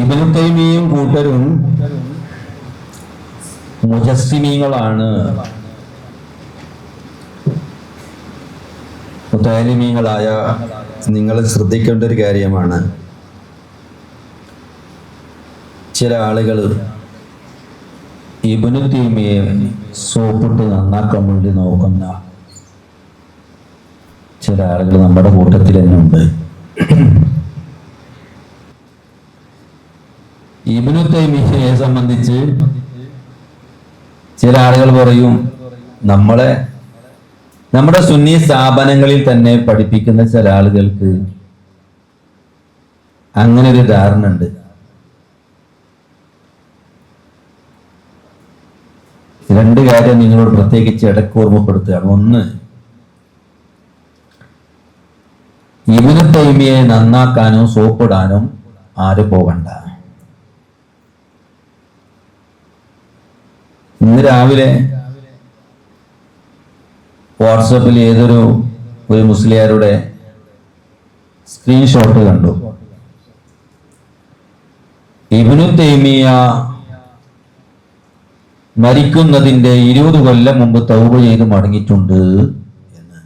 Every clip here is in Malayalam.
ഇബ്നു തൈമിയ്യയും കൂട്ടരും മുജസ്സിമീങ്ങളാണ്, മുതഅല്ലിമീങ്ങളായ നിങ്ങൾ ശ്രദ്ധിക്കേണ്ട ഒരു കാര്യമാണ്. ചില ആളുകൾ ഇബ്നു തൈമിയ്യയെ സോപ്പിട്ട് നന്നാക്കാൻ വേണ്ടി നോക്കുന്ന ചില ആളുകൾ നമ്മുടെ കൂട്ടത്തിൽ തന്നെ ഉണ്ട്. ഇബ്നു തൈമിയ്യയെ സംബന്ധിച്ച് ചില ആളുകൾ പറയും, നമ്മുടെ സുന്നി സ്ഥാപനങ്ങളിൽ തന്നെ പഠിപ്പിക്കുന്ന ചില ആളുകൾക്ക് അങ്ങനെ ഒരു ധാരണ ഉണ്ട്. രണ്ട് കാര്യം നിങ്ങളോട് പ്രത്യേകിച്ച് ഇടയ്ക്ക് ഓർമ്മപ്പെടുത്തുകയാണ്. ഒന്ന്, ഇബ്നു തൈമിയ്യയെ നന്നാക്കാനോ സോപ്പിടാനോ ആരും പോകണ്ട. ഇന്ന് രാവിലെ വാട്സപ്പിൽ ഏതൊരു മുസ്ലിയാരുടെ സ്ക്രീൻഷോട്ട് കണ്ടു. ഇബ്നു തൈമിയ്യ മരിക്കുന്നതിന്റെ 20 കൊല്ലം മുമ്പ് തൗബ ചെയ്ത് മടങ്ങിയിട്ടുണ്ട് എന്ന്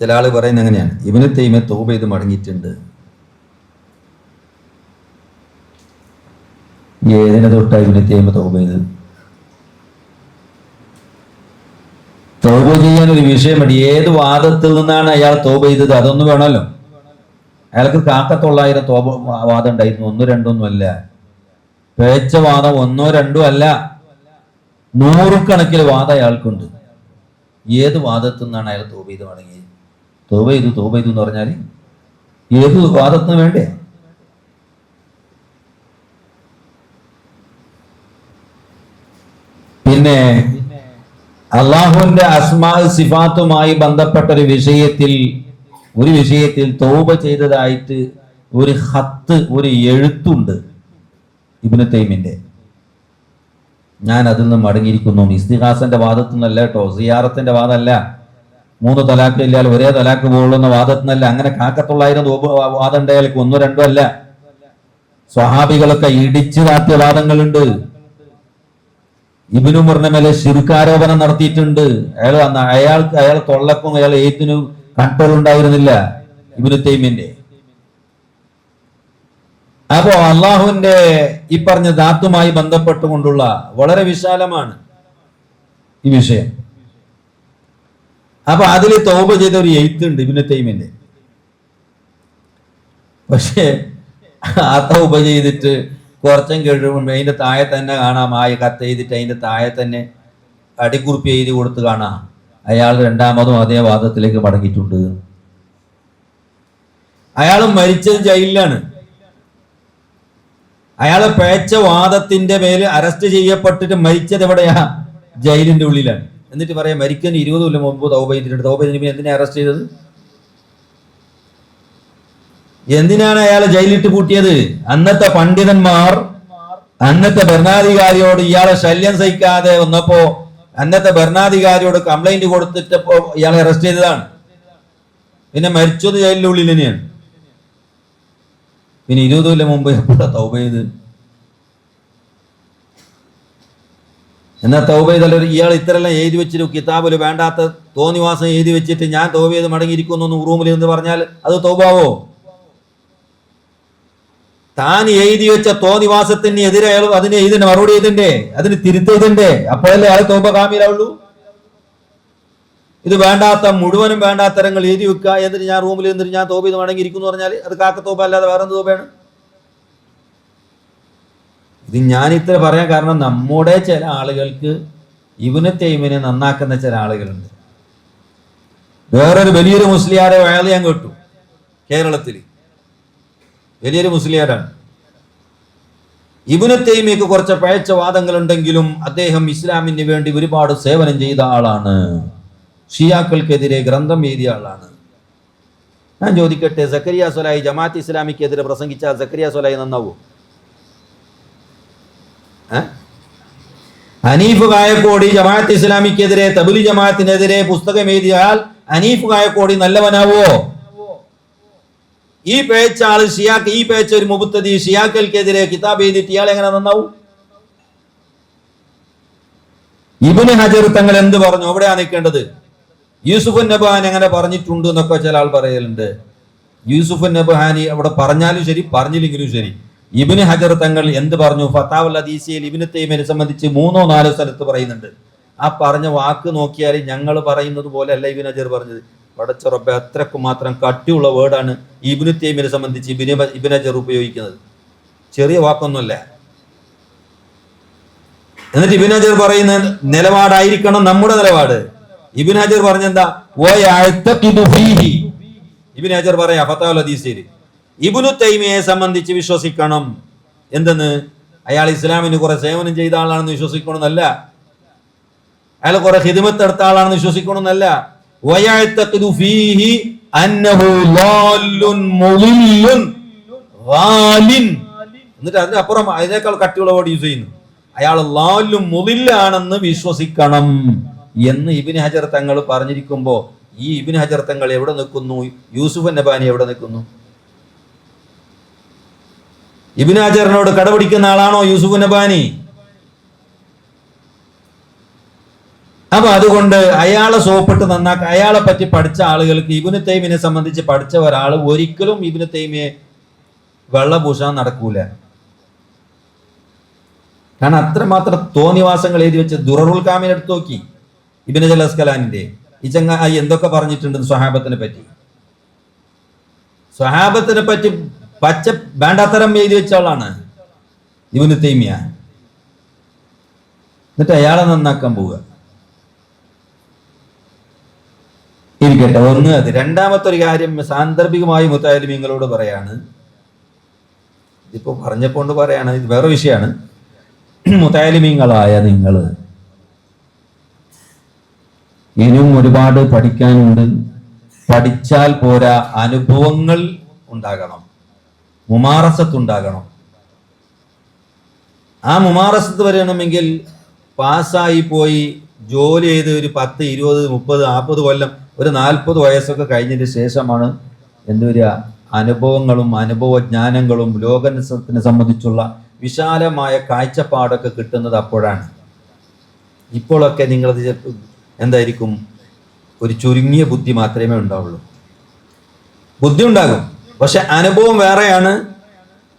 ചില ആള് പറയുന്നത് എങ്ങനെയാണ്? ഇബ്നു തൈമിയ്യ തൗബ ചെയ്ത് മടങ്ങിയിട്ടുണ്ട്. ഏതിനെ തൊട്ടാ ഇബ്നു തൈമിയ്യ തൗബ ചെയ്ത്? തൗബ ചെയ്യാൻ ഒരു വിഷയമുണ്ട്. ഏത് വാദത്തിൽ നിന്നാണ് അയാൾ തൗബ ചെയ്തത്? അതൊന്നും വേണമല്ലോ. അയാൾക്ക് 900 വാദം ഉണ്ടായിരുന്നു, 1 2 ഒന്നും അല്ല. പേച്ച വാദം 1 2 അല്ല, 100 കണക്കിന് വാദം അയാൾക്കുണ്ട്. ഏത് വാദത്തിൽ നിന്നാണ് അയാൾ തൗബ ചെയ്ത് മടങ്ങിയത്? തൗബ ചെയ്തു എന്ന് പറഞ്ഞാൽ ഏത് വാദത്തിന് വേണ്ടേ? പിന്നെ അള്ളാഹുവിന്റെ അസ്മാ സിഫാത്തുമായി ബന്ധപ്പെട്ട ഒരു വിഷയത്തിൽ തൗബ ചെയ്തതായിട്ട് ഒരു ഖത്ത്, ഒരു എഴുത്തുണ്ട് ഇബ്നു തൈമിയ്യന്റെ. ഞാൻ അതിൽ നിന്ന് മടങ്ങിയിരിക്കുന്നു. ഇസ്തിഹാസന്റെ വാദത്തിൽ നിന്നല്ല കേട്ടോ, സിയാറത്തിന്റെ വാദമല്ല. 3 തലാഖ് ഇല്ലാൽ ഒരേ തലാഖ് പോകുന്ന വാദത്തിനല്ല. അങ്ങനെ 900 വാദം ഉണ്ടായാലും 1 2 അല്ല. സ്വഹാബികളൊക്കെ ഇടിച്ചു താത്തിയ വാദങ്ങളുണ്ട്. ഇബ്നു ഉമറിന്റെ മേലെ ശിർക്കാരോപണം നടത്തിയിട്ടുണ്ട്. അയാൾ തൊള്ളക്കും അയാൾ എഴുത്തിനും കൺട്രോൾ ഉണ്ടായിരുന്നില്ല ഇബ്നു തൈമിയ്യന്റെ. അപ്പോ അള്ളാഹുവിന്റെ ഈ പറഞ്ഞ ധാത്തുമായി ബന്ധപ്പെട്ടുകൊണ്ടുള്ള വളരെ വിശാലമാണ് ഈ വിഷയം. അപ്പൊ അതിൽ തൗബ ചെയ്ത ഒരു എഴുത്തുണ്ട് ഇബ്നു തൈമിയ്യന്റെ. പക്ഷേ ആ തൗബ ചെയ്തിട്ട് കുറച്ചും കഴിയുമ്പോൾ അതിന്റെ താഴെ തന്നെ കാണാം, ആ കത്ത് എഴുതിട്ട് അതിന്റെ താഴെ തന്നെ അടിക്കുറിപ്പ് എഴുതി കൊടുത്ത് കാണാം അയാൾ രണ്ടാമതും അതേ വാദത്തിലേക്ക് മടങ്ങിയിട്ടുണ്ട്. അയാൾ മരിച്ചത് ജയിലിലാണ്. അയാളെ പേച്ച വാദത്തിന്റെ മേല് അറസ്റ്റ് ചെയ്യപ്പെട്ടിട്ട് മരിച്ചത് എവിടെയാ? ജയിലിന്റെ ഉള്ളിലാണ്. എന്നിട്ട് പറയാം മരിക്കാൻ 20 കൊല്ലം മുമ്പ് തൗബ ചെയ്തിട്ടുണ്ട്. തൗബ ചെയ്തിട്ട് എന്തിനാ അറസ്റ്റ് ചെയ്തത്? എന്തിനാണ് അയാളെ ജയിലിട്ട് പൂട്ടിയത്? അന്നത്തെ പണ്ഡിതന്മാർ അന്നത്തെ ഭരണാധികാരിയോട് ഇയാളെ ശല്യം സഹിക്കാതെ വന്നപ്പോ അന്നത്തെ ഭരണാധികാരിയോട് കംപ്ലൈന്റ് കൊടുത്തിട്ടപ്പോ ഇയാളെ അറസ്റ്റ് ചെയ്തതാണ്. പിന്നെ മരിച്ചത് ജയിലിന്റെ ഉള്ളിൽ തന്നെയാണ്. പിന്നെ 20 കൊല്ലം മുമ്പ് എപ്പോഴാ തൗബ ചെയ്ത്? എന്നാ തൗബ ചെയ്തല്ലോ. ഇയാൾ ഇത്രയെല്ലാം എഴുതി വെച്ചിട്ട് കിതാബില് വേണ്ടാത്ത തോന്നിവാസം എഴുതി വെച്ചിട്ട് ഞാൻ തൗബ ചെയ്ത് മടങ്ങിയിരിക്കുന്നു റൂമിൽ എന്ന് പറഞ്ഞാൽ അത് തൗബാവോ? താൻ എഴുതി വെച്ച തോന്നിവാസത്തിന് എതിരെ അയാൾ അതിന് എഴുതണ്ടേ, മറുപടി എഴുതണ്ടേ, അതിന് തിരുത്തെഴുതണ്ടേ? അപ്പോഴല്ലേ അയാൾ തൗബ കാമിലാവുള്ളൂ. ഇത് മുഴുവനും വേണ്ടാത്തരങ്ങൾ എഴുതി വെക്കുക, എന്നിട്ട് ഞാൻ റൂമിൽ എന്നിട്ട് ഞാൻ തൗബ ചെയ്ത് മടങ്ങിയിരിക്കുന്നു പറഞ്ഞാൽ അത് കാക്ക തൗബ അല്ലാതെ വേറെ എന്ത് തൗബയാണ്? ഇത് ഞാൻ ഇത്ര പറയാൻ കാരണം നമ്മുടെ ചില ആളുകൾക്ക് ഇബ്നു തൈമിയ്യനെ നന്നാക്കുന്ന ചില ആളുകളുണ്ട്. വേറൊരു വലിയൊരു മുസ്ലിയാരെ അയാൾ ഞാൻ കേട്ടു, കേരളത്തിൽ വലിയൊരു മുസ്ലിയാരാണ്. ഇബ്നു തൈമിയ്യക്ക് കുറച്ച് പഴച്ച വാദങ്ങൾ ഉണ്ടെങ്കിലും അദ്ദേഹം ഇസ്ലാമിന് വേണ്ടി ഒരുപാട് സേവനം ചെയ്ത ആളാണ്. ഷിയാക്കൾക്കെതിരെ ഗ്രന്ഥം എഴുതിയ ആളാണ്. ഞാൻ ചോദിക്കട്ടെ, സക്കരിയ സ്വലാഹി ജമാഅത്ത് ഇസ്ലാമിക്കെതിരെ പ്രസംഗിച്ചാൽ സക്കരിയ സ്വലാഹി നന്നാവോ? ഹനീഫ് കായക്കോടി ജമാഅത്ത് ഇസ്ലാമിക്കെതിരെ തബ്ലീഗ് ജമാഅത്തിനെതിരെ പുസ്തകം എഴുതിയാൽ ഹനീഫ് കായക്കോടി നല്ലവനാവോ? ഈ പേച്ച ആള് ഷിയാക്ക്, ഈ പേച്ച ഒരു മുബത്തദി ഷിയാക്കൽക്കെതിരെ കിതാബ് എഴുതിയിട്ട് ഇയാൾ എങ്ങനെ നന്നാവും? ഇബ്നു ഹജർ തങ്ങൾ എന്ത് പറഞ്ഞു? അവിടെയാ നിൽക്കേണ്ടത്. യൂസുഫ് നബ്ഹാനി അങ്ങനെ പറഞ്ഞിട്ടുണ്ട് എന്നൊക്കെ ചില ആൾ പറയലുണ്ട്. യൂസുഫ് നബ്ഹാനി അവിടെ പറഞ്ഞാലും ശരി, പറഞ്ഞില്ലെങ്കിലും ശരി, ഇബ്നു ഹജർ തങ്ങൾ എന്ത് പറഞ്ഞു? ഫതാവുൽ ഹദീസിൽ ഇബ്നു തൈമിയെ സംബന്ധിച്ച് 3-4 സ്ഥലത്ത് പറയുന്നുണ്ട്. ആ പറഞ്ഞ വാക്ക് നോക്കിയാൽ ഞങ്ങൾ പറയുന്നത് പോലെ അല്ല ഇബ്നു ഹജർ പറഞ്ഞത്. പടച്ച റബ്ബേ, അത്രക്കും മാത്രം കട്ടിയുള്ള വേർഡാണ് ഇബ്നു തൈമിയെ സംബന്ധിച്ച് ഇബ്നു ഹജർ ഉപയോഗിക്കുന്നത്. ചെറിയ വാക്കൊന്നുമല്ല. എന്നിട്ട് ഇബ്നു ഹജർ പറയുന്ന നിലപാടായിരിക്കണം നമ്മുടെ നിലപാട്. ഇബ്നു ഹജർ പറഞ്ഞെന്താ? ഇബ്നു ഹജർ പറയാ ഫതാവുൽ ഹദീസിൽ ഇബ്നു തൈമിയെ സംബന്ധിച്ച് വിശ്വസിക്കണം. എന്തെന്ന്? അയാൾ ഇസ്ലാമിന് കുറെ സേവനം ചെയ്ത ആളാണെന്ന് വിശ്വസിക്കണമെന്നല്ല, അയാൾ കുറെ ഖിദ്മത്ത് എടുത്ത ആളാണെന്ന് വിശ്വസിക്കണമെന്നല്ല. എന്നിട്ട് അതിനപ്പുറം അതിനേക്കാൾ കട്ടിയുള്ള വേർഡ് യൂസ് ചെയ്യുന്നു. അയാൾ ലാലും മുദില്ലാണെന്ന് വിശ്വസിക്കണം എന്ന് ഇബ്നു ഹജർ തങ്ങൾ പറഞ്ഞിരിക്കുമ്പോ ഈ ഇബ്നു ഹജർ തങ്ങൾ എവിടെ നിൽക്കുന്നു? യൂസുഫ് നബ്ഹാനി എവിടെ നിൽക്കുന്നു? ഇബ്നു ഹജറിനോട് കടപിടിക്കുന്ന ആളാണോ യൂസുഫ് നബ്ഹാനി? അപ്പൊ അതുകൊണ്ട് അയാളെ സോപ്പിട്ട് നന്നാക്കാൻ, അയാളെ പറ്റി പഠിച്ച ആളുകൾക്ക്, ഇബ്നു തൈമിയെ സംബന്ധിച്ച് പഠിച്ച ഒരാൾ ഒരിക്കലും ഇബ്നു തൈമിയെ വെള്ളപൂശാൻ നടക്കൂല. കാരണം അത്രമാത്രം തോന്നിവാസങ്ങൾ എഴുതി വെച്ച് ദുററുൽ കാമിൽ എടുത്തു നോക്കി ഇബ്നു ഹജർ അസ്കലാനിന്റെ ഈ ചങ്ങായി എന്തൊക്കെ പറഞ്ഞിട്ടുണ്ട് സ്വഹാബത്തിനെ പറ്റി. സ്വഹാബത്തിനെ പറ്റി പച്ച വേണ്ടാത്തരം എഴുതി വെച്ച ആളാണ് ഇബ്നു തൈമിയ. എന്നിട്ട് അയാളെ നന്നാക്കാൻ പോവുക. ഇരിക്കട്ടെ, ഒന്ന് അത്. രണ്ടാമത്തെ ഒരു കാര്യം സാന്ദർഭികമായി മുത്തഅല്ലിമീങ്ങളോട് പറയാണ്. ഇതിപ്പോ പറഞ്ഞപ്പോണ്ട് പറയാണ്, ഇത് വേറെ വിഷയമാണ്. മുത്തഅല്ലിമീങ്ങളായ നിങ്ങൾ ഇനിയും ഒരുപാട് പഠിക്കാനുണ്ട്. പഠിച്ചാൽ പോരാ, അനുഭവങ്ങൾ ഉണ്ടാകണം, മുമാറസത്ത് ഉണ്ടാകണം. ആ മുമാറസത്ത് വരണമെങ്കിൽ പാസ്സായി പോയി ജോലി ചെയ്ത് ഒരു 10, 20, 30, 40 കൊല്ലം, ഒരു 40 വയസ്സൊക്കെ കഴിഞ്ഞതിന് ശേഷമാണ് എന്ത് വരിക? അനുഭവങ്ങളും അനുഭവജ്ഞാനങ്ങളും ലോകത്തിനെ സംബന്ധിച്ചുള്ള വിശാലമായ കാഴ്ചപ്പാടൊക്കെ കിട്ടുന്നത് അപ്പോഴാണ്. ഇപ്പോഴൊക്കെ നിങ്ങളത് എന്തായിരിക്കും? ഒരു ചുരുങ്ങിയ ബുദ്ധി മാത്രമേ ഉണ്ടാവുള്ളൂ. ബുദ്ധി ഉണ്ടാകും, പക്ഷെ അനുഭവം വേറെയാണ്.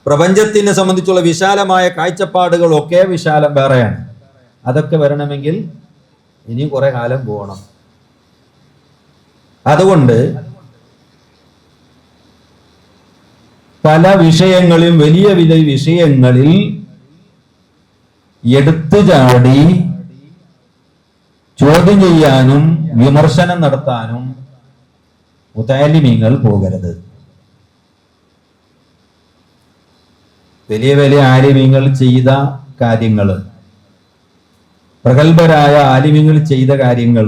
പ്രപഞ്ചത്തിനെ സംബന്ധിച്ചുള്ള വിശാലമായ കാഴ്ചപ്പാടുകളൊക്കെ വിശാലം വേറെയാണ്. അതൊക്കെ വരണമെങ്കിൽ ഇനിയും കുറെ കാലം പോകണം. അതുകൊണ്ട് പല വിഷയങ്ങളിൽ, വലിയ വലിയ വിഷയങ്ങളിൽ എടുത്തു ചാടി ചോദ്യം ചെയ്യാനും വിമർശനം നടത്താനും മുതഅല്ലിമീങ്ങൾ പോകരുത്. വലിയ വലിയ ആലിമീങ്ങൾ ചെയ്ത കാര്യങ്ങൾ, പ്രഗത്ഭരായ ആലിമീങ്ങൾ ചെയ്ത കാര്യങ്ങൾ,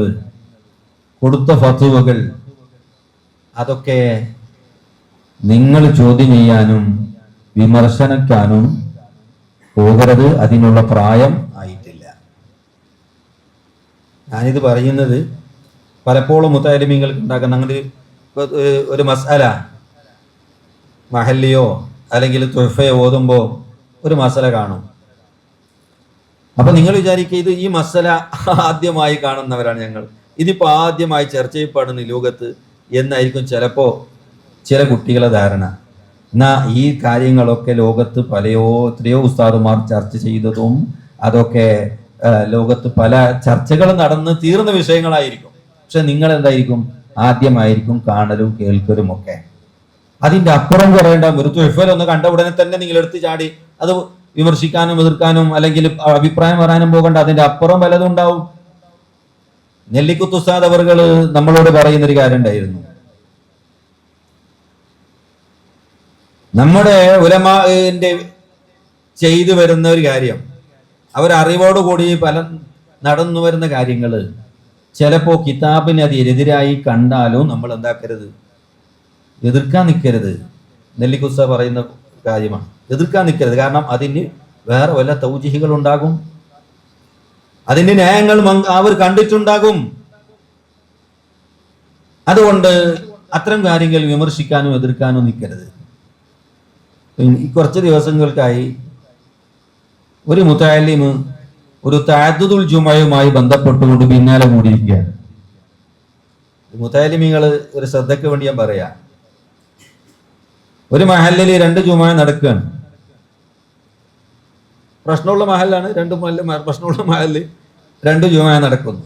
കൊടുത്ത ഫത്വകൾ, അതൊക്കെ നിങ്ങൾ ചോദ്യം ചെയ്യാനും വിമർശിക്കാനും പോകരുത്. അതിനുള്ള പ്രായം ആയിട്ടില്ല. ഞാനിത് പറയുന്നത് പലപ്പോഴും മുതഅല്ലിമീങ്ങൾക്ക് ഉണ്ടാക്കുന്ന അങ്ങനെ ഒരു മസ്അല മഹല്ലിയോ അല്ലെങ്കിൽ തുഹ്ഫയോ ഓതുമ്പോൾ ഒരു മസല കാണും. അപ്പൊ നിങ്ങൾ വിചാരിക്കുക ഇത് ഈ മസല ആദ്യമായി കാണുന്നവരാണ് ഞങ്ങൾ, ഇതിപ്പോ ആദ്യമായി ചർച്ച ചെയ്യപ്പെടുന്ന ലോകത്ത് എന്നായിരിക്കും ചിലപ്പോ ചില കുട്ടികളെ ധാരണ. എന്നാ ഈ കാര്യങ്ങളൊക്കെ ലോകത്ത് എത്രയോ ഉസ്താദുമാർ ചർച്ച ചെയ്തതും അതൊക്കെ ലോകത്ത് പല ചർച്ചകൾ നടന്ന് തീർന്ന വിഷയങ്ങളായിരിക്കും. പക്ഷെ നിങ്ങൾ എന്തായിരിക്കും? ആദ്യമായിരിക്കും കാണലും കേൾക്കലും ഒക്കെ. അതിന്റെ അപ്പുറം പറയേണ്ട ഒരു തുഹ്ഫയിൽ ഒന്ന് കണ്ട ഉടനെ തന്നെ നിങ്ങൾ എടുത്ത് ചാടി അത് വിമർശിക്കാനും എതിർക്കാനും അല്ലെങ്കിൽ അഭിപ്രായം പറയാനും പോകണ്ട. അതിന്റെ അപ്പുറം പലതും ഉണ്ടാവും. നെല്ലിക്കുത്ത് ഉസ്താദ് അവർകൾ നമ്മളോട് പറയുന്നൊരു കാര്യം ഉണ്ടായിരുന്നു. നമ്മുടെ ഉലമാന്റെ ചെയ്തു വരുന്ന ഒരു കാര്യം, അവരറിവോടുകൂടി പല നടന്നു വരുന്ന കാര്യങ്ങൾ ചിലപ്പോ കിതാബിന് അത് എതിരായി കണ്ടാലും നമ്മൾ എന്താക്കരുത്? എതിർക്കാൻ നിൽക്കരുത്. നെല്ലിക്കുത്ത പറയുന്ന കാര്യമാണ്, എതിർക്കാൻ നിൽക്കരുത്. കാരണം അതിന് വേറെ വല്ല തൗജിഹികൾ ഉണ്ടാകും, അതിന്റെ ന്യായങ്ങൾ അവർ കണ്ടിട്ടുണ്ടാകും. അതുകൊണ്ട് അത്തരം കാര്യങ്ങൾ വിമർശിക്കാനും എതിർക്കാനും നിൽക്കരുത്. കുറച്ച് ദിവസങ്ങൾക്കായി ഒരു മുതഅല്ലിം ഒരു തഅദ്ദുദുൽ ജുമയുമായി ബന്ധപ്പെട്ടുകൊണ്ട് പിന്നാലെ കൂടിയിരിക്കുകയാണ്. മുതഅല്ലിമീങ്ങൾ ഒരു ശ്രദ്ധയ്ക്ക് വേണ്ടി ഞാൻ പറയാം. ഒരു മഹല്ലിൽ 2 ജുമ നടക്കുകയാണ്. പ്രശ്നമുള്ള മഹല്ലാണ്, പ്രശ്നമുള്ള മഹല്ല് 2 ജുമ നടക്കുന്നു.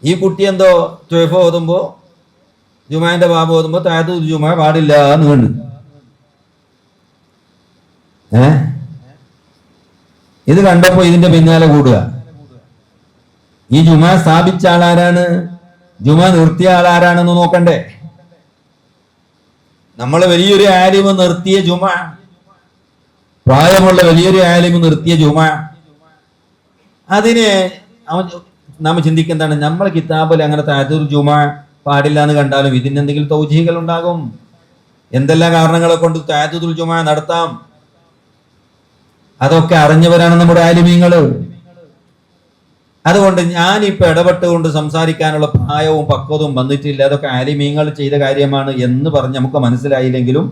ഈ കുട്ടി എന്തോ ത്വയ്ഫ ഓതുമ്പോൾ, ജുമാന്റെ ബാബ് ഓതുമ്പോൾ തഅദ്ദുദുൽ ജുമ പാടില്ല എന്ന് കണ്ടു. ഇത് കണ്ടപ്പോ ഇതിന്റെ പിന്നാലെ കൂടുക. ഈ ജുമ സ്ഥാപിച്ച ആളാരാണ്, ജുമ നിർത്തിയ ആളാരാണെന്ന് നോക്കണ്ടേ? നമ്മള് വലിയൊരു ആലിമ് നിർത്തിയ ജുമ, പ്രായമുള്ള വലിയൊരു ആലിമ് നിർത്തിയ ജുമ, അതിനെ നാം ചിന്തിക്കുന്നതാണ്, നമ്മളെ കിതാബിൽ അങ്ങനെ തഅദ്ദുദുൽ ജുമ പാടില്ല എന്ന് കണ്ടാലും ഇതിന് എന്തെങ്കിലും തൗജീഹുകൾ ഉണ്ടാകും. എന്തെല്ലാം കാരണങ്ങളെ കൊണ്ട് തഅദ്ദുദുൽ ജുമ നടത്താം, അതൊക്കെ അറിഞ്ഞവരാണ് നമ്മുടെ ആലിമീങ്ങള്. അതുകൊണ്ട് ഞാനിപ്പോ ഇടപെട്ടുകൊണ്ട് സംസാരിക്കാനുള്ള പ്രായവും പക്വതയും വന്നിട്ടില്ല. അതൊക്കെ ആലിമീങ്ങൾ ചെയ്ത കാര്യമാണ് എന്ന് പറഞ്ഞ് നമുക്ക് മനസ്സിലായില്ലെങ്കിലും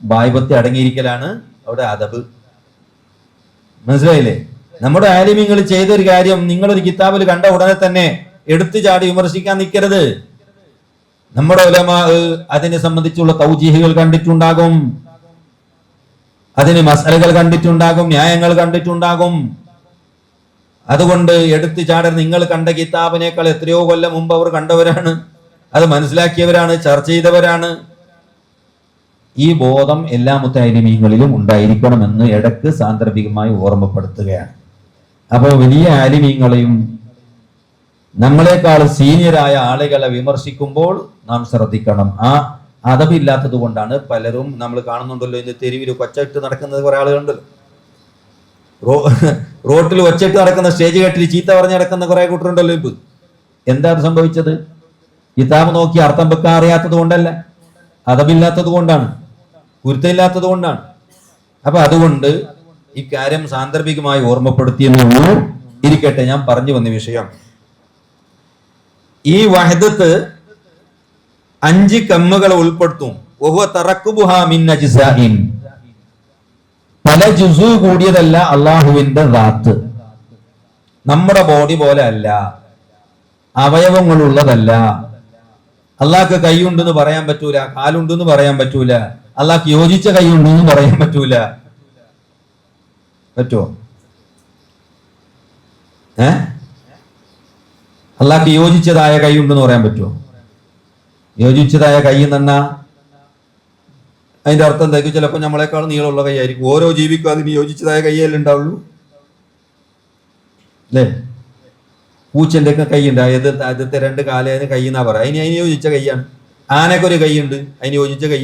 ബായ്പത്തി അടങ്ങിയിരിക്കലാണ് അവിടെ അദബ്. മനസ്സിലായില്ലേ? നമ്മുടെ ആലിമീങ്ങൾ ചെയ്തൊരു കാര്യം നിങ്ങളൊരു കിതാബിൽ കണ്ട ഉടനെ തന്നെ എടുത്തു ചാടി വിമർശിക്കാൻ നിൽക്കരുത്. നമ്മുടെ ഉലമാ അതിനെ സംബന്ധിച്ചുള്ള തൗജീഹുകൾ കണ്ടിട്ടുണ്ടാകും, അതിന് മസലകൾ കണ്ടിട്ടുണ്ടാകും, ന്യായങ്ങൾ കണ്ടിട്ടുണ്ടാകും. അതുകൊണ്ട് എടുത്തു ചാടൽ. നിങ്ങൾ കണ്ട കിതാബിനേക്കാൾ എത്രയോ കൊല്ലം മുമ്പ് അവർ കണ്ടവരാണ്, അത് മനസ്സിലാക്കിയവരാണ്, ചർച്ച ചെയ്തവരാണ്. ഈ ബോധം എല്ലാ മുത്തഅല്ലിമീങ്ങളിലും ഉണ്ടായിരിക്കണമെന്ന് ഇടക്ക് സാന്ദർഭികമായി ഓർമ്മപ്പെടുത്തുകയാണ്. അപ്പോൾ വലിയ ആലിമീങ്ങളെയും നമ്മളെക്കാൾ സീനിയറായ ആളുകളെ വിമർശിക്കുമ്പോൾ നാം ശ്രദ്ധിക്കണം. ആ അദബില്ലാത്തത് കൊണ്ടാണ് പലരും നമ്മൾ കാണുന്നുണ്ടല്ലോ, ഇന്ന് തെരുവിൽ ഒച്ചയിട്ട് നടക്കുന്നത് കുറെ ആളുകളുണ്ടല്ലോ. റോട്ടിൽ ഒച്ചയിട്ട് നടക്കുന്ന, സ്റ്റേജ് കെട്ടിൽ ചീത്ത പറഞ്ഞ് നടക്കുന്ന കുറെ കൂട്ടരുണ്ടല്ലോ. ഇപ്പൊ എന്താ സംഭവിച്ചത്? കിതാബ് നോക്കി അർത്ഥം വെക്കാൻ അറിയാത്തത് കൊണ്ടല്ല, അദബില്ലാത്തത് കൊണ്ടാണ്, കുരുത്തമില്ലാത്തത് കൊണ്ടാണ്. അപ്പൊ അതുകൊണ്ട് ഇക്കാര്യം സാന്ദർഭികമായി ഓർമ്മപ്പെടുത്തിയെന്നുള്ളൂ. ഇരിക്കട്ടെ, ഞാൻ പറഞ്ഞു വന്ന വിഷയം ഈ വഹദത്ത് 5 കമ്മുകൾ ഉൾപ്പെടുത്തും. പല ജുസു കൂടിയതല്ല അള്ളാഹുവിന്റെ ദാത്ത്. നമ്മുടെ ബോഡി പോലെ അല്ല, അവയവങ്ങളുള്ളതല്ല. അള്ളാഹ്ക്ക് കൈയുണ്ടെന്ന് പറയാൻ പറ്റൂല, കാലുണ്ടെന്ന് പറയാൻ പറ്റൂല, അള്ളാഹ്ക്ക് യോജിച്ച കൈയുണ്ടെന്ന് പറയാൻ പറ്റൂല. പറ്റുമോ? അള്ളാഹ്ക്ക് യോജിച്ചതായ കൈ ഉണ്ടെന്ന് പറയാൻ പറ്റുമോ? യോജിച്ചതായ കൈ എന്ന് പറഞ്ഞാൽ അതിന്റെ അർത്ഥം എന്തായിരിക്കും? ചിലപ്പോൾ നമ്മളെക്കാൾ നീളമുള്ള കൈ ആയിരിക്കും. ഓരോ ജീവിക്കും അതിന് യോജിച്ചതായ കൈയല്ലേ ഉണ്ടാവുള്ളൂ, അല്ലേ? പൂച്ചന്റെ ഒക്കെ കൈയുണ്ട്, ആദ്യത്തെ 2 കാലേന് കൈ എന്നാ പറയാം. അതിന് യോജിച്ച കൈയാണ്. ആനക്കൊരു കൈയുണ്ട്, അതിന് യോജിച്ച കൈ.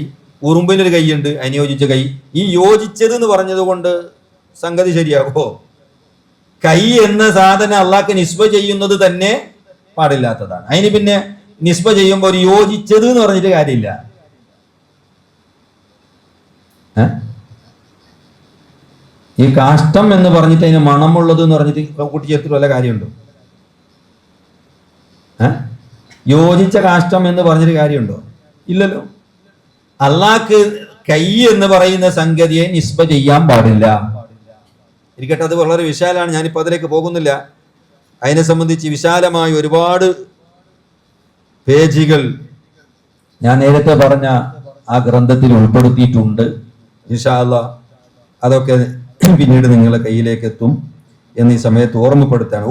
ഉറുമ്പിനൊരു കൈയുണ്ട്, അതിന് യോജിച്ച കൈ. ഈ യോജിച്ചത് എന്ന് പറഞ്ഞത് കൊണ്ട് സംഗതി ശരിയാകോ? കൈ എന്ന സാധനം അള്ളാഹ്ക്ക് നിസ്ബ ചെയ്യുന്നത് തന്നെ പാടില്ലാത്തതാണ്. അതിന് പിന്നെ നിസ്ബ ചെയ്യുമ്പോൾ ഒരു യോജിച്ചത് എന്ന് പറഞ്ഞിട്ട് കാര്യമില്ല. ഈ കാഷ്ടം എന്ന് പറഞ്ഞിട്ട് അതിന് മണമുള്ളത് എന്ന് പറഞ്ഞിട്ട് കൂട്ടിച്ചേർത്തിട്ട് വല്ല കാര്യമുണ്ടോ? യോജിച്ച കാഷ്ടം എന്ന് പറഞ്ഞിട്ട് കാര്യമുണ്ടോ? ഇല്ലല്ലോ. അള്ളാഹ്ക്ക് കൈ എന്ന് പറയുന്ന സംഗതിയെ നിസ്ബ ചെയ്യാൻ പാടില്ല. ഇരിക്കട്ടെ, അത് വളരെ വിശാലമാണ്, ഞാനിപ്പോൾ അതിലേക്ക് പോകുന്നില്ല. അതിനെ സംബന്ധിച്ച് വിശാലമായ ഒരുപാട് പേജുകൾ ഞാൻ നേരത്തെ പറഞ്ഞ ആ ഗ്രന്ഥത്തിൽ ഉൾപ്പെടുത്തിയിട്ടുണ്ട്. ഇൻഷാ അല്ലാഹ് അതൊക്കെ പിന്നീട് നിങ്ങളുടെ കയ്യിലേക്ക് എത്തും എന്ന് ഈ സമയത്ത് ഓർമ്മപ്പെടുത്താണ്.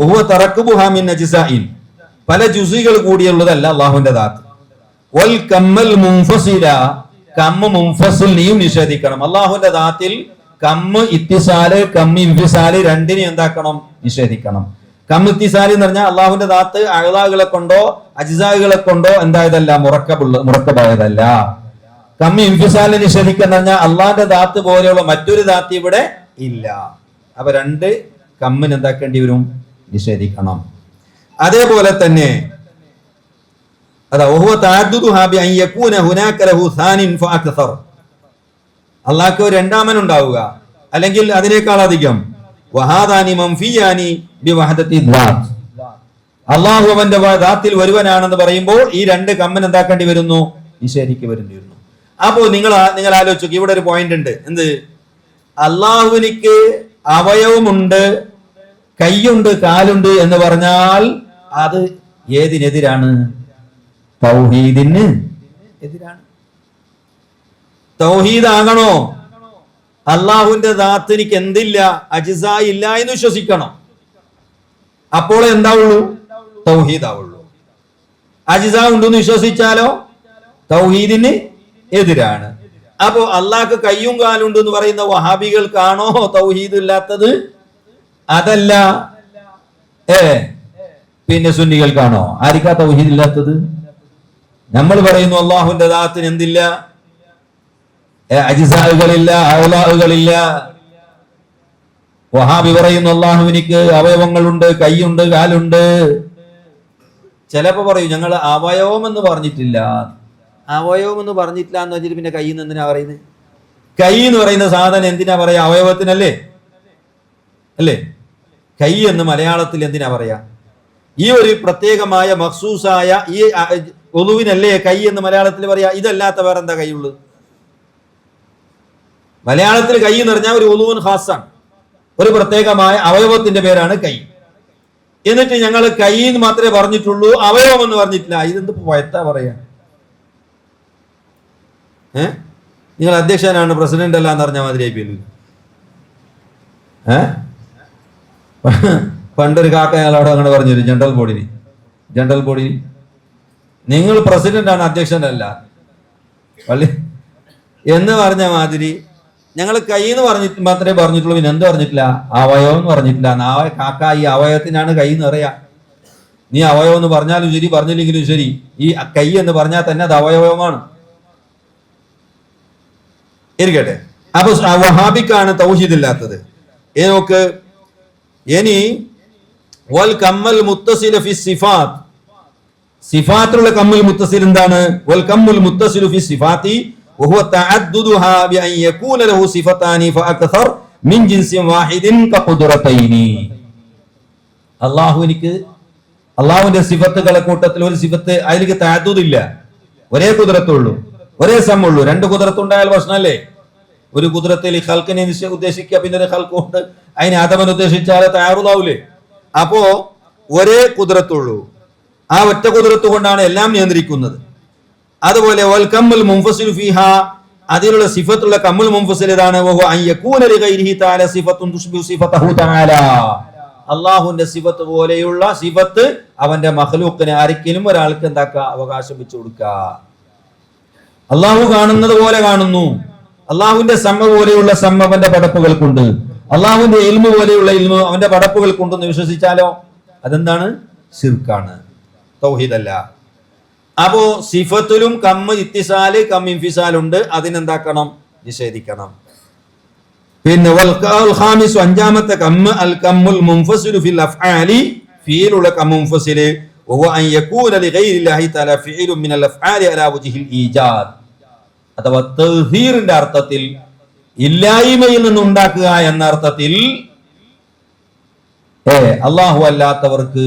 പല ജുസികൾ കൂടിയുള്ളതല്ല അള്ളാഹുവിന്റെ ദാത്ത്. വൽ കമ്മൽ മുൻഫസില, കമ്മ് മുൻഫസിലിനെയും നിഷേധിക്കണം. അള്ളാഹുവിന്റെ ദാത്തിൽ കമ്മ് ഇത്തിസാല്, കമ്മ് ഇൻഫിസാല് രണ്ടിനെയും എന്താക്കണം? നിഷേധിക്കണം. കമ്മ് ഇത്തിസാല് എന്ന് പറഞ്ഞാൽ അള്ളാഹുവിന്റെ ദാത്ത് അഅ്ളാകളെ കൊണ്ടോ അജ്സാകളെ കൊണ്ടോ എന്തായതല്ല, മുറക്കബായതല്ല. കമ്മി ഇൻഫിസാലിനെ നിഷേധിക്കുന്ന പറഞ്ഞാൽ അള്ളാഹിന്റെ ദാത്ത് പോലെയുള്ള മറ്റൊരു ദാത്ത് ഇവിടെ ഇല്ല. അപ്പൊ 2 കമ്മിന് എന്താക്കേണ്ടി വരും? നിഷേധിക്കണം. അതേപോലെ തന്നെ അള്ളാഹ്ക്ക് ഒരു രണ്ടാമൻ ഉണ്ടാവുക, അല്ലെങ്കിൽ അതിനേക്കാൾ അധികം. അള്ളാഹു അവന്റെ ദാത്തിൽ ഒരുവനാണെന്ന് പറയുമ്പോൾ ഈ 2 കമ്മൻ എന്താക്കേണ്ടി വരുന്നു? നിഷേധിക്ക് വരേണ്ടി വരുന്നു. അപ്പോ നിങ്ങൾ ആലോചിച്ചു, ഇവിടെ ഒരു പോയിന്റ് ഉണ്ട്. എന്ത്? അള്ളാഹുവിനിക്ക് അവയവമുണ്ട്, കൈയുണ്ട്, കാലുണ്ട് എന്ന് പറഞ്ഞാൽ അത് ഏതിനെതിരാണ്? തൗഹീദിന് എതിരാണ്. തൗഹീദ് ആകണോ? അള്ളാഹുവിന്റെ ദാത്തിനിക്ക് എന്തില്ല? അജ്സ ഇല്ല എന്ന് വിശ്വസിക്കണം. അപ്പോൾ എന്താവുള്ളൂ? തൗഹീദ് ആവുള്ളൂ. അജ്സ ഉണ്ടെന്ന് വിശ്വസിച്ചാലോ തൗഹീദിന് എതിരാണ്. അപ്പോ അള്ളാഹ്ക്ക് കയ്യും കാലുണ്ട് എന്ന് പറയുന്ന വഹാബികൾക്കാണോ തൗഹീദ് ഇല്ലാത്തത്? അതല്ല, പിന്നെ സുന്നികൾക്കാണോ? ആർക്കാ തൗഹീദ് ഇല്ലാത്തത്? നമ്മൾ പറയുന്നു അള്ളാഹുവിന്റെ ദാത്തിന് എന്തില്ല? അജ്സാകളില്ല, ഔലാഹുകളില്ല. വഹാബി പറയുന്നു അള്ളാഹുവിനിക്ക് അവയവങ്ങളുണ്ട്, കൈയുണ്ട്, കാലുണ്ട്. ചിലപ്പോ പറയും ഞങ്ങൾ അവയവം എന്ന് പറഞ്ഞിട്ടില്ല. അവയവം എന്ന് പറഞ്ഞിട്ടില്ല എന്ന് വെച്ചിട്ട് പിന്നെ കൈ എന്ന് എന്തിനാ പറയുന്നത്? കൈ എന്ന് പറയുന്ന സാധനം എന്തിനാ പറയാ? അവയവത്തിനല്ലേ? അല്ലേ? കൈ എന്ന് മലയാളത്തിൽ എന്തിനാ പറയാ? ഈ ഒരു പ്രത്യേകമായ മഖ്സൂസായ ഈ ഉളുവിനല്ലേ കൈ എന്ന് മലയാളത്തിൽ പറയാ? ഇതല്ലാത്ത വേറെ എന്താ കൈയുള്ളത്? മലയാളത്തിൽ കൈ എന്ന് പറഞ്ഞാൽ ഒരു ഉളുവുൻ ഖാസാണ്, ഒരു പ്രത്യേകമായ അവയവത്തിന്റെ പേരാണ് കൈ. എന്നിട്ട് ഞങ്ങൾ കൈ എന്ന് മാത്രമേ പറഞ്ഞിട്ടുള്ളൂ, അവയവം എന്ന് പറഞ്ഞിട്ടില്ല. ഇതെന്ത് പോയത്താ പറയാ? നിങ്ങൾ അധ്യക്ഷനാണ്, പ്രസിഡന്റ് അല്ല എന്ന് പറഞ്ഞ മാതിരി ആയിപ്പോയി. പണ്ടൊരു കാക്ക ഞങ്ങളവിടെ അങ്ങനെ പറഞ്ഞിരുന്നു, ജനറൽ ബോഡി നിങ്ങൾ പ്രസിഡന്റ് ആണ്, അധ്യക്ഷനല്ല പള്ളി എന്ന് പറഞ്ഞ മാതിരി ഞങ്ങൾ കൈ എന്ന് പറഞ്ഞിട്ട് മാത്രമേ പറഞ്ഞിട്ടുള്ളൂ. പിന്നെ എന്ത് പറഞ്ഞിട്ടില്ല? അവയവം എന്ന് പറഞ്ഞിട്ടില്ല. കാക്ക ഈ അവയവത്തിനാണ് കൈ എന്ന് പറയാ. നീ അവയവം എന്ന് പറഞ്ഞാലും ശരി, പറഞ്ഞില്ലെങ്കിലും ശരി, ഈ കൈ എന്ന് പറഞ്ഞാൽ തന്നെ അത് അവയവമാണ്. ഇരിക്കട്ടെ. അപ്പൊ വഹാബിക്കാണ് തൗഹീദ് ഇല്ലാത്തത്. നോക്ക്, ഇനി വൽ കമ്മൽ മുത്തസില ഫി സിഫാത്ത്, സിഫാത്തുള്ള കമ്മുൽ മുത്തസിൽ എന്താണ്? വൽ കമ്മുൽ മുത്തസിലു ഫി സിഫാത്തി വഹുവ തഅദ്ദുദുഹാ ബിഅൻ യകൂന ലഹു സിഫതാനി ഫഅക്സർ മിൻ ജിൻസിൻ വാഹിദിൻ കഖുദ്റതൈനി. അല്ലാഹുവിന്റെ സിഫത്തുകളെ കൂട്ടത്തിൽ ഒരു സിഫത്ത്, അതിലേക്ക് തഅദ്ദുദ് ഇല്ല, ഒരേ ഖുദ്റത്തുള്ളൂ, ഒരേ സമ്മുള്ളൂ. രണ്ട് ഖുദ്റത്തുണ്ടായാൽ പ്രശ്നമല്ലേ? ഒരു ഖുദ്റത്തിൽ ഖൽഖിനെ ഉദ്ദേശിക്കുക, പിന്നെ ഒരു ഖൽഖുണ്ട്, അതിന് ആദമനെ ഉദ്ദേശിച്ചാൽ തയ്യാറുതാവൂലേ? അപ്പോ ഒരേ ഖുദ്റത്തുള്ളൂ, ആ ഒറ്റ ഖുദ്റത്ത് കൊണ്ടാണ് എല്ലാം നിയന്ത്രിക്കുന്നത്. അതുപോലെ വൽ കമ്മുൽ മുൻഫസിലു ഫീഹാ, അതിലുള്ള സിഫത്തുള്ള കമ്മുൽ മുൻഫസിൽ ഏതാണ്? വഹു അൻ യകൂന ലിഗൈരിഹി തആല സിഫത്തുൻ തുശ്ബിഹു സിഫതഹു തആല, അല്ലാഹുവിന്റെ സിഫത്ത് പോലെയുള്ള സിഫത്ത് അവന്റെ മഖ്ലൂഖിനെ ആർക്കെങ്കിലും ഒരാൾക്ക് എന്താക്കുക? അവകാശം വെച്ചു കൊടുക്കുക. അള്ളാഹു കാണുന്നത് പോലെ കാണുന്നു, അള്ളാഹുവിന്റെ സമ്മ പോലെയുള്ള സമ്മ അവന്റെ പടപ്പുകൾക്കുണ്ട്, അള്ളാഹുവിന്റെ ഇൽമു പോലെയുള്ള ഇൽമു അവന്റെ പടപ്പുകൾക്കുണ്ടെന്ന് വിശ്വസിച്ചാലോ അതെന്താണ്? ശിർക്കാണ്, തൗഹീദല്ല. അപ്പോ സിഫത്തിലും കമ്മ് ഇത്തിസാല് കം ഇൻഫിസാൽ ഉണ്ട്, അതിനെന്താക്കണം? നിഷേധിക്കണം. പിന്നെ അഞ്ചാമത്തെ കമ്മ് അൽ കമ്മുൽ മുൻഫസിലു ഫിൽ അഫ്ആലി, ഫീലുള്ള കമ്മു മുൻഫസില് വഹുവ അൻ യകൂന ലിഗൈരില്ലാഹി തആല ഫിഇലുൻ മിനൽ അഫ്ആലി അലാ വജ്ഹിൽ ഈജാദ്, അഥവാ തൗഹീറിന്റെ അർത്ഥത്തിൽ ഇല്ലായ്മയിൽ നിന്ന് ഉണ്ടാക്കുക എന്ന അർത്ഥത്തിൽ അല്ലാഹു അല്ലാത്തവർക്ക്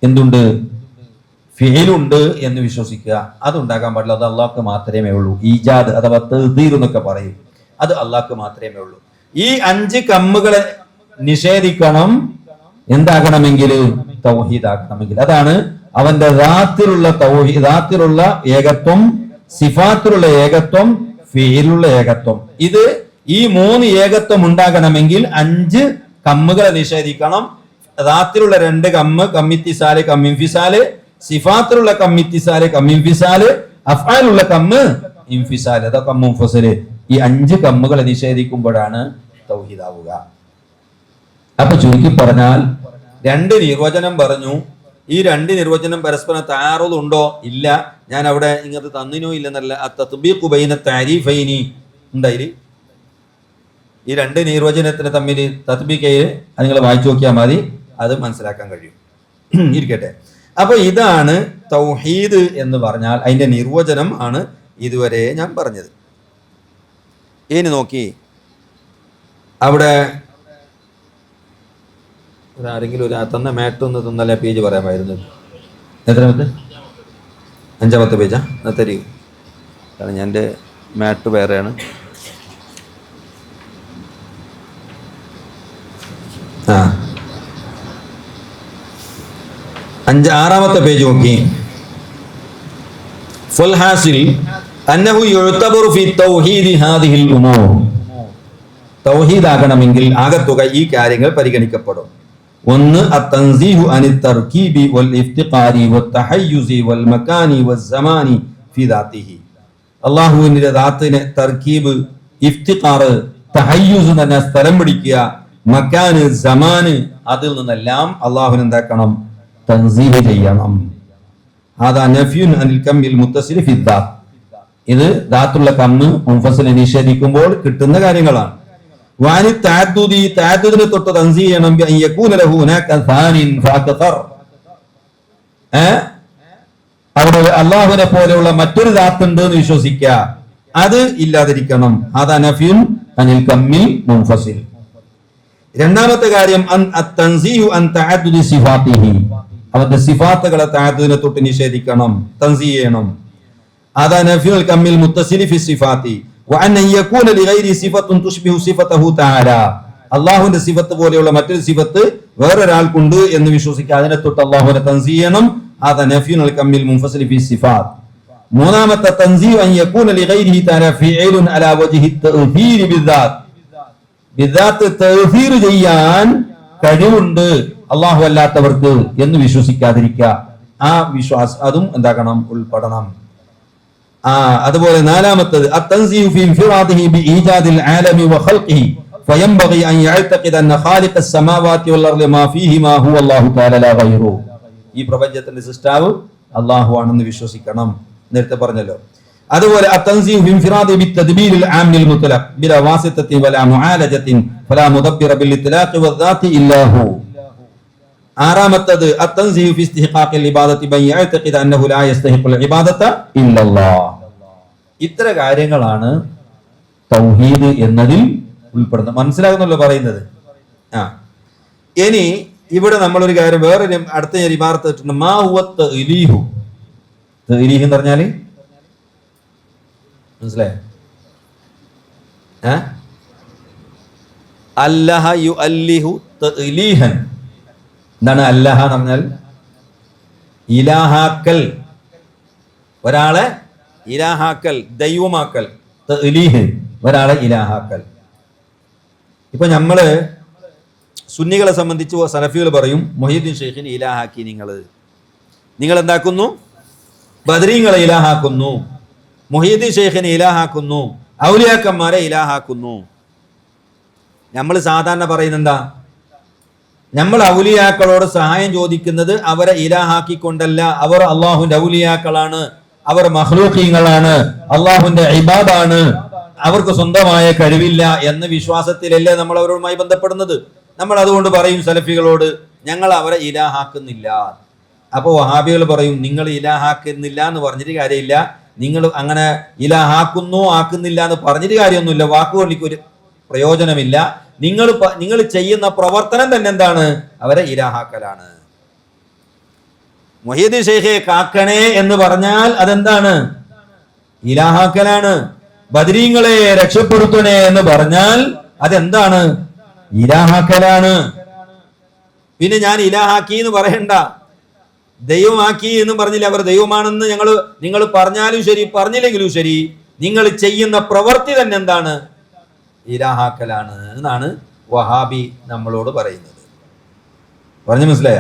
എന്തുണ്ട്? ഫിഇലുണ്ട് എന്ന് വിശ്വസിക്കുക. അത് ഉണ്ടാക്കാൻ പാടില്ല, അത് അള്ളാഹ്ക്ക് മാത്രമേ ഉള്ളൂ. ഈജാദ് അഥവാ തൗഹീർ എന്നൊക്കെ പറയും, അത് അള്ളാഹ്ക്ക് മാത്രമേ ഉള്ളൂ. ഈ 5 കമ്മുകളെ നിഷേധിക്കണം, എന്താകണമെങ്കിൽ? തൗഹീദ് ആക്കണമെങ്കിൽ. അതാണ് അവന്റെ ദാത്തിലുള്ള തൗഹീദ്, ദാത്തിലുള്ള ഏകത്വം, സിഫാത്തിലുള്ള ഏകത്വം, ഫീലുള്ള ഏകത്വം. ഇത് ഈ 3 ഏകത്വം ഉണ്ടാകണമെങ്കിൽ 5 കമ്മുകളെ നിഷേധിക്കണം. ദാത്തിലുള്ള 2 കമ്മ്, കമ്മിത്തിസാല് കമ്മിൻഫിസാല്, സിഫാത്തിലുള്ള കമ്മിത്തിസാല് കമ്മിൻഫിസാല്, അഫ്ആലുള്ള കമ്മ് ഇൻഫിസാല്, അതൊക്കെ മുൻഫസില്. ഈ 5 കമ്മുകളെ നിഷേധിക്കുമ്പോഴാണ് തൗഹീദ് ആവുക. അപ്പൊ ചുരുക്കി പറഞ്ഞാൽ 2 നിർവചനം പറഞ്ഞു. ഈ 2 നിർവചനം പരസ്പരം തആറുദുണ്ടോ? ഇല്ല. ഞാൻ അവിടെ ഇങ്ങനത്തെ തന്നിനോ ഇല്ലെന്നല്ല, തത്ബീഖു ബൈന തഅരീഫൈനി ഉണ്ടായില്. ഈ 2 നിർവചനത്തിന് തമ്മിൽ തത്ബീഖ് നിങ്ങൾ വായിച്ചു നോക്കിയാൽ മതി, അത് മനസ്സിലാക്കാൻ കഴിയും. ഇരിക്കട്ടെ. അപ്പൊ ഇതാണ് തൗഹീദ് എന്ന് പറഞ്ഞാൽ, അതിന്റെ നിർവചനം ആണ് ഇതുവരെ ഞാൻ പറഞ്ഞത്. ഇനി നോക്കി, അവിടെ ആരെങ്കിലും ഒരു തന്ന മാറ്റൊന്ന് തന്നല്ലേ പേജ് പറയാമായിരുന്നു. എത്രാമത്തെ? 5-ാമത്തെ പേജാ? തരി. കാരണം ഞാൻ എൻ്റെ മാറ്റ് വേറെയാണ്. ആറാമത്തെ പേജ് നോക്കി. ഫൽഹാസിൽ അന്നഹു യുഅ്തബറു ഫി തൗഹീദി ഹാദിഹിൽ ഉമൂർ. തൗഹീദ് ആകണമെങ്കിൽ ആകത്തുക ഈ കാര്യങ്ങൾ പരിഗണിക്കപ്പെടും. ഒന്ന് അത്തൻസീഹു അനി തർകീബി വൽ ഇഫ്തിഖാരി വത്തഹയ്യുസി വൽ മകാനി വസ്സമാനി ഫി ദാതിഹി. അല്ലാഹുവിന്റെ ദാത്തിനെ തർകീബ്, ഇഫ്തിഖാർ, തഹയ്യുസ് തന്നെ സ്ഥലം പിടിക്കുക, മക്കാന്, സമാന്, അതിൽ നിന്നെല്ലാം അല്ലാഹുവിനെ എന്താക്കണം? തൻസീഹ് ചെയ്യണം. അതാ നഫ്യുൻ അനിൽ കമ്മിൽ മുത്തസിൽ ഫി ദാത്ത്. ഇത് ദാത്തുള്ള കമ്മ് മുൻഫസിൽ നിഷേധിക്കുമ്പോൾ കിട്ടുന്ന കാര്യങ്ങളാണ്. വാനി തഅദ്ദുദി, തഅദ്ദുദിനെ തൊട്ട് തൻസീഹ് ചെയ്യണം. ബി അൻ യകൂന ലഹു ഹുനാക സാനിൻ ഫഅക്തർ. അവിടെ അല്ലാഹുവിനെ പോലെയുള്ള മറ്റൊരു ദാത്ത് ഉണ്ട് എന്ന് വിശ്വസിക്കുക, അത് ഇല്ലാതിരിക്കണം. അതാ നഫ്യുൻ അനിൽ കമ്മിൽ മുൻഫസിൽ. രണ്ടാമത്തെ കാര്യം അത്തൻസീഹു അൻ തഅദ്ദുദി സിഫാത്തിഹി. അവന്റെ സിഫാത്തുകളെ തഅദ്ദുദിനെ തൊട്ട് നിഷേധിക്കണം, തൻസീഹ് ചെയ്യണം. അതാ നഫ്യുൽ കമ്മിൽ മുത്തസിലി ഫി സിഫാത്തി വഅൻ യകൂന ലിഗൈരി സിഫത്തുൻ തുശ്ബിഹു സിഫതഹു തആല. അല്ലാഹുവിന്റെ സിഫത്ത് പോലെയുള്ള മറ്റൊരു സിഫത്ത് വേറൊരാൾക്കുണ്ട് എന്ന് വിശ്വസിക്കുക, അതിനെ തൊട്ട് അല്ലാഹുവിനെ തൻസീഹ് ചെയ്യണം. അതാ നഫ്യുൽ കമ്മിൽ മുൻഫസിലി ഫി സിഫാത്ത്. മൂന്നാമത്തെ തൻസീഹ് അൻ യകൂന ലിഗൈരിഹി തആല ഫിഇലുൻ അലാ വജ്ഹി തഅ്തീർ ബിദ്ദാത്ത്. ബിദ്ദാത്ത് തഅ്തീർ ചെയ്യാൻ കഴിവുണ്ട് അല്ലാഹു അല്ലാത്തവർക്ക് എന്ന് വിശ്വസിക്കാതിരിക്കുക. ആ വിശ്വാസം അതും എന്താക്കണം? ഉൾപ്പെടണം. അതുപോലെ നാലാമത്തത് അത്തൻസീഹു ഫി ഇൻഫിറാദിഹി ബി ഈജാദിൽ ആലമി വ ഖൽഖിഹി ഫയൻബഗി അൻ യഅ്തഖിദ അന്ന ഖാലിഖസ് സമാവാതി വൽ അർളി മാ ഫീഹിമാ ഹുവ അല്ലാഹു തആല ലാ ഗൈറു. ഈ പ്രപഞ്ചത്തിന്റെ സൃഷ്ടാവ് അല്ലാഹു ആണെന്ന് വിശ്വസിക്കണം, നേരത്തെ പറഞ്ഞല്ലോ. അതുപോലെ അത്തൻസീഹു ഫി ഇൻഫിറാദി ബി തദ്ബീരിൽ ആമിൽ മുത്ലഖ് ബിലാ വാസിതത്തി വലാ മുആലജത്തിൻ ഫലാ മുദബ്ബിറ ബിൽ ഇത്ലാഖി വദ്ദാത്തി ഇല്ലാ ഹു. ആറാമത്തത് അത്തൻസീഹു ഫി ഇസ്തിഹ്ഖാഖിൽ ഇബാദത്തി ബൻ യഅ്തഖിദ അന്നഹു ലാ യസ്തഹിഖുൽ ഇബാദത ഇല്ലല്ലാഹ്. ഇത്ര കാര്യങ്ങളാണ് തൗഹീദ് എന്നതിൽ ഉൾപ്പെടുന്നത്. മനസ്സിലാകുന്നല്ലോ പറയുന്നത്? ഇനി ഇവിടെ നമ്മളൊരു കാര്യം വേറൊരു അടുത്ത ഇബാറത്ത് ഇട്ടിട്ടുണ്ട്. മാ ഹുവ തഅ്ലീഹു. തഅ്ലീഹ് എന്ന് പറഞ്ഞാൽ മനസ്സിലായോ? അല്ലഹ യുഅല്ലിഹു തഅ്ലീഹൻ. എന്താണ് അല്ലഹ എന്ന് പറഞ്ഞാൽ? ഇലാഹാക്കൽ, ഒരാളെ ഇലാഹാക്കൽ, ദൈവമാക്കൽ. തഅ്ലീഹ്, ഒരാളെ ഇലാഹാക്കൽ. ഇപ്പൊ നമ്മള് സുന്നികളെ സംബന്ധിച്ച് സലഫികൾ പറയും മുഹീദ്ദീൻ ഷെയ്ഖിനെ ഇലാഹാക്കി. നിങ്ങൾ എന്താക്കുന്നു? ബദരീങ്ങളെ ഇലാഹാക്കുന്നു, മുഹീദ്ദീൻ ഷെയ്ഖിനെ ഇലാഹാക്കുന്നു, ഔലിയാക്കന്മാരെ ഇലാഹാക്കുന്നു. നമ്മൾ സാധാരണ പറയുന്നത് എന്താ? നമ്മൾ ഔലിയാക്കളോട് സഹായം ചോദിക്കുന്നത് അവരെ ഇലാഹാക്കിക്കൊണ്ടല്ല. അവർ അള്ളാഹുവിന്റെ ഔലിയാക്കളാണ്, അവർ മഖ്ലൂഖീങ്ങളാണ്, അള്ളാഹുവിന്റെ ഇബാദാണ്, അവർക്ക് സ്വന്തമായ കഴിവില്ല എന്ന വിശ്വാസത്തിലല്ലേ നമ്മൾ അവരുമായി ബന്ധപ്പെടുന്നത്. നമ്മൾ അതുകൊണ്ട് പറയും സലഫികളോട് ഞങ്ങൾ അവരെ ഇലാഹാക്കുന്നില്ല. അപ്പോൾ വഹാബികൾ പറയും നിങ്ങൾ ഇലാഹാക്കുന്നില്ല എന്ന് പറഞ്ഞിട്ട് കാര്യമില്ല, നിങ്ങൾ അങ്ങനെ ഇലാഹാക്കുന്നു ആക്കുന്നില്ല എന്ന് പറഞ്ഞിട്ട് കാര്യമൊന്നുമില്ല, വാക്കുകൊണ്ടിക്ക് ഒരു പ്രയോജനമില്ല. നിങ്ങൾ ചെയ്യുന്ന പ്രവർത്തനം തന്നെ എന്താണ്? അവരെ ഇലാഹാക്കലാണ്. മുഹീദ്ദീൻ ഷെയ്ഖെ കാക്കണേ എന്ന് പറഞ്ഞാൽ അതെന്താണ്? ഇലാഹാക്കലാണ്. ബദരീങ്ങളെ രക്ഷപ്പെടുത്തണേ എന്ന് പറഞ്ഞാൽ അതെന്താണ്? ഇലാഹാക്കലാണ്. പിന്നെ ഞാൻ ഇലാഹാക്കി എന്ന് പറയണ്ട, ദൈവമാക്കി എന്ന് പറഞ്ഞില്ല. അവർ ദൈവമാണെന്ന് നിങ്ങൾ പറഞ്ഞാലും ശരി പറഞ്ഞില്ലെങ്കിലും ശരി, നിങ്ങൾ ചെയ്യുന്ന പ്രവൃത്തി തന്നെ എന്താണ്? ഇലാഹാക്കലാണ് എന്നാണ് വഹാബി നമ്മളോട് പറയുന്നത്. പറഞ്ഞു മനസ്സിലായ?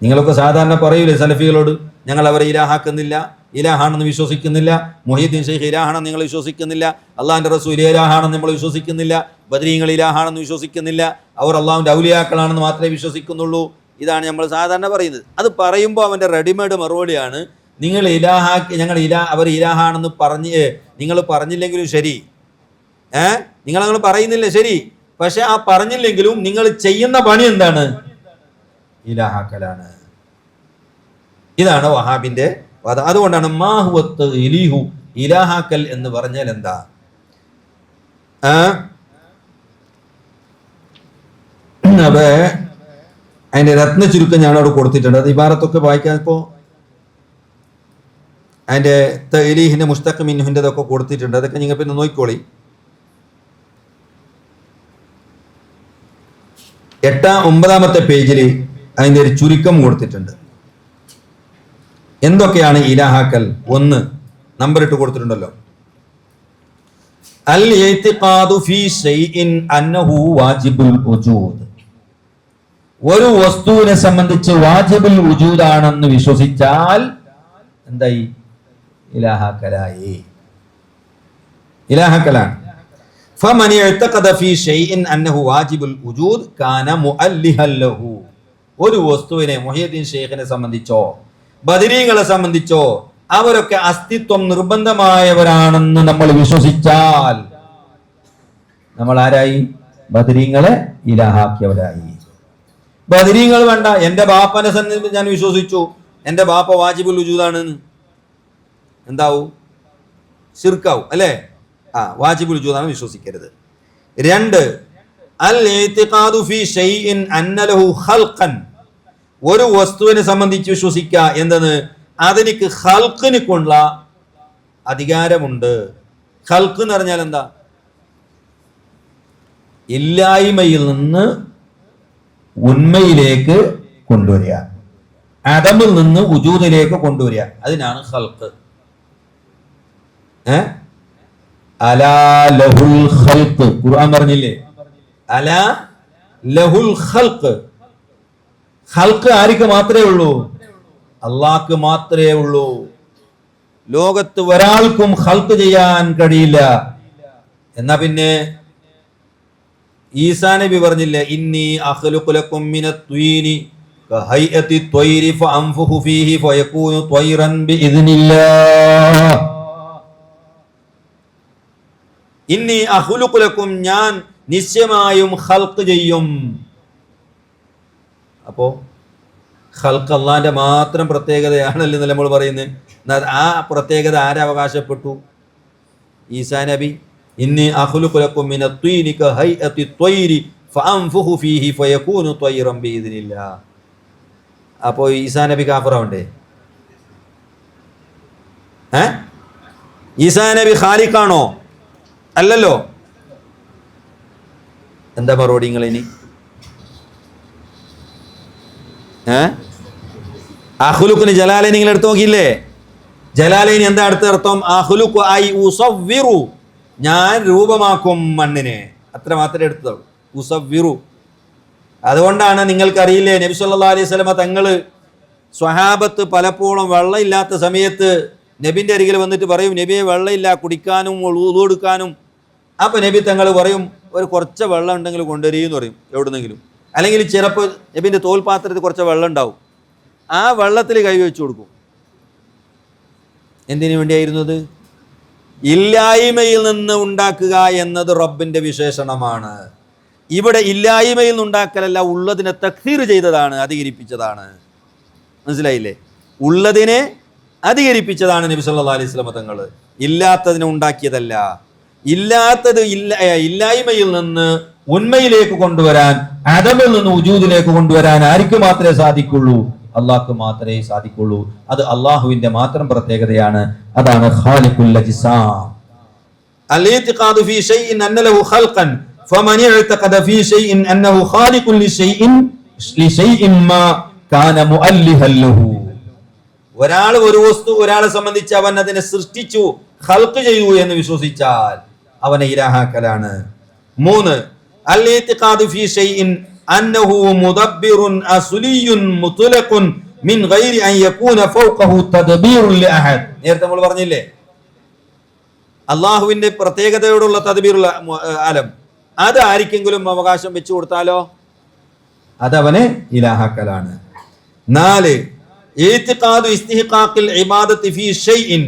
നിങ്ങളൊക്കെ സാധാരണ പറയൂലേ സലഫികളോട് ഞങ്ങൾ അവരെ ഇലാഹാക്കുന്നില്ല, ഇലാഹാണെന്ന് വിശ്വസിക്കുന്നില്ല, മുഹീദ്ദീൻ ഷെയ്ഖ് ഇലാഹാണെന്ന് നിങ്ങൾ വിശ്വസിക്കുന്നില്ല, അള്ളാഹിന്റെ റസൂൽ ഇലാഹാണെന്ന് നമ്മൾ വിശ്വസിക്കുന്നില്ല, ബദരീങ്ങൾ ഇലാഹാണെന്ന് വിശ്വസിക്കുന്നില്ല, അവർ അള്ളാഹുവിന്റെ ഔലിയാക്കളാണെന്ന് മാത്രമേ വിശ്വസിക്കുന്നുള്ളൂ. ഇതാണ് നമ്മൾ സാധാരണ പറയുന്നത്. അത് പറയുമ്പോൾ അവന്റെ റെഡിമെയ്ഡ് മറുപടിയാണ് നിങ്ങൾ ഇലാഹാക്കി, അവർ ഇലാഹാണെന്ന് നിങ്ങൾ പറഞ്ഞില്ലെങ്കിലും ശരി, നിങ്ങൾ പറയുന്നില്ല ശരി, പക്ഷെ ആ പറഞ്ഞില്ലെങ്കിലും നിങ്ങൾ ചെയ്യുന്ന പണി എന്താണ്? ഇലാഹാക്കലാണ്. ഇതാണ് വഹാബിന്റെ വാദം. അതുകൊണ്ടാണ് മാ ഹുവ തഅ്ലീഹു, ഇലാഹാക്കൽ എന്ന് പറഞ്ഞാൽ എന്താ? അതിന്റെ രത്ന ചുരുക്കം ഞാൻ അവിടെ കൊടുത്തിട്ടുണ്ട്. അത് ഇബാറത്തൊക്കെ വായിക്കാൻ ഇപ്പോ അതിൻ്റെ തഅലീഹിൻ്റെ മുസ്തഖ് മിൻഹുൻ്റെ ഇതൊക്കെ കൊടുത്തിട്ടുണ്ട്. അതൊക്കെ നിങ്ങൾ പിന്നെ നോക്കിക്കോളി. 9-ാമത്തെ പേജിൽ അതിൻ്റെ ഒരു ചുരുക്കം കൊടുത്തിട്ടുണ്ട്. എന്തൊക്കെയാണ് ഇലാഹാക്കൽ? 1 നമ്പർ ഇട്ട് കൊടുത്തിട്ടുണ്ടല്ലോ. അൽ ഇഅ്തിഖാദു ഫീ ശൈഇൻ അന്നഹു വാജിബുൽ വുജൂദ്. ഒരു വസ്തുവിനെ സംബന്ധിച്ച് വാജിബുൽ വുജൂദാണെന്ന് വിശ്വസിച്ചാൽ എന്തായി? ഇലാഹാക്കലായി. ഇലാഹാക്കലാണ്. ഫമൻ ഇഅ്തഖദ ഫീ ശൈഇൻ അന്നഹു വാജിബുൽ വുജൂദ് കാന മുഅല്ലിഹൻ ലഹു. ഒരു വസ്തുവിനെ മുഹയ്യിദ്ദീൻ ശൈഖിനെ സംബന്ധിച്ചോ ബദരീങ്ങളെ സംബന്ധിച്ചോ അവരൊക്കെ അസ്തിത്വം നിർബന്ധമായവരാണെന്ന് നമ്മൾ വിശ്വസിച്ചാൽ നമ്മൾ ആരായി? ബദരീങ്ങളെ ഇലാഹാക്കിയവരായി. ബദരീങ്ങൾ വേണ്ട, എൻ്റെ ബാപ്പനെ സന്നിധി ഞാൻ വിശ്വസിച്ചു, എൻ്റെ ബാപ്പ വാജിബുൽ വുജൂദാണെന്ന്, എന്താവും? ശിർക്കാവും അല്ലേ? വാജിബുൽ വുജൂദാണ് വിശ്വസിക്കരുത്. 2 അൽ ഇഅ്തിഖാദു ഫീ ശൈഇൻ അന്ന ലഹു ഖൽഖൻ. ഒരു വസ്തുവിനെ സംബന്ധിച്ച് വിശ്വസിക്കുക എന്തെന്ന്? അതിനിക്ക് ഖൽഖിനുള്ള അധികാരമുണ്ട്. ഖൽഖ് എന്ന് പറഞ്ഞാൽ എന്താ? ഇല്ലായ്മയിൽ നിന്ന് ഉന്മയിലേക്ക് കൊണ്ടുവരിക, അദമിൽ നിന്ന് വുജൂദിലേക്ക് കൊണ്ടുവരിക, അതിനാണ് ഖൽഖ്. അലാ ലഹുൽ ഖൽഖ്, ഖുർആൻ പറഞ്ഞില്ലേ? അലാ ലഹുൽ ഖൽഖ്. ഖൽഖ് ആർക്ക് മാത്രമേ ഉള്ളൂ? അള്ളാഹ്ക്ക് മാത്രമേ ഉള്ളൂ. ലോകത്ത് ഒരാൾക്കും ഖൽഖ് ചെയ്യാൻ കഴിയില്ല. എന്നാ പിന്നെ ഈസാ നബി പറഞ്ഞില്ലേ? ഇന്നി അഖ്ലുഖു ലക്കും മിനത് ത്വീനി കഹൈഅതി ത്വയ്രി ഫഅൻഫുഖു ഫീഹി ഫയകൂനു ത്വയ്റൻ ബിഇദ്നില്ലാഹ്. ഇന്നി അഖ്ലുഖു ലക്കും, ഞാൻ നിശ്ചയമായും ഖൽഖ് ചെയ്യും. അപ്പോ ഖൽഖ് അള്ളാന്റെ മാത്രം പ്രത്യേകതയാണല്ലോ നമ്മൾ പറയുന്നത്. ആ പ്രത്യേകത ആരവകാശപ്പെട്ടു? ഈസാ നബി. ഇന്നി അഖ്ലുഖു ലക്കും മിനത് ത്വീനി കഹൈഅതി ത്വയ്രി ഫഅൻഫുഖു ഫീഹി ഫയകൂനു ത്വയ്റൻ ബിഇദ്നില്ലാഹ്. അപ്പോൾ ഈസാ നബി കാഫിറാവണ്ടേ? ഈസാ നബി ഖാലിഖാണോ? അല്ലല്ലോ. എന്താ മറുപടി നിങ്ങൾ ഇനി? അഖ്ലുഖിന് ജലാലൈനി നിങ്ങൾ എടുത്ത് നോക്കിയില്ലേ? ജലാലൈനി എന്താ അടുത്ത അർത്ഥം? അഖ്ലുഖു ഐ ഉസവ്വിറു, ഞാൻ രൂപമാക്കും മണ്ണിനെ, അത്ര മാത്രമേ എടുത്തുള്ളൂ. ഉസവ്വിറു. അതുകൊണ്ടാണ് നിങ്ങൾക്കറിയില്ലേ, നബി സല്ലല്ലാഹു അലൈഹി വസല്ലമ തങ്ങള് സ്വഹാബത്ത് പലപ്പോഴും വെള്ളമില്ലാത്ത സമയത്ത് നബിന്റെ അരികിൽ വന്നിട്ട് പറയും, നബിയെ വെള്ളമില്ല കുടിക്കാനും വുളൂ എടുക്കാനും. അപ്പൊ നബി തങ്ങൾ പറയും, ഒരു കുറച്ച് വെള്ളം ഉണ്ടെങ്കിൽ കൊണ്ടുവരീന്ന് പറയും എവിടുന്നെങ്കിലും. അല്ലെങ്കിൽ ചിലപ്പോൾ നബിന്റെ തോൽപാത്രത്തിൽ കുറച്ച് വെള്ളം ഉണ്ടാവും, ആ വെള്ളത്തിൽ കൈവച്ചു കൊടുക്കും. എന്തിനു വേണ്ടിയായിരുന്നത്? ഇല്ലായ്മയിൽ നിന്ന് ഉണ്ടാക്കുക എന്നത് റബ്ബിന്റെ വിശേഷണമാണ്. ഇവിടെ ഇല്ലായ്മയിൽ നിന്നുണ്ടാക്കലല്ല, ഉള്ളതിനെ തക്സീർ ചെയ്തതാണ്, അധികരിപ്പിച്ചതാണ്. മനസ്സിലായില്ലേ? ഉള്ളതിനെ അധികരിപ്പിച്ചതാണ് നബി സല്ലല്ലാഹു അലൈഹി വസല്ലം തങ്ങൾ. ഇല്ലാത്തതിനെ ഉണ്ടാക്കിയതല്ല. ഇല്ലാത്തത് ഇല്ലായ്മയിൽ നിന്ന് ഉന്മയിലേക്ക് കൊണ്ടുവരാൻ, അദമിൽ നിന്ന് വുജൂദിലേക്ക് കൊണ്ടുവരാൻ ആർക്ക് മാത്രമേ സാധിക്കുള്ളൂ? അള്ളാഹ്ക്ക് മാത്രമേ സാധിക്കുള്ളൂ. അത് അള്ളാഹുവിന്റെ മാത്രം പ്രത്യേകതയാണ്. അതാണ് ഖാലിഖുൽ അജ്സാം. അൽ-ഇഅ്തിഖാദു ഫീ ശൈഇൻ അന്ന ലഹു ഖൽഖൻ ഫമൻ ഇഅ്തഖദ ഫീ ശൈഇൻ അന്നഹു ഖാലിഖുൻ ലിശൈഇൻ മാ കാന മുഅല്ലിഹൻ ലഹു. ഒരാൾ ഒരു വസ്തു ഒരാളെ സംബന്ധിച്ച് അവൻ അതിനെ സൃഷ്ടിച്ചു, ഖൽഖ് ചെയ്തു എന്ന് വിശ്വസിച്ചാൽ അവനെ ഇലാഹാക്കലാണ്. 3 അൽ-ഇഅ്തിഖാദു ഫീ ശൈഇൻ അന്നഹു മുദബ്ബിറുൻ അസ്ലിയുൻ മുത്ലഖുൻ മിൻ ഗൈരി അൻ യകൂന ഫൗഖഹു തദ്ബീറുൻ ലിഅഹദ്. നേരത്തെ നമ്മൾ പറഞ്ഞില്ലേ, അള്ളാഹുവിന്റെ പ്രത്യേകതയോടുള്ള തദ്ബീറുൽ ആലം, അത് ആർക്കെങ്കിലും അവകാശം വെച്ചു കൊടുത്താലോ അതവനെ ഇലാഹാക്കലാണ്. 4 ഇഅ്തിഖാദു ഇസ്തിഹ്ഖാഖിൽ ഇബാദത്തി ഫീ ശൈഇൻ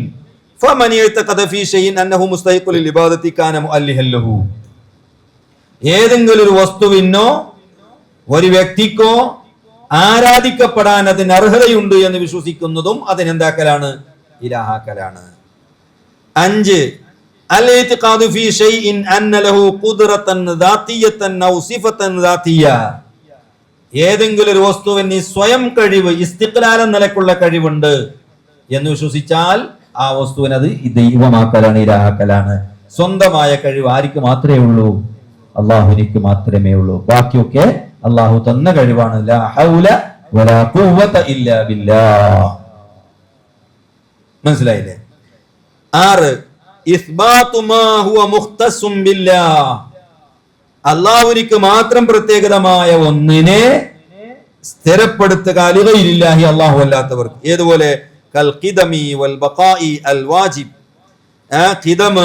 ഫമൻ ഇഅ്തഖദ ഫീ ശൈഇൻ അന്നഹു മുസ്തഹിഖുൽ ലിൽ ഇബാദത്തി കാന മുഅല്ലിഹൻ ലഹു. ഏതെങ്കിലും ഒരു വസ്തുവിനോ ഒരു വ്യക്തിക്കോ ആരാധിക്കപ്പെടാൻ അതിന് അർഹതയുണ്ട് എന്ന് വിശ്വസിക്കുന്നതും അതിനെന്താക്കലാണ്? ഇലാഹാക്കലാണ്. 5 അൽ-ഇഅ്തിഖാദു ഫീ ശൈഇൻ അന്ന ലഹു ഖുദ്റതൻ ദാതിയതൻ ഔ സിഫതൻ ദാതിയ. ഏതെങ്കിലും ഒരു വസ്തുവിന് സ്വയം കഴിവ്, ഇസ്തിഖ്ലാൽ നിലക്കുള്ള കഴിവുണ്ട് എന്ന് വിശ്വസിച്ചാൽ ആ വസ്തുവിനെ അത് ദൈവമാക്കലാണ്, ഇലാഹാക്കലാണ്. സ്വന്തമായ കഴിവ് ആർക്ക് മാത്രമേ ഉള്ളൂ? അള്ളാഹുവിനിക്ക് മാത്രമേ ഉള്ളൂ. ബാക്കിയൊക്കെ അള്ളാഹു തന്ന കഴിവാണ്. ലാ ഹൗല വലാ ഖുവത ഇല്ലാ ബില്ലാഹ്. മനസ്സിലായില്ലേ? 6 ഇസ്ബാതു മാ ഹുവ മുഖ്തസും ബില്ലാഹ്. അള്ളാഹുവിനിക്ക് മാത്രം പ്രത്യേകതമായ ഒന്നിനെ സ്ഥിരപ്പെടുത്തുക ലിഗൈരില്ലാഹി, അള്ളാഹു അല്ലാത്തവർക്ക്. ഏതുപോലെ? കൽ ഖിദമി വൽ ബഖാഇ അൽ വാജിബ്. ഖിദം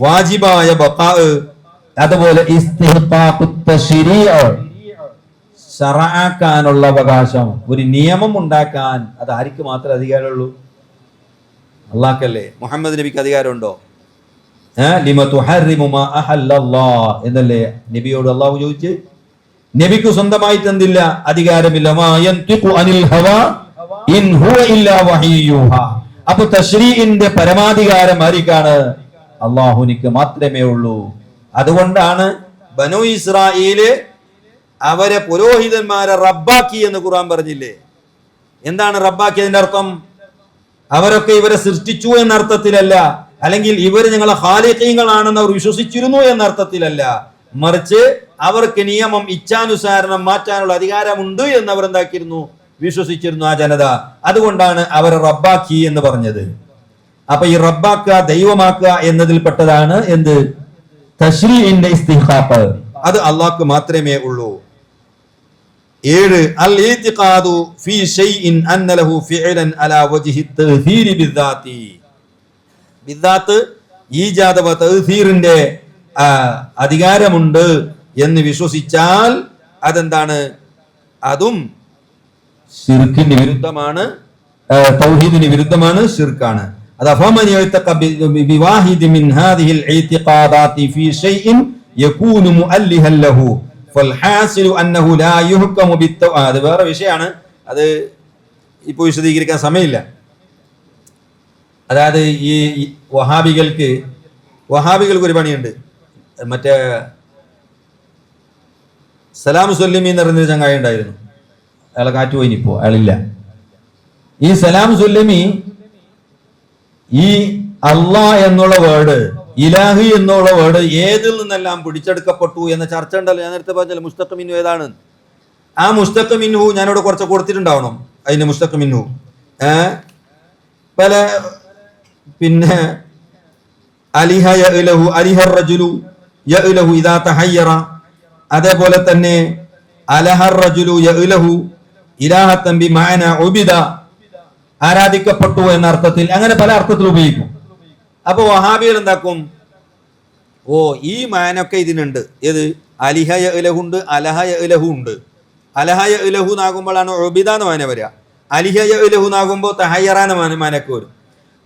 വാജിബായ, ബഖാ അതുപോലെ ഇസ്തിഹ്ഖാഖുത് തശ്രീഅ ശറഅക്കാനുള്ള അവകാശം, ഒരു നിയമം ഉണ്ടാക്കാൻ അത് ആർക്ക് മാത്രമേ അധികാരമുള്ളൂ? അള്ളാഹ്ക്കല്ലേ. മുഹമ്മദ് നബിക്ക് അധികാരമുണ്ടോ? ലിമ തുഹർറിമു മാ അഹല്ലല്ലാഹ് എന്നല്ലേ നബിയോട് അള്ളാഹു ചോദിച്ച്? നബിക്ക് സ്വന്തമായിട്ട് എന്തില്ല? അധികാരമില്ല. മാ യൻതിഖു അനിൽ ഹവാ ഇൻ ഹുവ ഇല്ലാ വഹയ്യുഹാ. അപ്പൊ തശ്രീഇന്റെ പരമാധികാരം ആർക്കാണ്? അള്ളാഹുവിനിക്ക് മാത്രമേ ഉള്ളൂ. അതുകൊണ്ടാണ് ബനൂ ഇസ്രായേല് അവരെ പുരോഹിതന്മാരെ റബ്ബാക്കി എന്ന് ഖുർആൻ പറഞ്ഞില്ലേ? എന്താണ് റബ്ബാക്കി? അതിന്റെ അർത്ഥം അവരൊക്കെ ഇവരെ സൃഷ്ടിച്ചു എന്ന അർത്ഥത്തിലല്ല, അല്ലെങ്കിൽ ഇവർ ഞങ്ങളെ ഖാലിഖീങ്ങളാണെന്ന് അവർ വിശ്വസിച്ചിരുന്നു എന്ന അർത്ഥത്തിലല്ല, മറിച്ച് അവർക്ക് നിയമം ഇച്ഛാനുസാരണം മാറ്റാനുള്ള അധികാരമുണ്ട് എന്ന് അവർ എന്താക്കിയിരുന്നു? വിശ്വസിച്ചിരുന്നു ആ ജനത. അതുകൊണ്ടാണ് അവരെ റബ്ബാക്കി എന്ന് പറഞ്ഞത്. അപ്പൊ ഈ റബ്ബാക്കുക, ദൈവമാക്കുക എന്നതിൽപ്പെട്ടതാണ് എന്ത്? തശ്രീഇന്റെ ഇസ്തിഖാഖ്. അത് അല്ലാഹ്ക്ക് മാത്രമേ ഉള്ളൂ. 7 അൽ ഇത്തിഖാദു ഫീ ഷൈഇൻ അന്ന ലഹു ഫിഅലൻ അലാ വജ്ഹി തഅ്സീരി ബിദ്ദാത്തി. ബിദ്ദാത്ത് ഈജാദ വ തഅ്സീറിന്റെ അധികാരമുണ്ട് എന്ന് വിശ്വസിച്ചാൽ അതെന്താണ്? അതും ശിർക്കിന് വിരുദ്ധമാണ്, തൗഹീദിന് വിരുദ്ധമാണ്, ശിർക്കാണ്. അത് ഫമൻ യതഖ ബിവാഹിദി മിൻ ഹാദിഹിൽ ഇത്തിഖാദാതി ഫീ ഷൈഇൻ യകൂനു മുഅല്ലിഹൻ ലഹു ഫൽഹാസിലു അന്നഹു ലാ യുഹ്കമു ബിത്തൗഹീദ്. അത് വേറെ വിഷയമാണ്, അത് ഇപ്പോൾ വിശദീകരിക്കാൻ സമയമില്ല. അതായത് ഈ വഹാബികൾക്ക് ഒരു പണിയുണ്ട്. മറ്റേ സലാം സുല്ലമി എന്ന് പറയുന്നൊരു ചങ്ങായി ഉണ്ടായിരുന്നു. അയാളെ കാറ്റ് പോയിനിപ്പോ, അയാളില്ല. ഈ സലാം സുല്ലമി ഈ അള്ളാഹ് എന്നുള്ള വേർഡ്, ഇലാഹി എന്നുള്ള വേർഡ് ഏതിൽ നിന്നെല്ലാം പിടിച്ചെടുക്കപ്പെട്ടു എന്ന ചർച്ച ഉണ്ടല്ലോ. ഞാൻ നേരത്തെ പറഞ്ഞല്ലോ മുസ്തഖ് മിൻഹു ഏതാണ്. ആ മുസ്തഖ് മിൻഹു ഞാനിവിടെ കുറച്ച് കൊടുത്തിട്ടുണ്ടാവണം. അതിന്റെ മുസ്തഖ് മിൻഹു പല പിന്നെ അലിഹ യഅലഹു അലിഹർ റജുലു യഅലഹു ഇദാ തഹയ്യറ. അതേപോലെ തന്നെ അലഹർ റജുലു യഅലഹു ഇലാഹത്തൻ ബിമഅന ഉബിദ, ആരാധിക്കപ്പെട്ടു എന്ന അർത്ഥത്തിൽ. അങ്ങനെ പല അർത്ഥത്തിൽ ഉപയോഗിക്കും. അപ്പൊ വഹാബികൾ എന്താക്കും? ഓ, ഈ മാനൊക്കെ ഇതിനുണ്ട്. ഏത്? അലിഹ യഅലഹു ഉണ്ട്, അലഹ യഅലഹു ഉണ്ട്. അലഹ യഅലഹു എന്നാകുമ്പോഴാണ് ഉബിദ എന്ന് മാന വരിക. അലിഹ യഅലഹു എന്നാകുമ്പോൾ തഹയ്യറാന മാനൊക്കെ വരും.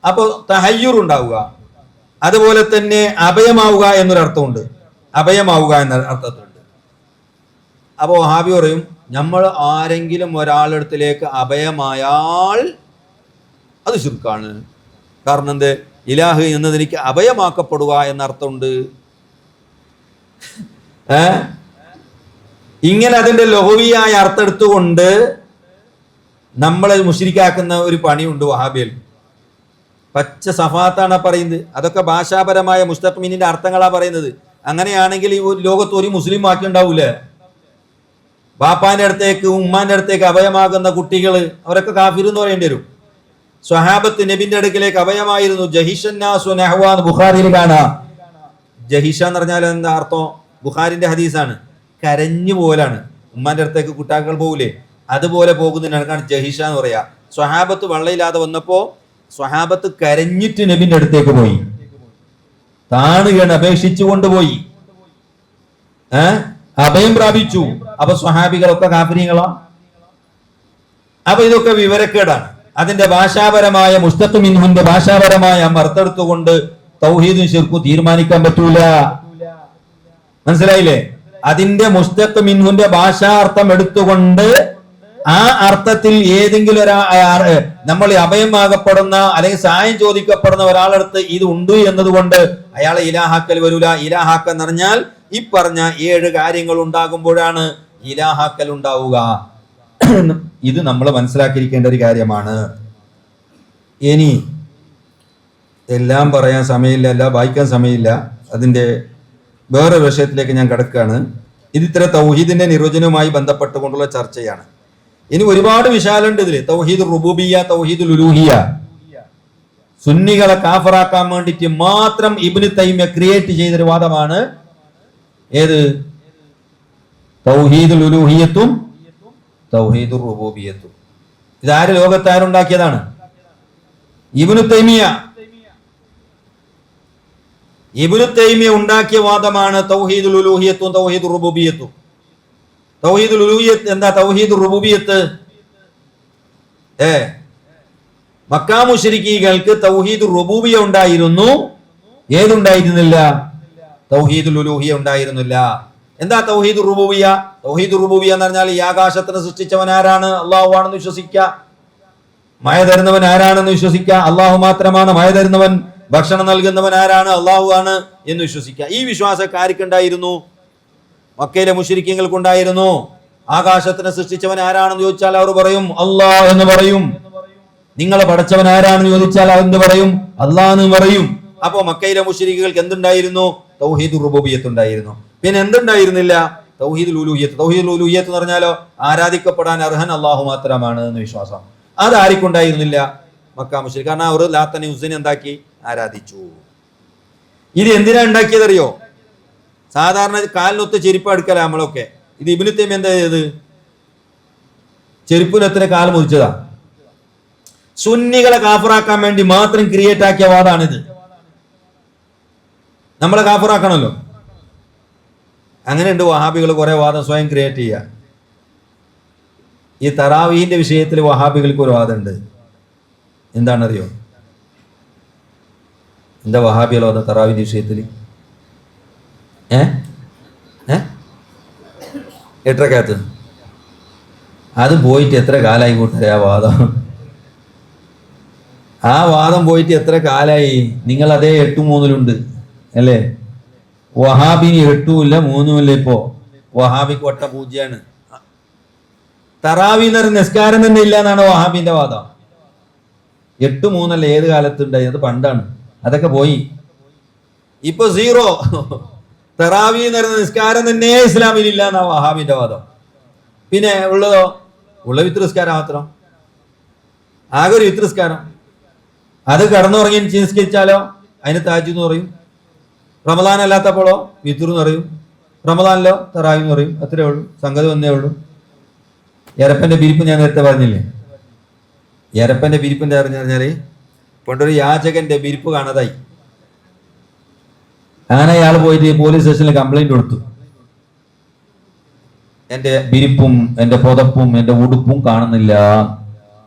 അപ്പോൾ തഹയ്യുർ ഉണ്ടാവുക. അതുപോലെ തന്നെ അഭയമാവുക എന്നൊരർത്ഥമുണ്ട്. അഭയമാവുക എന്ന അർത്ഥത്തിലുണ്ട്. അപ്പോൾ വഹാബി പറയും, നമ്മൾ ആരെങ്കിലും ഒരാളടുത്തിലേക്ക് അഭയമായാൽ അത് ശിർക്കാണ്. കാരണം എന്ത്? ഇലാഹ് എന്നതിലേക്ക് അഭയമാക്കപ്പെടുക എന്നർത്ഥമുണ്ട്. ഇങ്ങനെ അതിന്റെ ലഹുവിയായ അർത്ഥം എടുത്തുകൊണ്ട് നമ്മളെ മുശ്രിക്കാക്കുന്ന ഒരു പണിയുണ്ട് വഹാബിയിൽ. പച്ച സഫാത്താണ് പറയുന്നത്. അതൊക്കെ ഭാഷാപരമായ മുസ്തഖ്മിനിന്റെ അർത്ഥങ്ങളാ പറയുന്നത്. അങ്ങനെയാണെങ്കിൽ ഈ ലോകത്ത് ഒരു മുസ്ലിം ബാക്കി ഉണ്ടാവൂലേ? ബാപ്പാന്റെ അടുത്തേക്ക് ഉമ്മാന്റെ അടുത്തേക്ക് അഭയമാകുന്ന കുട്ടികൾ അവരൊക്കെ കാഫിർ എന്ന് പറയേണ്ടി വരും. സ്വഹാബത്ത് നബിന്റെ അടുക്കിലേക്ക് അഭയമായിരുന്നു. ജഹിഷന്നാസു നഹ്വാൻ ബുഖാരിയിൽ കാണാം. ജഹിഷ എന്ന് പറഞ്ഞാൽ എന്താ അർത്ഥം? ബുഖാരിന്റെ ഹദീസാണ്. കരഞ്ഞു പോലാണ്. ഉമ്മാന്റെ അടുത്തേക്ക് കുട്ടാക്കൾ പോകൂലേ, അതുപോലെ പോകുന്നതിനാണ് ജഹിഷ എന്ന് പറയാ. സ്വഹാബത്ത് വള്ളയില്ലാതെ വന്നപ്പോ സ്വഹാബത്ത് കരഞ്ഞിട്ട് നബിന്റെ അടുത്തേക്ക് പോയി, താണുകയാണ്, അപേക്ഷിച്ചു കൊണ്ടുപോയി, അഭയം പ്രാപിച്ചു. അപ്പൊ സ്വഹാബികളൊക്കെ കാഫിരീങ്ങളാ. അപ്പൊ ഇതൊക്കെ വിവരക്കേടാണ്. അതിന്റെ ഭാഷാപരമായ മുസ്തഖ് മിൻഹുന്റെ ഭാഷാപരമായ അർത്ഥെടുത്തുകൊണ്ട് തൗഹീദും ശിർക്കും തീരുമാനിക്കാൻ പറ്റൂല. മനസ്സിലായില്ലേ? അതിന്റെ മുസ്തഖ് മിൻഹുന്റെ ഭാഷാർത്ഥം എടുത്തുകൊണ്ട് ആ അർത്ഥത്തിൽ ഏതെങ്കിലും നമ്മൾ അഭയമാകപ്പെടുന്ന അല്ലെങ്കിൽ സഹായം ചോദിക്കപ്പെടുന്ന ഒരാളടുത്ത് ഇത് ഉണ്ട് എന്നതുകൊണ്ട് അയാളെ ഇലാഹാക്കൽ വരൂല. ഇലാഹാക്കൽ എന്ന് പറഞ്ഞാൽ ഈ പറഞ്ഞ 7 കാര്യങ്ങൾ ഉണ്ടാകുമ്പോഴാണ് ഇലാഹാക്കൽ ഉണ്ടാവുക. ഇത് നമ്മൾ മനസ്സിലാക്കിയിരിക്കേണ്ട ഒരു കാര്യമാണ്. ഇനി എല്ലാം പറയാൻ സമയമില്ല, എല്ലാം വായിക്കാൻ സമയമില്ല. അതിൻ്റെ വേറെ വിഷയത്തിലേക്ക് ഞാൻ കിടക്കുകയാണ്. ഇത് ഇത്ര തൗഹീദിന്റെ നിർവചനവുമായി ബന്ധപ്പെട്ടുകൊണ്ടുള്ള ചർച്ചയാണ്. ഇനി ഒരുപാട് വിശാലുണ്ട് ഇതിൽ. തൗഹീദ് റുബൂബിയ്യ, തൗഹീദുൽ ഉലൂഹിയ്യ. സുന്നികളെ കാഫറാക്കാൻ വേണ്ടിയിട്ട് മാത്രം ഇബ്നു തൈമിയ ക്രിയേറ്റ് ചെയ്തൊരു വാദമാണ് ഏത്? തൗഹീദുൽ ഉലൂഹിയ്യത്തും തൗഹീദുർ റുബൂബിയ്യത്തും. ഇതാര് ലോകത്താരുണ്ടാക്കിയതാണ്? ഇബ്നു തൈമിയ. ഇബ്നു തൈമിയ ഉണ്ടാക്കിയ വാദമാണ് തൗഹീദുൽ ഉലൂഹിയ്യത്തും തൗഹീദുർ റുബൂബിയ്യത്തും. തൗഹീദുൽ ഉലൂഹിയ്യത്ത് എന്താ? തൗഹീദുർ റുബൂബിയ്യത്ത് മക്കാ മുശ്രിക്കീകൾക്ക് തൗഹീദുർ റുബൂബിയ്യ ഉണ്ടായിരുന്നു, ഏതുണ്ടായിരുന്നില്ല? തൗഹീദുൽ ഉലൂഹിയ്യ ഉണ്ടായിരുന്നില്ല. എന്താ തൗഹീദുർ റുബൂബിയ്യ? തൗഹീദുർ റുബൂബിയ്യ എന്ന് പറഞ്ഞാൽ ഈ ആകാശത്തിനെ സൃഷ്ടിച്ചവൻ ആരാണ്? അള്ളാഹു ആണെന്ന് വിശ്വസിക്കുക. മഴ തരുന്നവൻ ആരാണെന്ന് വിശ്വസിക്കുക. അള്ളാഹു മാത്രമാണ് മഴ തരുന്നവൻ. ഭക്ഷണം നൽകുന്നവൻ ആരാണ്? അള്ളാഹു ആണ് എന്ന് വിശ്വസിക്കുക. ഈ വിശ്വാസമൊക്കെ ആർക്കുണ്ടായിരുന്നു? മക്കയിലെ മുശ്രിക്കീങ്ങൾക്കുണ്ടായിരുന്നു. ആകാശത്തിനെ സൃഷ്ടിച്ചവൻ ആരാണെന്ന് ചോദിച്ചാൽ അവർ പറയും അള്ളാഹ് എന്ന് പറയും. നിങ്ങളെ പടച്ചവൻ ആരാണെന്ന് ചോദിച്ചാൽ എന്ത് പറയും? അള്ളാഹ് എന്ന് പറയും. അപ്പോ മക്കയിലെ മുശ്രിക്കുകൾക്ക് എന്തുണ്ടായിരുന്നു? തൗഹീദുർ റുബൂബിയ്യത്ത് ഉണ്ടായിരുന്നു. പിന്നെ എന്തുണ്ടായിരുന്നില്ല? തൗഹീദുൽ ഉലൂഹിയ്യത്ത്. തൗഹീദുൽ ഉലൂഹിയ്യത്ത് എന്ന് പറഞ്ഞാലോ ആരാധിക്കപ്പെടാൻ അർഹൻ അള്ളാഹു മാത്രമാണ് എന്ന് വിശ്വാസം. അത് ആർക്കുണ്ടായിരുന്നില്ല? മക്കാ മുശ്രിക്ക്. കാരണം അവർ ലാത്തനെ ഉസ്സനെ എന്താക്കി? ആരാധിച്ചു. ഇത് എന്തിനാ ഉണ്ടാക്കിയതറിയോ? സാധാരണ കാലിനൊത്ത് ചെരുപ്പ് എടുക്കല നമ്മളൊക്കെ. ഇത് ഇബ്നു തൈമിയ എന്താ ചെയ്തത്? ചെരുപ്പിനൊത്തിനെ കാല് മുറിച്ചതാ. സുന്നികളെ കാഫറാക്കാൻ വേണ്ടി മാത്രം ക്രിയേറ്റ് ആക്കിയ വാദാണിത്. നമ്മളെ കാഫറാക്കണമല്ലോ. അങ്ങനെയുണ്ട് വഹാബികൾ കുറെ വാദം സ്വയം ക്രിയേറ്റ് ചെയ്യുക. ഈ തറാവീഹിന്റെ വിഷയത്തിൽ വഹാബികൾക്ക് ഒരു വാദമുണ്ട്. എന്താണെന്നറിയോ? എന്താ വഹാബികളോ വാദം തറാവീന്റെ വിഷയത്തിൽ? എട്ടരക്കകത്ത് അത് പോയിട്ട് എത്ര കാലായി കൂട്ടരെ ആ വാദം? ആ വാദം പോയിട്ട് എത്ര കാലായി? നിങ്ങൾ അതേ 8-3 അല്ലേ? വഹാബിന് 8ഉമില്ല 3ഉമില്ല. ഇപ്പോ വഹാബിക്ക് വട്ട പൂജ്യാണ്. തറാവി എന്ന് പറയുന്ന നിസ്കാരം തന്നെ ഇല്ല എന്നാണ് വഹാബിന്റെ വാദം. 8-3 ഏത് കാലത്തുണ്ടായി? അത് പണ്ടാണ്. അതൊക്കെ പോയി. ഇപ്പൊ 0. തറാവി എന്ന് പറയുന്ന നിസ്കാരം തന്നെ ഇസ്ലാമിൽ ഇല്ല എന്നാ വഹാബിന്റെ വാദം. പിന്നെ ഉള്ളതോ? ഉള്ള വിത്ത് നിസ്കാരം മാത്രം. ആകെ ഒരു വിത്ത് നിസ്കാരം. അത് കടന്നുറങ്ങി നിസ്കരിച്ചാലോ അതിന് താജ് എന്ന് പറയും. റമദാൻ അല്ലാത്തപ്പോഴോ വിത്തുർ എന്ന് പറയും. റമദാനിലോ തറാവി എന്ന് പറയും. അത്രേ ഉള്ളൂ. സംഗതി ഒന്നേ ഉള്ളൂ. എരപ്പന്റെ ബിരിപ്പ് ഞാൻ നേരത്തെ പറഞ്ഞില്ലേ? എരപ്പന്റെ ബിരിപ്പിന്റെ പറഞ്ഞാല് പണ്ടൊരു യാചകന്റെ ബിരിപ്പ് കാണാതായി. അങ്ങനെ അയാൾ പോയിട്ട് പോലീസ് സ്റ്റേഷനിൽ കംപ്ലൈന്റ് കൊടുത്തു. എന്റെ ബിരിപ്പും എന്റെ പുതപ്പും എന്റെ ഉടുപ്പും കാണുന്നില്ല.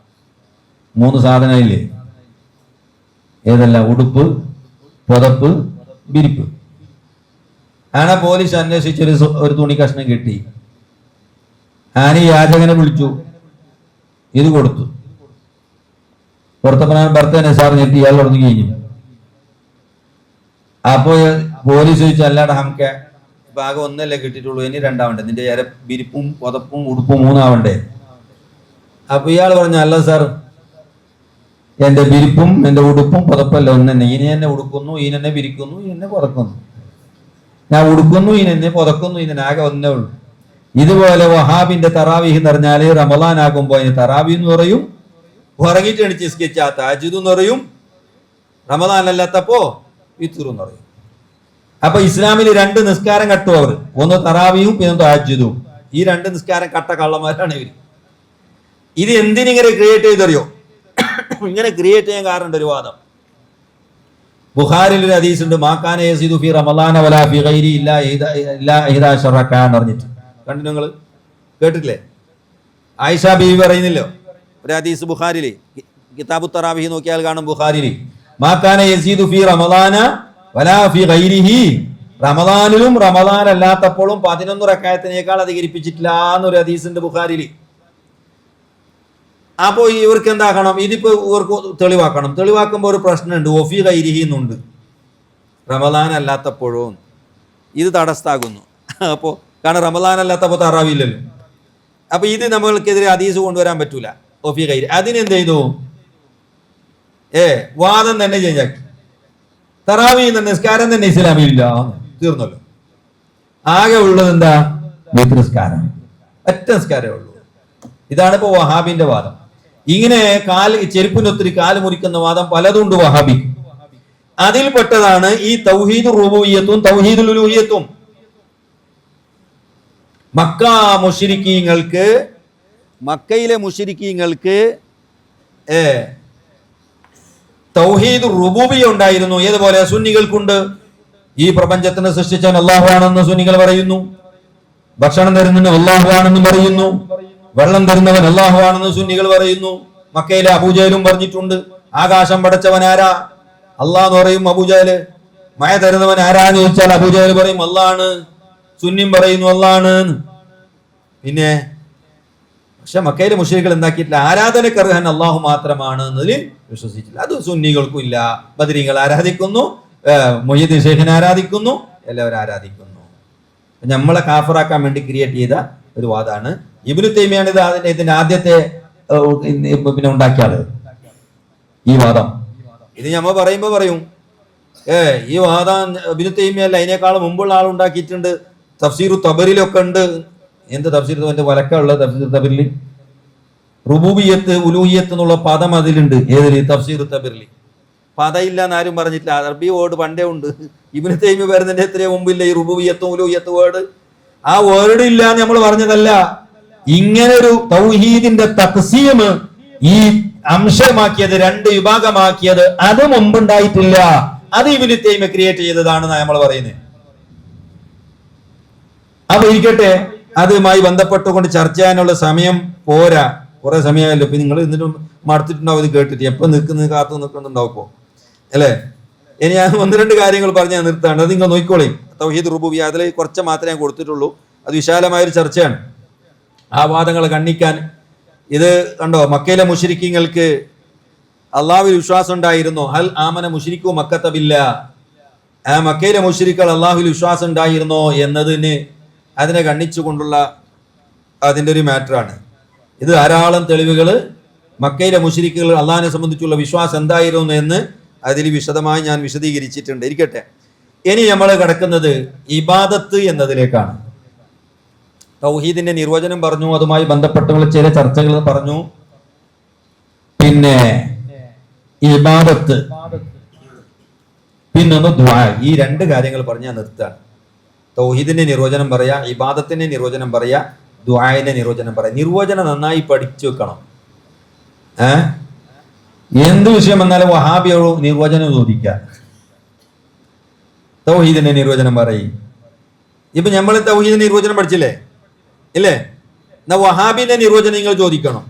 3 സാധനമില്ലേ? ഏതല്ല? ഉടുപ്പ്, പുതപ്പ്, ബിരിപ്പ്. അങ്ങനെ പോലീസ് അന്വേഷിച്ചൊരു തുണി കഷ്ണം കിട്ടി. അങ്ങനെ യാചകനെ വിളിച്ചു. ഇത് കൊടുത്തു. പുറത്തപ്പനാൻ ഭർത്താവിനെ സാർ ഞെട്ടി ഇയാൾ ഉടന്നു കഴിഞ്ഞു. അപ്പോ പോലീസ് ചോദിച്ചു അല്ലാടെ ഹംക്കെ ഇപ്പൊ ആകെ 1 കിട്ടിയിട്ടുള്ളൂ, ഇനി 2 നിന്റെ ബിരിപ്പും പുതപ്പും ഉടുപ്പും 3 അപ്പൊ ഇയാൾ പറഞ്ഞു അല്ല സാർ, എന്റെ ബിരിപ്പും എന്റെ ഉടുപ്പും പുതപ്പല്ല ഒന്നെ. ഈനെ എന്നെ ഉടുക്കുന്നു, ഈനെന്നെ ബിരിക്കുന്നു, ഈനെന്നെ പുതക്കുന്നു. ഞാൻ ഉടുക്കുന്നു, ഈനെന്നെ പുതക്കുന്നു, ഈനാകെ 1 ഉള്ളൂ. ഇതുപോലെ വഹാബിന്റെ തറാവീഹ് എന്ന് പറഞ്ഞാല് റമദാൻ ആകുമ്പോ അതിന് തറാവീഹ് എന്ന് പറയും. ഉറങ്ങിയിട്ട് എണിച്ച് നിസ്കരിച്ച താജ്ജുദ് എന്ന് പറയും. റമദാൻ അല്ലാത്തപ്പോ വിത്തുർ എന്ന് പറയും. അപ്പൊ ഇസ്ലാമിൽ 2 നിസ്കാരം കട്ടും അവർ. ഒന്ന് തറാവീഹും പിന്നെ തഹജ്ജുദും. ഈ 2 നിസ്കാരം കട്ട കള്ളന്മാരാണ് ഇവർ. ഇത് എന്തിനിങ്ങനെ ക്രിയേറ്റ് ചെയ്തറിയോ? ഇങ്ങനെ ക്രിയേറ്റ് ചെയ്യാൻ കാരണം ഒരു വാദം. ബുഖാരിൽ ഒരു ഹദീസ് ഉണ്ട്, മാകാന യസീദു ഫി റമളാന വലാ ഫി ഗൈരി ഇല്ലാ 11 റകഅ പറഞ്ഞിട്ട്. കണ്ടു നിങ്ങൾ? കേട്ടിട്ടില്ലേ? ആയിഷ ബീവി പറയുന്നില്ലോ ഒരു ഹദീസ് ബുഖാരിൽ, കിതാബു തറാവീഹ് നോക്കിയാൽ കാണും ബുഖാരിൽ, മാകാന യസീദു ഫി റമളാന വലാ ഫി ഗൈരിഹി, റമളാനിലും റമളാൻ അല്ലാത്തപ്പോഴും 11 റകഅത്തിനേക്കാൾ അധികരിപ്പിച്ചിട്ടില്ല എന്നൊരു ഹദീസ് ഉണ്ട് ബുഖാരിൽ. അപ്പോൾ ഇവർക്ക് എന്താക്കണം? ഇതിപ്പോ ഇവർക്ക് തെളിവാക്കണം. തെളിവാക്കുമ്പോൾ ഒരു പ്രശ്നമുണ്ട്. ഒഫി ഗൈരിഹി എന്നുണ്ട്, റമളാൻ അല്ലാത്തപ്പോഴും. ഇത് തടസ്സാകുന്നു. അപ്പോൾ കാരണം റമളാൻ അല്ലാത്തപ്പോൾ തറാവില്ലല്ലോ. അപ്പൊ ഇത് നമ്മൾക്കെതിരെ ഹദീസ് കൊണ്ടുവരാൻ പറ്റൂല. ഒഫി ഗൈരി അതിനെന്ത് ചെയ്തു? വാദം തന്നെ ചേഞ്ചാക്കി. തറാവീഹ് എന്ന നിസ്കാരം തന്നെ ഇസ്ലാമിലില്ല, തീർന്നല്ലോ. ആകെ ഉള്ളത് എന്താ? വിത്ർ നിസ്കാരം, ഒറ്റ നിസ്കാരമേ ഉള്ളൂ. ഇതാണ് ഇപ്പൊ വഹാബിന്റെ വാദം. ഇങ്ങനെ ചെരുപ്പിനൊത്തിരി കാല് മുറിക്കുന്ന വാദം പലതുണ്ട് വഹാബി. അതിൽപ്പെട്ടതാണ് ഈ തൗഹീദ് റുബൂബിയ്യത്തും തൗഹീദുൽ ഉലൂഹിയ്യത്തും. മക്കയിലെ മുശ്രിക്കീങ്ങൾക്ക് തൗഹീദ് റുബൂബിയ്യ ഉണ്ടായിരുന്നു. ഏതുപോലെ സുന്നികൾക്കുണ്ട്. ഈ പ്രപഞ്ചത്തിനെ സൃഷ്ടിച്ചാൽ അല്ലാഹു ആണെന്ന് സുന്നികൾ പറയുന്നു. ഭക്ഷണം തരുന്നവൻ അല്ലാഹു ആണെന്ന് പറയുന്നു. വെള്ളം തരുന്നവൻ അല്ലാഹു ആണെന്ന് സുന്നികൾ പറയുന്നു. മക്കയിലെ അബൂജഹലും പറഞ്ഞിട്ടുണ്ട്, ആകാശം പടച്ചവൻ ആരാ? അല്ലാഹ് എന്ന് പറയും അബൂജഹല്. മഴ തരുന്നവൻ ആരാന്ന് ചോദിച്ചാൽ അബൂജഹൽ പറയും അല്ലാഹ്. സുന്നിം പറയുന്നു അല്ലാഹ്. പിന്നെ പക്ഷെ മക്കയിലെ മുശ്രിക്കുകൾ എന്താക്കിയിട്ടില്ല, ആരാധനക്ക് അർഹൻ അല്ലാഹു മാത്രമാണ് എന്നതിൽ വിശ്വസിച്ചില്ല. അത് സുന്നികൾക്കും ഇല്ല. ബദരീങ്ങൾ ആരാധിക്കുന്നു, മുഹ്യിദ്ദീൻ ശൈഖിനെ ആരാധിക്കുന്നു, എല്ലാവരും ആരാധിക്കുന്നു. നമ്മളെ കാഫറാക്കാൻ വേണ്ടി ക്രിയേറ്റ് ചെയ്ത ഒരു വാദമാണ്. ഇബ്നു തൈമിയാണ് ഇതിന്റെ ആദ്യത്തെ പിന്നെ ഉണ്ടാക്കിയത് ഈ വാദം. ഇത് നമ്മൾ പറയുമ്പോ പറയും ഈ വാദം ഇബ്നു തൈമിയല്ല, അതിനേക്കാൾ മുമ്പുള്ള ആൾ ഉണ്ടാക്കിയിട്ടുണ്ട്. തഫ്സീറു തബരിലൊക്കെ ഉണ്ട്. എന്ത് തഫ്സീർ? വലക്കുള്ള തഫ്സീർ തബരിൽ റുബൂബിയ്യത്ത് ഉലൂഹിയ്യത്ത് എന്നുള്ള പദം അതിലുണ്ട്. ഏതില്? തഫ്സീറു തബരിൽ. പദമില്ല എന്നാരും പറഞ്ഞിട്ടില്ല. അറബി വേർഡ് പണ്ടേ ഉണ്ട്. ഇബ്നു തൈമിയ വരുന്നതിന്റെ എത്രയോ മുമ്പില്ല ഈ റുബൂബിയ്യത്തും ഉലൂഹിയ്യത്ത് വേർഡ്. ആ വേർഡ് ഇല്ല എന്ന് നമ്മൾ പറഞ്ഞതല്ല. ഇങ്ങനെ ഒരു തൗഹീദിന്റെ തഖ്സീം, ഈ അംശമാക്കിയത്, രണ്ട് വിഭാഗമാക്കിയത്, അത് മുമ്പുണ്ടായിട്ടില്ല. അത് ഇബ്നു തൈമിയ ക്രിയേറ്റ് ചെയ്തതാണെന്ന് നമ്മൾ പറയുന്നത്. അപ്പൊ ഇരിക്കട്ടെ, അതുമായി ബന്ധപ്പെട്ടുകൊണ്ട് ചർച്ച ചെയ്യാനുള്ള സമയം പോരാ. കുറെ സമയമായല്ലോ. ഇപ്പൊ നിങ്ങൾ എന്നിട്ടും മടുത്തിട്ടുണ്ടാവും ഇത് കേട്ടിട്ട്. എപ്പോ കാത്തു നിൽക്കുന്നുണ്ടാവും അല്ലേ? ഇനി ഞാൻ ഒന്ന് രണ്ട് കാര്യങ്ങൾ പറഞ്ഞ് ഞാൻ നിർത്താണ്. അത് നിങ്ങൾ നോക്കിക്കോളി. തൗഹീദ് റുബൂബിയ്യ അതിൽ കുറച്ച് മാത്രമേ ഞാൻ കൊടുത്തിട്ടുള്ളൂ. അത് വിശാലമായൊരു ചർച്ചയാണ്. ആ വാദങ്ങൾ ഖണ്ഡിക്കാൻ ഇത് കണ്ടോ. മക്കയിലെ മുശ്രിക്കീങ്ങൾക്ക് അള്ളാഹുവിൽ വിശ്വാസം ഉണ്ടായിരുന്നു. ഹൽ ആമന മുശ്രിക്കു മക്കത്ത ബില്ലാ. ആ മക്കയിലെ മുശ്രിക്കുകൾ അള്ളാഹുവിൽ വിശ്വാസം ഉണ്ടായിരുന്നോ എന്നതിന് അതിനെ ഖണ്ഡിച്ചുകൊണ്ടുള്ള അതിൻ്റെ ഒരു മാറ്ററാണ് ഇത്. ധാരാളം തെളിവുകൾ മക്കയിലെ മുശ്രിക്കുകൾ അള്ളാഹിനെ സംബന്ധിച്ചുള്ള വിശ്വാസം എന്തായിരുന്നു എന്ന് അതിൽ വിശദമായി ഞാൻ വിശദീകരിച്ചിട്ടുണ്ട്. ഇരിക്കട്ടെ, ഇനി നമ്മൾ കിടക്കുന്നത് ഇബാദത്ത് എന്നതിലേക്കാണ്. തൗഹീദിന്റെ നിർവചനം പറഞ്ഞു, അതുമായി ബന്ധപ്പെട്ടുള്ള ചില ചർച്ചകൾ പറഞ്ഞു. പിന്നെ ഇബാദത്ത്, പിന്നൊന്ന് ദുആ. ഈ രണ്ട് കാര്യങ്ങൾ പറഞ്ഞ് ഞാൻ നിർത്തുകയാണ്. തൗഹീദിന്റെ നിർവചനം പറയാ, ഇബാദത്തിന്റെ നിർവചനം പറയാ, ദുആന്റെ നിർവചനം പറയാ. നിർവചനം നന്നായി പഠിച്ചു വെക്കണം. എന്ത് വിഷയം വന്നാലും വഹാബിയോട് നിർവചനം ചോദിക്കുക. തൗഹീദിന്റെ നിർവചനം പറയും. ഇപ്പൊ നമ്മൾ തൗഹീദിന്റെ നിർവചനം പഠിച്ചില്ലേ? ഇല്ലേ? എന്നാ വഹാബിന്റെ നിർവചനം നിങ്ങൾ ചോദിക്കണം.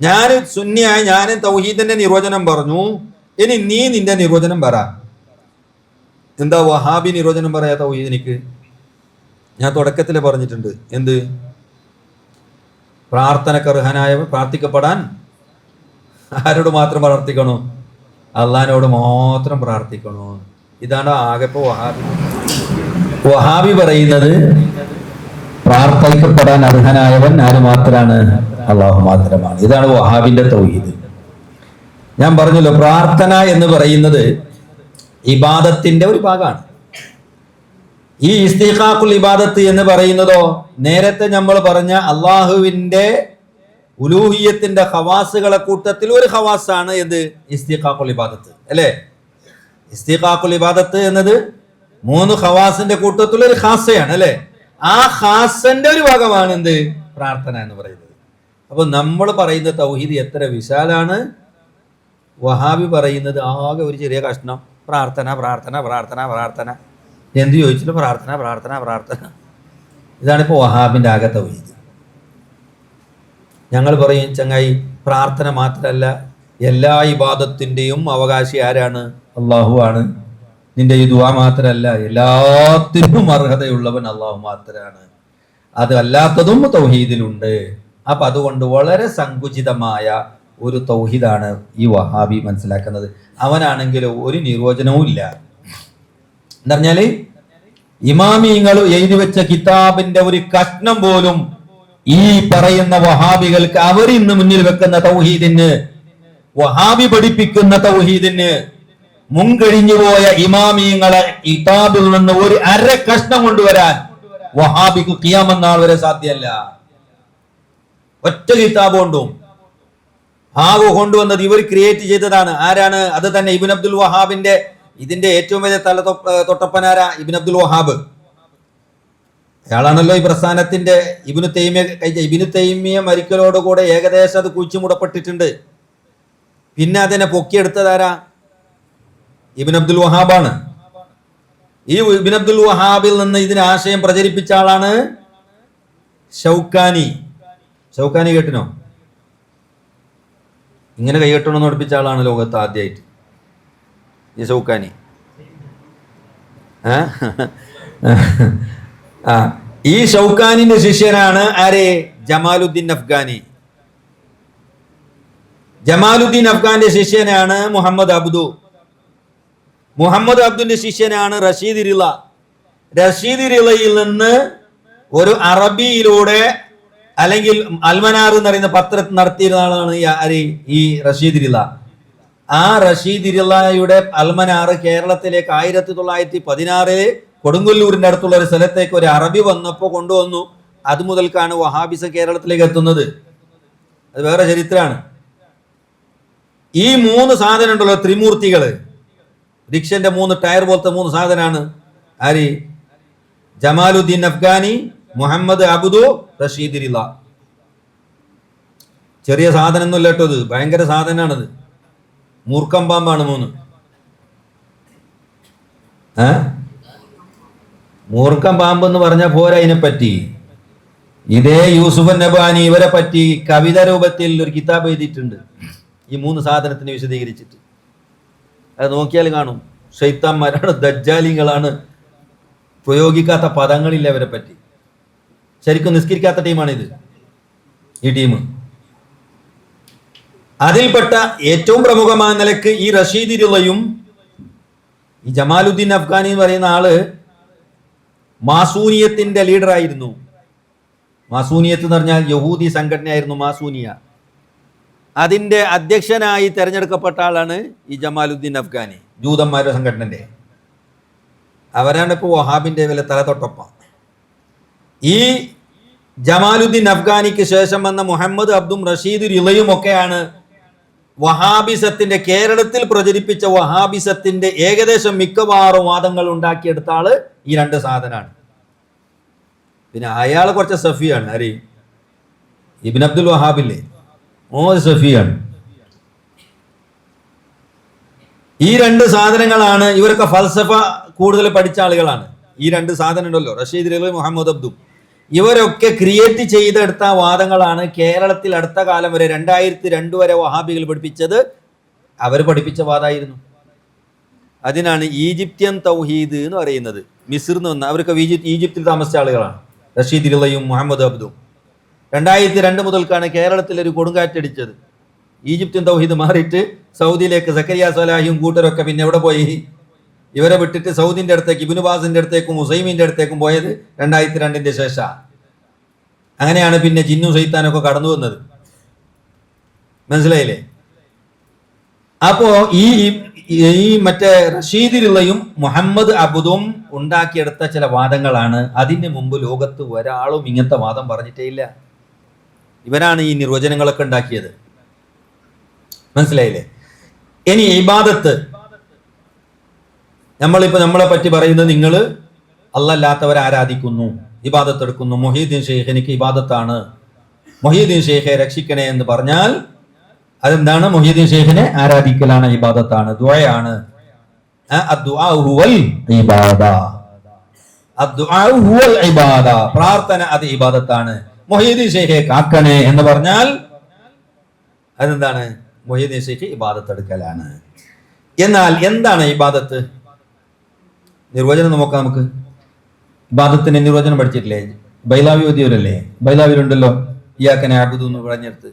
ഞാൻ സുന്നിയായി ഞാൻ തൗഹീദിന്റെ നിർവചനം പറഞ്ഞു. ഇനി നീ നിന്റെ നിർവചനം പറ. എന്താ വഹാബി നിർവചനം പറയാ തൗഹീദിനിക്ക്? ഞാൻ തുടക്കത്തിൽ പറഞ്ഞിട്ടുണ്ട്. എന്ത്? പ്രാർത്ഥനക്കർഹനായവൻ പ്രാർത്ഥിക്കപ്പെടാൻ ആരോട് മാത്രം പ്രാർത്ഥിക്കണോ? അള്ളാഹിനോട് മാത്രം പ്രാർത്ഥിക്കണോ? ഇതാണ് ആകെ ഇപ്പൊ വഹാബി പറയുന്നത്. പ്രാർത്ഥിക്കപ്പെടാൻ അർഹനായവൻ ആര് മാത്രമാണ്? അള്ളാഹു മാത്രമാണ്. ഇതാണ് വഹാബിന്റെ തൗഹീദ്. ഞാൻ പറഞ്ഞല്ലോ, പ്രാർത്ഥന എന്ന് പറയുന്നത് ഇബാദത്തിന്റെ ഒരു ഭാഗമാണ്. ഈ ഇസ്തിഖാഖുൽ ഇബാദത്ത് എന്ന് പറയുന്നതോ നേരത്തെ നമ്മൾ പറഞ്ഞ അള്ളാഹുവിന്റെ ഉലൂഹിയത്തിന്റെ ഖവാസുകളെ കൂട്ടത്തിൽ ഒരു ഖവാസാണ് എന്ത്? ഇസ്തിഖാഖുൽ ഇബാദത്ത് അല്ലേ? ഇസ്തിഖാഖുൽ ഇബാദത്ത് എന്നത് 3 ഖവാസിന്റെ കൂട്ടത്തിൽ ഒരു ഖാസയാണ് അല്ലേ? ആ ഖാസന്റെ ഒരു ഭാഗമാണ് എന്ത്? പ്രാർത്ഥന എന്ന് പറയുന്നത്. അപ്പൊ നമ്മൾ പറയുന്ന തൗഹീദ് എത്ര വിശാലാണ്. വഹാബി പറയുന്നത് ആകെ ഒരു ചെറിയ കഷ്ണം. പ്രാർത്ഥന പ്രാർത്ഥന പ്രാർത്ഥന പ്രാർത്ഥന. എന്ത് ചോദിച്ചിട്ട് പ്രാർത്ഥന പ്രാർത്ഥന പ്രാർത്ഥന. ഇതാണിപ്പോൾ വഹാബിന്റെ ആകെ തൗഹീദ്. ഞങ്ങൾ പറയും ചങ്ങായി, പ്രാർത്ഥന മാത്രമല്ല, എല്ലാ ഇബാദത്തിൻ്റെയും അവകാശി ആരാണ്? അള്ളാഹു ആണ്. നിന്റെ ഈ ദുആ മാത്രമല്ല, എല്ലാത്തിനും അർഹതയുള്ളവൻ അള്ളാഹു മാത്രമാണ്. അത് അല്ലാത്തതും തൗഹീദിലുണ്ട്. അപ്പൊ അതുകൊണ്ട് വളരെ സങ്കുചിതമായ ഒരു തൗഹീദാണ് ഈ വഹാബി മനസ്സിലാക്കുന്നത്. അവനാണെങ്കിൽ ഒരു നിർവചനവും ഇല്ല. എന്താ പറഞ്ഞാല് ഇമാമിങ്ങൾ എഴുതി വെച്ച കിതാബിന്റെ ഒരു കഷ്ണം പോലും ഈ പറയുന്ന വഹാബികൾക്ക് അവരിന്ന് മുന്നിൽ വെക്കുന്ന തൗഹീദിന്, വഹാബി പഠിപ്പിക്കുന്ന തൗഹീദിന് മുൻകഴിഞ്ഞു പോയ ഇമാമിയങ്ങളെ കിതാബിൽ നിന്ന് ഒരു അര കഷ്ണം കൊണ്ടുവരാൻ വഹാബിക്ക് ഖിയാമത്ത് നാൾ വരെ സാധ്യമല്ല. ഒറ്റ കിതാബ് കൊണ്ടും ആകെ കൊണ്ടുവന്നത് ഇവർ ക്രിയേറ്റ് ചെയ്തതാണ്. ആരാണ്? അത് തന്നെ ഇബ്നു അബ്ദുൽ വഹാബിന്റെ, ഇതിന്റെ ഏറ്റവും വലിയ തല തൊട്ടപ്പനാരാ? ഇബ്നു അബ്ദുൽ വഹാബ്. അയാളാണല്ലോ ഈ പ്രസ്ഥാനത്തിന്റെ ഇബ്നു തൈമിയ മരിക്കലോടുകൂടെ ഏകദേശം അത് കുഴിച്ചുമുടപ്പെട്ടിട്ടുണ്ട്. പിന്നെ അതിനെ പൊക്കിയെടുത്തതാരാ? ഇബ്നു അബ്ദുൽ വഹാബാണ്. ഈ ഇബ്നു അബ്ദുൽ വഹാബിൽ നിന്ന് ഇതിന് ആശയം പ്രചരിപ്പിച്ച ആളാണ് ഷൗക്കാനി. ഷൗക്കാനി കേട്ടിനോ? ഇങ്ങനെ കൈകെട്ടണമെന്ന് പഠിപ്പിച്ച ആളാണ് ലോകത്ത് ആദ്യമായിട്ട് ഈ ഷൗക്കാനി. ഈ ഷൗക്കാനിന്റെ ശിഷ്യനാണ് ആരെ? ജമാലുദ്ദീൻ അഫ്ഗാനി. ജമാലുദ്ദീൻ അഫ്ഗാന്റെ ശിഷ്യനാണ് മുഹമ്മദ് അബ്ദു. മുഹമ്മദ് അബ്ദുന്റെ ശിഷ്യനാണ് റഷീദ് റിള. റഷീദ് റിളയിൽ നിന്ന് ഒരു അറബിയിലൂടെ അല്ലെങ്കിൽ അൽമനാർ എന്ന് പറയുന്ന പത്രം നടത്തിയിരുന്ന ആളാണ് ഈ റഷീദ് റിള. ആ റഷീദ് റിളയുടെ അൽമനാർ കേരളത്തിലേക്ക് 1916 കൊടുങ്ങല്ലൂരിന്റെ അടുത്തുള്ള ഒരു സ്ഥലത്തേക്ക് ഒരു അറബി വന്നപ്പോൾ കൊണ്ടുവന്നു. അത് മുതൽക്കാണ് വഹാബിസം കേരളത്തിലേക്ക് എത്തുന്നത്. അത് വേറെ ചരിത്രമാണ്. ഈ 3 സാധനം ഉണ്ടല്ലോ, ത്രിമൂർത്തികള്, റിക്ഷന്റെ 3 ടയർ പോലത്തെ 3 സാധനമാണ് ആര്? ജമാലുദ്ദീൻ അഫ്ഗാനി, മുഹമ്മദ് അബ്ദു, റഷീദ് റിള. ചെറിയ സാധനം ഒന്നും കേട്ടോ, ഇത് ഭയങ്കര സാധനമാണത്. മൂർഖം പാമ്പാണ് 3. മൂർഖം പാമ്പ് എന്ന് പറഞ്ഞ പോരാ. അതിനെപ്പറ്റി ഇതേ യൂസുഫ് നബാനി ഇവരെ പറ്റി കവിത രൂപത്തിൽ ഒരു കിതാബ് എഴുതിയിട്ടുണ്ട്, ഈ 3 സാധനത്തിന് വിശദീകരിച്ചിട്ട്. അത് നോക്കിയാൽ കാണും. ശൈത്താന്മാരാണ്, ദജ്ജാലിങ്ങളാണ്, പ്രയോഗിക്കാത്ത പദങ്ങളില്ല അവരെ പറ്റി. ശരിക്കും നിസ്കരിക്കാത്ത ടീമാണിത്, ഈ ടീം. അതിൽപ്പെട്ട ഏറ്റവും പ്രമുഖമായ നിലക്ക് ഈ റഷീദ് റിളയും ഈ ജമാലുദ്ദീൻ അഫ്ഗാനി എന്ന് പറയുന്ന ആള് മാസൂനിയത്തിന്റെ ലീഡറായിരുന്നു. മാസൂനിയത്ത് എന്ന് പറഞ്ഞാൽ യഹൂദി സംഘടനയായിരുന്നു മാസൂനിയ. അതിന്റെ അധ്യക്ഷനായി തെരഞ്ഞെടുക്കപ്പെട്ട ആളാണ് ഈ ജമാലുദ്ദീൻ അഫ്ഗാനി, ജൂതന്മാരുടെ സംഘടനന്റെ. അവരാണ് ഇപ്പോൾ വഹാബിന്റെ വില തലതൊട്ടൊപ്പം. ഈ ജമാലുദ്ദീൻ അഫ്ഗാനിക്ക് ശേഷം വന്ന മുഹമ്മദ് അബ്ദും റഷീദ് റിളയും ഒക്കെയാണ് വഹാബിസത്തിന്റെ, കേരളത്തിൽ പ്രചരിപ്പിച്ച വഹാബിസത്തിന്റെ ഏകദേശം മിക്കവാറും വാദങ്ങൾ ഉണ്ടാക്കിയെടുത്ത ആള് ഈ 2 സാധനമാണ്. പിന്നെ അയാൾ കുറച്ച് സഫിയാണ്. ആര്? ഇബ്നു അബ്ദുൽ വഹാബില്ലേ, സഫിയാണ്. ഈ 2 സാധനങ്ങളാണ്. ഇവരൊക്കെ ഫൽസഫ കൂടുതൽ പഠിച്ച ആളുകളാണ്. ഈ 2 സാധനം ഉണ്ടല്ലോ, റഷീദ് റിള, മുഹമ്മദ് അബ്ദു, ഇവരൊക്കെ ക്രിയേറ്റ് ചെയ്തെടുത്ത വാദങ്ങളാണ് കേരളത്തിൽ അടുത്ത കാലം വരെ 2002 വരെ വഹാബികൾ പഠിപ്പിച്ചത്. അവർ പഠിപ്പിച്ച വാദമായിരുന്നു. അതിനാണ് ഈജിപ്ത്യൻ തൗഹീദ് എന്ന് പറയുന്നത്. മിസ്രിൽ നിന്ന് അവർക്ക് ഈജിപ്തിൽ താമസിച്ച ആളുകളാണ് റഷീദ് റിളയും മുഹമ്മദ് അബ്ദും. 2002 മുതൽക്കാണ് കേരളത്തിൽ ഒരു കൊടുങ്കാറ്റടിച്ചത്. ഈജിപ്ത്യൻ തൗഹീദ് മാറിയിട്ട് സൗദിയിലേക്ക് സക്കരിയ സലാഹിയും കൂട്ടരൊക്കെ പിന്നെ എവിടെ പോയി? ഇവരെ വിട്ടിട്ട് സൗദിന്റെ അടുത്തേക്ക്, ഇബ്നു ബാസിന്റെ അടുത്തേക്കും ഉസൈമിന്റെ അടുത്തേക്കും പോയത് 2002 ശേഷം. അങ്ങനെയാണ് പിന്നെ ജിന്നു സൈത്താനൊക്കെ കടന്നു വന്നത്. മനസ്സിലായില്ലേ? അപ്പോ ഈ മറ്റേ റഷീദ് റിളയും മുഹമ്മദ് അബ്ദും ഉണ്ടാക്കിയെടുത്ത ചില വാദങ്ങളാണ്. അതിന് മുമ്പ് ലോകത്ത് ഒരാളും ഇങ്ങനത്തെ വാദം പറഞ്ഞിട്ടേ ഇല്ല. ഇവരാണ് ഈ നിർവചനങ്ങളൊക്കെ ഉണ്ടാക്കിയത്. മനസ്സിലായില്ലേ? ഇനി ഇബാദത്ത്, നമ്മളെ പറ്റി പറയുന്നത്, നിങ്ങൾ അല്ലാത്തവരെ ആരാധിക്കുന്നു, ഇബാദത്ത് എടുക്കുന്നു. മൊഹീദ്ദീൻ ഷെയ്ഖ് എനിക്ക് ഇബാദത്താണ്, മൊഹീദ്ദീൻ ഷെയ്ഖെ രക്ഷിക്കണേ എന്ന് പറഞ്ഞാൽ അതെന്താണ്? മൊഹീദ്ദീൻ ഷെയ്ഖിനെ ആരാധിക്കലാണ്, ഇബാദത്താണ്, ദുആയാണ്. പ്രാർത്ഥന അത് ഇബാദത്താണ്. മൊഹീദ്ദീൻ ഷെയ്ഖെ കാക്കണേ എന്ന് പറഞ്ഞാൽ അതെന്താണ്? മൊഹീദ്ദീൻ ഷെയ്ഖ് ഇബാദത്ത് എടുക്കലാണ്. എന്നാൽ എന്താണ് ഇബാദത്ത്? നിർവചനം നോക്കാം നമുക്ക്. ഇബാദത്തിന്റെ നിർവചനം പഠിച്ചിട്ടില്ലേ? ബൈലാവി ഓതിയവരല്ലേ? ബൈലാവിലുണ്ടല്ലോ ഇയ്യാക നഅ്ബുദു എന്ന് പറഞ്ഞെടുത്ത്.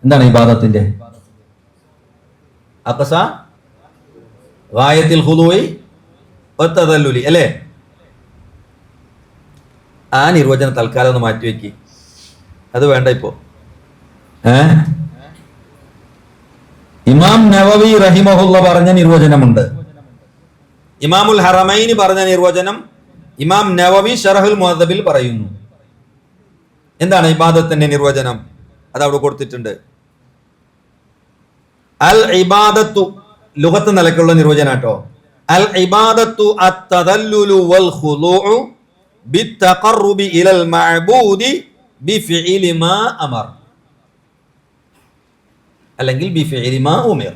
എന്താണ് ഇബാദത്തിന്റെ? അഖസ ഗായത്തിൽ ഖുദൂഇ വതദല്ലുലി അല്ലേ? ആ നിർവചനം തൽക്കാലം ഒന്ന് മാറ്റിവെക്കി, അത് വേണ്ട ഇപ്പോ. ഇമാം നവവി റഹിമഹുല്ല പറഞ്ഞ നിർവചനമുണ്ട്. ഇമാമുൽ ഹറമൈനി പറഞ്ഞ നിർവചനം ഇമാം നവവി ശറഹുൽ മുഹദ്ദബിൽ പറയുന്നു. എന്താണ് ഇബാദത്തിന്റെ നിർവചനം? അത് അവിടെ കൊടുത്തിട്ടുണ്ട്. അൽ ഇബാദത്തു ലുഗത്ത് നിലക്കുള്ള നിർവചനാട്ടോ. അൽ ഇബാദത്തു അത്തദല്ലുലു വൽ ഖുദൂഉ ബിത്തഖർറുബി ഇലൽ മഅബൂദി ബിഫിഇലി മാ അമർ, അല്ലെങ്കിൽ ബിഫിഇലി മാ ഉമിർ.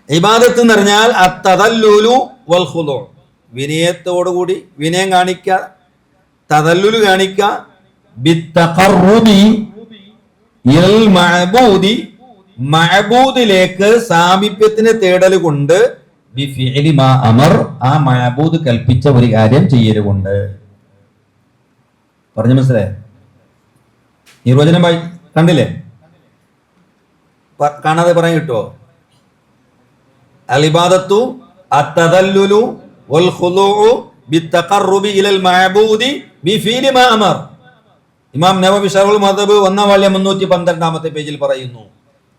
ഇബാദത്ത് എന്ന് പറഞ്ഞാൽ അത്തദല്ലുലു വൽ ഖുദൂഉ, വിനയത്തോടുകൂടി വിനയം കാണിക്കുക, തദല്ലുലു കാണിക്കുക, ബിത്തഖർറുബി ഇലൽ മഅബൂദി, മഅബൂദിലേക്ക് സാമീപ്യത്തിന് തേടൽ കൊണ്ട്, ബിഫിഇലി മാ അമർ, ആ മഅബൂദ് കൽപ്പിച്ച ഒരു കാര്യം ചെയ്യൽ കൊണ്ട്. പറഞ്ഞു മനസ്സിലായോ? നിർവചനമായി കണ്ടില്ലേ? കാണാതെ പറയാൻ കിട്ടുമോ? അൽ ഇബാദത്തു അത്തദല്ലുലു വൽ ഖുദൂഉ ബിത്തഖർറുബി ഇലൽ മഅബൂദി ബിഫിഇലി മാ അമർ. ഇമാം നവവി ശറഹുൽ മുഹദ്ദബ് 1-ാം വാല്യം 312 പേജിൽ പറയുന്നു.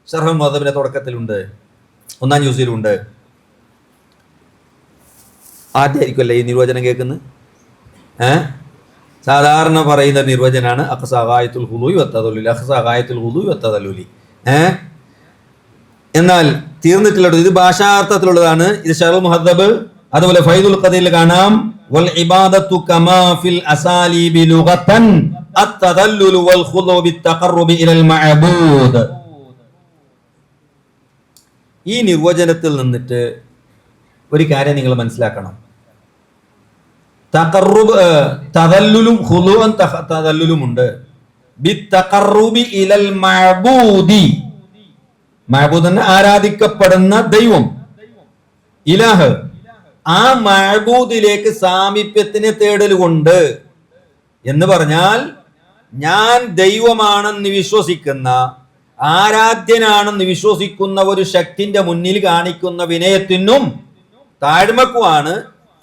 ശറഹുൽ മുഹദ്ദബിന്റെ തുടക്കത്തിലുണ്ട്, 1-ാം ജുസിലുണ്ട്. ആദ്യമായിരിക്കുമല്ലേ ഈ നിർവചനം കേൾക്കുന്നത്? സാധാരണ പറയുന്ന നിർവചനാണ് അഖ്സാ ഗായത്തുൽ ഖുദൂഇ വത്തദല്ലുലി, അഖ്സാ ഗായത്തുൽ ഖുദൂഇ വത്തദല്ലുലി. എന്നാൽ തീർന്നിട്ടുള്ളത് ഇത് ഭാഷാർത്ഥത്തിലുള്ളതാണ്. ഇത് ശറഹുൽ മുഹദ്ദബ്, അതുപോലെ ഫൈദുൽ ഖദീറിൽ കാണാം വൽ ഇബാദത്തു കമാ ഫിൽ അസാലിബി ലുഗതൻ അത്തദല്ലുലു വൽ ഖുദൂഉ ബിത്തഖർറുബി ഇലൽ മഅബൂദ്. ഈ നിർവചനത്തിൽ നിന്നിട്ട് ഒരു കാര്യം നിങ്ങൾ മനസ്സിലാക്കണം. തഖർറുബ്, തദല്ലുലും ഖുദൂഉൻ തദല്ലുലും ഉണ്ട്. ബിത്തഖർറുബി ഇലൽ മഅബൂദി, മഅബൂദ് എന്ന ആരാധിക്കപ്പെടുന്ന ദൈവം, ഇലാഹ്, ആ മഅബൂദിലേക്ക് സാമീപ്യത്തിന് തേടൽ കൊണ്ട് എന്ന് പറഞ്ഞാൽ ഞാൻ ദൈവമാണെന്ന് വിശ്വസിക്കുന്ന, ആരാധ്യനാണെന്ന് വിശ്വസിക്കുന്ന ഒരു ശക്തിന്റെ മുന്നിൽ കാണിക്കുന്ന വിനയത്തിനും താഴ്മക്കുമാണ്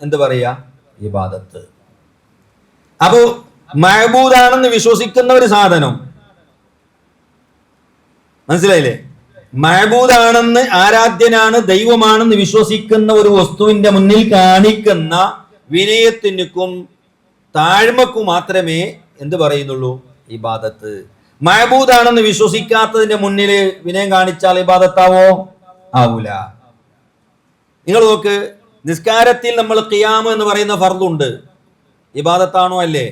എന്ത് പറയാ? ഇബാദത്ത്. അപ്പോ മഅബൂദാണെന്ന് വിശ്വസിക്കുന്ന ഒരു സാധനം, മനസ്സിലായില്ലേ? മഅബൂദാണെന്ന്, ആരാധ്യനാണ്, ദൈവമാണെന്ന് വിശ്വസിക്കുന്ന ഒരു വസ്തുവിന്റെ മുന്നിൽ കാണിക്കുന്ന വിനയത്തിനും താഴ്മക്കും മാത്രമേ എന്ത് പറയുന്നുള്ളൂ? ഇബാദത്ത്. മഅബൂദാണെന്ന് വിശ്വസിക്കാത്തതിന്റെ മുന്നിൽ വിനയം കാണിച്ചാൽ ഇബാദത്താവോ? ആവൂല. നിങ്ങൾ നോക്ക്, നിസ്കാരത്തിൽ നമ്മൾ ഖിയാം എന്ന് പറയുന്ന ഫർളുണ്ട്, ഇബാദത്താണോ? അല്ലേ?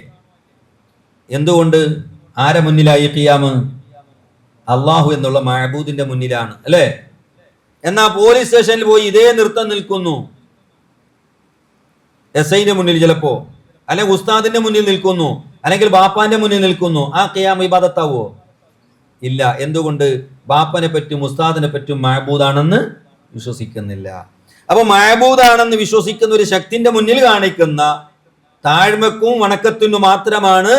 എന്തുകൊണ്ട്? ആരെ മുന്നിലായി ഖിയാം? അള്ളാഹു എന്നുള്ള മഅബൂദിന്റെ മുന്നിലാണ്, അല്ലേ? എന്നാ പോലീസ് സ്റ്റേഷനിൽ പോയി ഇതേ നൃത്തം നിൽക്കുന്നു, എസ്ഐന്റെ മുന്നിൽ ചിലപ്പോ, അല്ലെങ്കിൽ ഉസ്താദിന്റെ മുന്നിൽ നിൽക്കുന്നു, അല്ലെങ്കിൽ ബാപ്പാന്റെ മുന്നിൽ നിൽക്കുന്നു, ആ ഖിയാം ഇബാദത്താവോ? ഇല്ല. എന്തുകൊണ്ട്? ബാപ്പനെ പറ്റും ഉസ്താദിനെ പറ്റും മഅബൂദാണെന്ന് വിശ്വസിക്കുന്നില്ല. അപ്പൊ മഅബൂദാണെന്ന് വിശ്വസിക്കുന്ന ഒരു ശക്തിന്റെ മുന്നിൽ കാണിക്കുന്ന താഴ്മക്കും വണക്കത്തിനും മാത്രമാണ്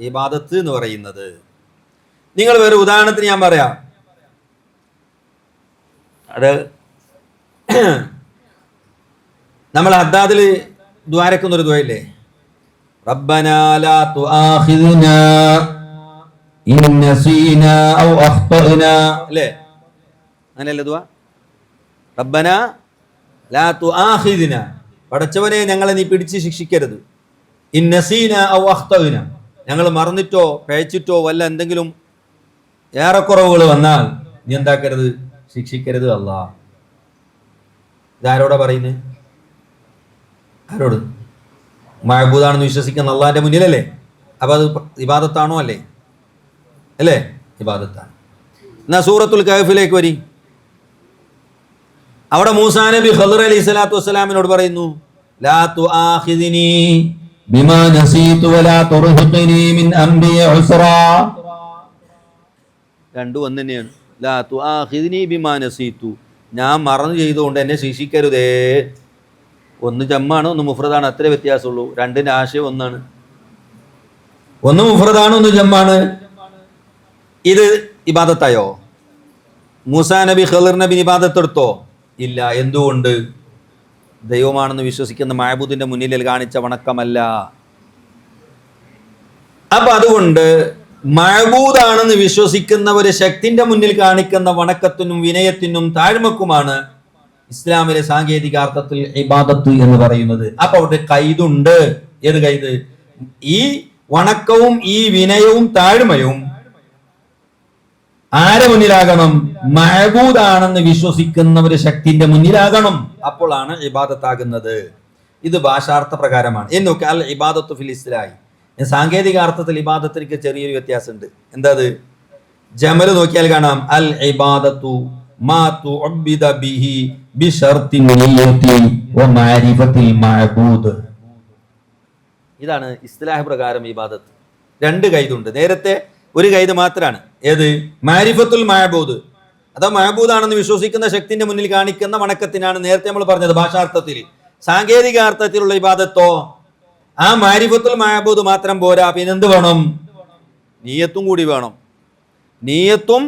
ഇബാദത്ത് എന്ന് പറയുന്നത്. നിങ്ങൾ വേറെ ഉദാഹരണത്തിന് ഞാൻ പറയാം. അത് നമ്മൾ ഹദ്ദാദിൽ ദ്വാരക്കുന്ന ഒരു ദ്വയില്ലേ, റബ്ബനാ ലാ തുആഖിദ്നാ ഇൻ നസീനാ ഔ അഖ്തഅനാ, അല്ലേ? അങ്ങനെയല്ലേ ദുആ? റബ്ബനാ ലാ തുആഖിദ്നാ, പടച്ചവനെ ഞങ്ങളെ നീ പിടിച്ച് ശിക്ഷിക്കരുത്, ഇൻ നസീനാ ഔ അഖ്തഅനാ, ഞങ്ങൾ മറന്നിട്ടോ പിഴച്ചിട്ടോ വല്ല എന്തെങ്കിലും ഏറെക്കുറവുകൾ വന്നാൽ നീ എന്താക്കരുത്? ശിക്ഷിക്കരുത് അല്ലാ. ഇതാരോടാ പറയുന്നത്? ആരോട്? മഅബൂദാണെന്ന് വിശ്വസിക്കുന്ന അള്ളാന്റെ മുന്നിലല്ലേ? അപ്പൊ അത് ഇബാദത്താണോ? അല്ലേ? അല്ലേ? ഇബാദത്താണ്. എന്നാ സൂറത്തുൽ കഹ്ഫിലേക്ക് വരി. അവിടെ മൂസാ നബി ഖളിർ അലൈഹി സ്വലാത്തു വസ്സലാമിനോട് പറയുന്നു, ലാ തുആഖിദ്നി ബിമാ നസീതു വലാ തുർഹിഖ്നി മിൻ അംരി ഉസ്റാ. രണ്ടും ഒന്ന് തന്നെയാണ്. ലാ തുആഖിദ്നി ബിമാ നസീതു, ഞാൻ മറന്നു ചെയ്തുകൊണ്ട് എന്നെ ശിക്ഷിക്കരുതേ. ഒന്ന് ജമ്മാണ്, ഒന്ന് മുഫ്രദാണ്, അത്രേ വ്യത്യാസമുള്ളൂ. രണ്ടിന്റെ ആശയം ഒന്നാണ്. ഒന്ന് മുഫ്രദാണ്, ഒന്ന് ജമ്മാണ്. ഇത് ഇബാദത്തായോ? മൂസാ നബി ഖളിർ നബി ഇബാദത്തെടുത്തോ? ഇല്ല. എന്തുകൊണ്ട്? ദൈവമാണെന്ന് വിശ്വസിക്കുന്ന മഅബൂദിന്റെ മുന്നിൽ കാണിച്ച വണക്കമല്ല. അപ്പൊ അതുകൊണ്ട് മഅബൂദാണെന്ന് വിശ്വസിക്കുന്ന ഒരു ശക്തിന്റെ മുന്നിൽ കാണിക്കുന്ന വണക്കത്തിനും വിനയത്തിനും താഴ്മക്കുമാണ് ഇസ്ലാമിലെ സാങ്കേതികാർത്ഥത്തിൽ ഇബാദത്ത് എന്ന് പറയുന്നത്. അപ്പൊ അവിടെ കൈതുണ്ട്. ഏത് കൈത്? ഈ വണക്കവും ഈ വിനയവും താഴ്മയും ആരെ മുന്നിലാകണം? മഅബൂദാണെന്ന് വിശ്വസിക്കുന്ന ഒരു ശക്തിന്റെ മുന്നിലാകണം. അപ്പോഴാണ് ഇബാദത്താകുന്നത്. ഇത് ഭാഷാർത്ഥ പ്രകാരമാണ്. നോക്കി, അൽ ഇബാദത്തു ഫിൽ ഇസ്ലാഹി. സാങ്കേതിക അർത്ഥത്തിൽ ഇബാദത്തിന് ചെറിയൊരു വ്യത്യാസമുണ്ട്. എന്താ അത്? ജമൽ നോക്കിയാൽ കാണാം, അൽ ഇബാദത്തു മാ തുഅബ്ബിദ ബിഹി ബിശർത്തി നിയ്യത്തി വമഅരിഫത്തിൽ മഅബൂദ്. ഇതാണ് ഇസ്ലാഹ് പ്രകാരം ഇബാദത്ത്. രണ്ട് കൈതുണ്ട്. നേരത്തെ ഒരു കൈത് മാത്രമാണ്. ഏത്? മാരിഫത്തുൽ മഅബൂദ്, അഥവാ മഅബൂദാണെന്ന് വിശ്വസിക്കുന്ന ശക്തിന്റെ മുന്നിൽ കാണിക്കുന്ന വണക്കത്തിനാണ് നേരത്തെ നമ്മൾ പറഞ്ഞത് ഭാഷാർത്ഥത്തിൽ. സാങ്കേതിക അർത്ഥത്തിലുള്ള ഇബാദത്തോ ആ മാരിഫത്തുൽ മഅബൂദ് മാത്രം പോരാ, പിന്നെന്ത് വേണം? നിയ്യത്തും കൂടി വേണം. നിയ്യത്തും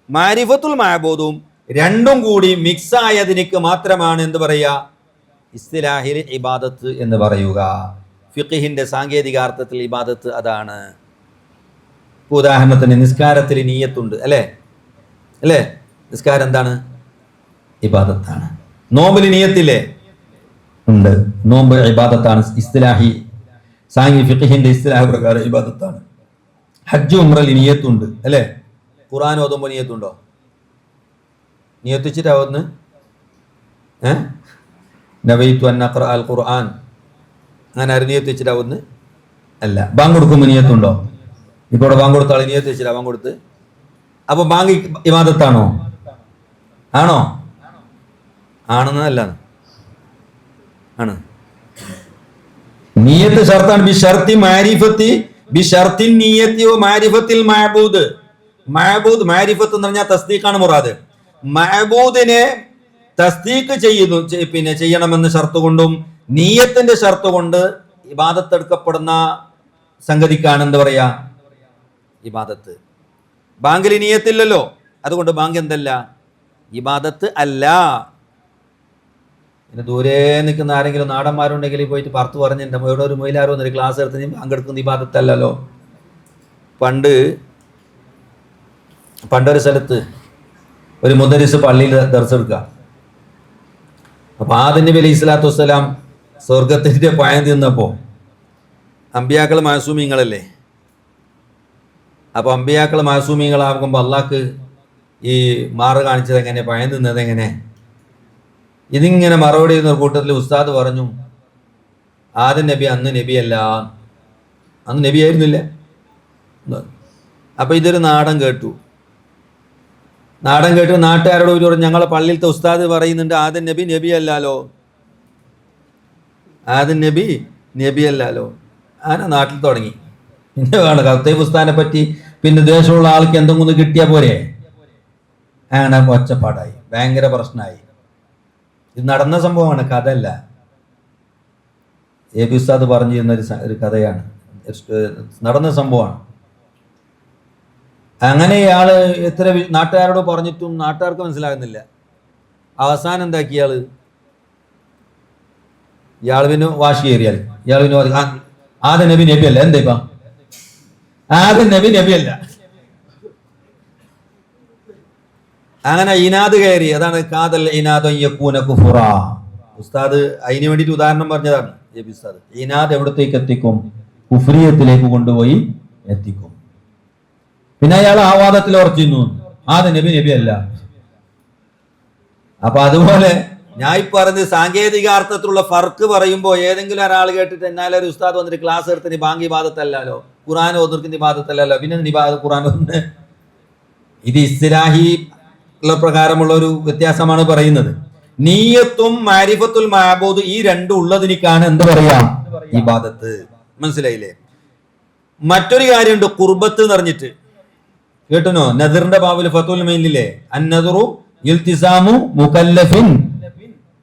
മാരിഫത്തുൽ മഅബൂദും രണ്ടും കൂടി മിക്സ് ആയതിനിക്ക് മാത്രമാണ് എന്ത് പറയുക? ഇസ്തിലാഹിൽ ഇബാദത്ത് എന്ന് പറയുക. ഫിഖിന്റെ സാങ്കേതിക അർത്ഥത്തിൽ ഇബാദത്ത് അതാണ്. ഉദാഹരണത്തിന് നിസ്കാരത്തിൽ നിയ്യത്തുണ്ട്, അല്ലേ? അല്ലേ? നിസ്കാരം എന്താണ്? ഇബാദത്താണ്. നോമ്പിൽ നിയ്യത്തില്ലേ? ഉണ്ട്. നോമ്പ് ഇബാദത്താണ്. ഇസ്തിലാഹി ഫിഖിന്റെ ഇസ്തിലാഹ് പ്രകാരം ഇബാദത്താണ്. ഹജ്ജ് ഉംറയിൽ നിയ്യത്തുണ്ട്, അല്ലേ? ഖുർആൻ ഓതുമ്പോൾ നിയ്യത്തുണ്ടോ? നിയ്യത്ത് വെച്ചിട്ടാവുന്ന നവൈതു അൻ അഖ്റഅ അൽ ഖുർആൻ, അങ്ങനെ ആര് നിയ്യത്ത് വെച്ചിട്ടാവുന്ന? അല്ല. ബാങ്ക് കൊടുക്കുമ്പോൾ നിയ്യത്തുണ്ടോ? ഇപ്പോൾ ഇവിടെ ബാങ്ക് കൊടുത്ത ആൾ നിയ്യത്ത് വെച്ചിട്ടാ ബാങ്ക് കൊടുത്ത്. അപ്പൊ ബാങ്ക് ഇബാദത്താണോ? ആണോ? ആണെന്നല്ല, ആണ്. നിയ്യത്ത് ഷർത്താൻ. ബിശർത്തി മാരിഫത്തി ബിശർത്തിൻ നിയ്യത്തി വ മാരിഫത്തിൽ മഅബൂദ്. മഅബൂദ് മാരിഫത്ത് എന്ന് പറഞ്ഞാൽ തസ്ദീഖാണ് മുറാദ്. മഅബൂദിനെ തസ്ദീഖ് ചെയ്യുന്നു, പിന്നെ ചെയ്യണമെന്ന് ഷർത്ത് കൊണ്ടും നിയ്യത്തിന്റെ ഷർത്ത് കൊണ്ട് ഇബാദത്ത് എടുക്കപ്പെടുന്ന സംഗതിക്കാണ് എന്ത് പറയാ? ഇബാദത്ത്. ബാങ്കിൽ നിയ്യത്തില്ലല്ലോ, അതുകൊണ്ട് ബാങ്ക് എന്തല്ല? ഇബാദത്ത് അല്ല. പിന്നെ ദൂരെ നിൽക്കുന്ന ആരെങ്കിലും നാടന്മാരുണ്ടെങ്കിൽ പോയിട്ട് പുറത്ത് പറഞ്ഞിട്ട് ഇവിടെ ഒരു മൊയിലാരോ എന്നൊരു ക്ലാസ് എടുത്ത് പങ്കെടുക്കുന്ന ഇബാദത്തല്ലോ. പണ്ടൊരു സ്ഥലത്ത് ഒരു മുദരിസ് പള്ളിയിൽ ദർശെടുക്കുക. അപ്പൊ ആദം നബി അലൈഹി സ്വലാത്തു വസ്സലാം സ്വർഗത്തിന്റെ പഴം തിന്നപ്പോ, അമ്പിയാക്കൾ മാസൂമിങ്ങളല്ലേ, അപ്പൊ അമ്പിയാക്കൾ മാസൂമിങ്ങളാകുമ്പോൾ അള്ളാഹ്ക്ക് ഈ മാറ് കാണിച്ചത് എങ്ങനെ, പഴം തിന്നത് എങ്ങനെ? ഇതിങ്ങനെ മറുപടി ചെയ്യുന്ന ഒരു കൂട്ടത്തിൽ ഉസ്താദ് പറഞ്ഞു, ആദം നബി അന്ന് നബിയല്ല, അന്ന് നബി ആയിരുന്നില്ല. അപ്പൊ ഇതൊരു നാടൻ കേട്ടു. നാട്ടുകാരോട് പറഞ്ഞു, ഞങ്ങളെ പള്ളിയിലത്തെ ഉസ്താദ് പറയുന്നുണ്ട് ആദം നബി നബിയല്ലാലോ, ആദം നബി നബിയല്ലാലോ. അങ്ങനെ നാട്ടിൽ തുടങ്ങി. പിന്നെ വേണം ഖത്തീബ് ഉസ്താദിനെ പറ്റി പിന്നെ ദേശമുള്ള ആൾക്ക് എന്തെങ്കിലും കിട്ടിയാൽ പോരെ. അങ്ങനെ ഒച്ചപ്പാടായി, ഭയങ്കര പ്രശ്നമായി. ഇത് നടന്ന സംഭവമാണ്, കഥയല്ല. എ പി ഉസ്താദ് പറഞ്ഞു തരുന്ന ഒരു കഥയാണ്, നടന്ന സംഭവമാണ്. അങ്ങനെ ഇയാള് എത്ര നാട്ടുകാരോട് പറഞ്ഞിട്ടും നാട്ടുകാർക്ക് മനസ്സിലാകുന്നില്ല. അവസാനം എന്താക്കി ഇയാൾ പിന്നെ വാശി കയറിയാൽ ഇയാൾ പിന്നെ ആദ്യ നബി നബിയല്ല. എന്താ ഇപ്പം ആദ്യ നബി നബിയല്ല. അങ്ങനെ ഇനാദ് കയറി. അതാണ് കാതൽ ഇനാദ് യകൂന കുഫറ. ഉസ്താദ് അതിന് വേണ്ടിയിട്ട് ഉദാഹരണം പറഞ്ഞതാണ് എ പി ഉസ്താദ്. ഇനാദ് എവിടത്തേക്ക് എത്തിക്കും? കുഫ്രിയത്തിലേക്ക് കൊണ്ടുപോയി എത്തിക്കും. പിന്നെ അയാൾ ആ വാദത്തിൽ ഉറച്ചിരുന്നു, ആദ്യ നബി നബിയല്ല. അപ്പൊ അതുപോലെ ഞാൻ ഈ പറഞ്ഞ് സാങ്കേതികാർത്ഥത്തിലുള്ള ഫർക്ക് പറയുമ്പോൾ ഏതെങ്കിലും ഒരാൾ കേട്ടിട്ട് എന്നാലും ഒരു ഉസ്താദ് വന്നിട്ട് ക്ലാസ് എടുത്തിന് ബാങ്ക് ഇബാദത്തല്ലോ, ഖുർആൻ ഓതുന്നതിന് ഇബാദത്തല്ലോ, പിന്നെ ഖുർആൻ ഒന്ന്. ഇത് ഇസ്തിലാഹി പ്രകാരമുള്ള ഒരു വ്യത്യാസമാണ് പറയുന്നത്. നിയ്യത്തും മാരിഫത്തുൽ മഅബൂദ് ഈ രണ്ടും ഉള്ളതിനിക്കാണ് എന്ത് പറയാ? ഇബാദത്ത്. മനസ്സിലായില്ലേ? മറ്റൊരു കാര്യമുണ്ട്, ഖുർബത്ത് എന്ന് പറഞ്ഞിട്ട് കേട്ടുനോ? നദറിന്റെ ബാബിൽ ഫത്തുൽ മൈനിലെ അന്നദറു ഇൽതിസാമു മുകല്ലഫിൻ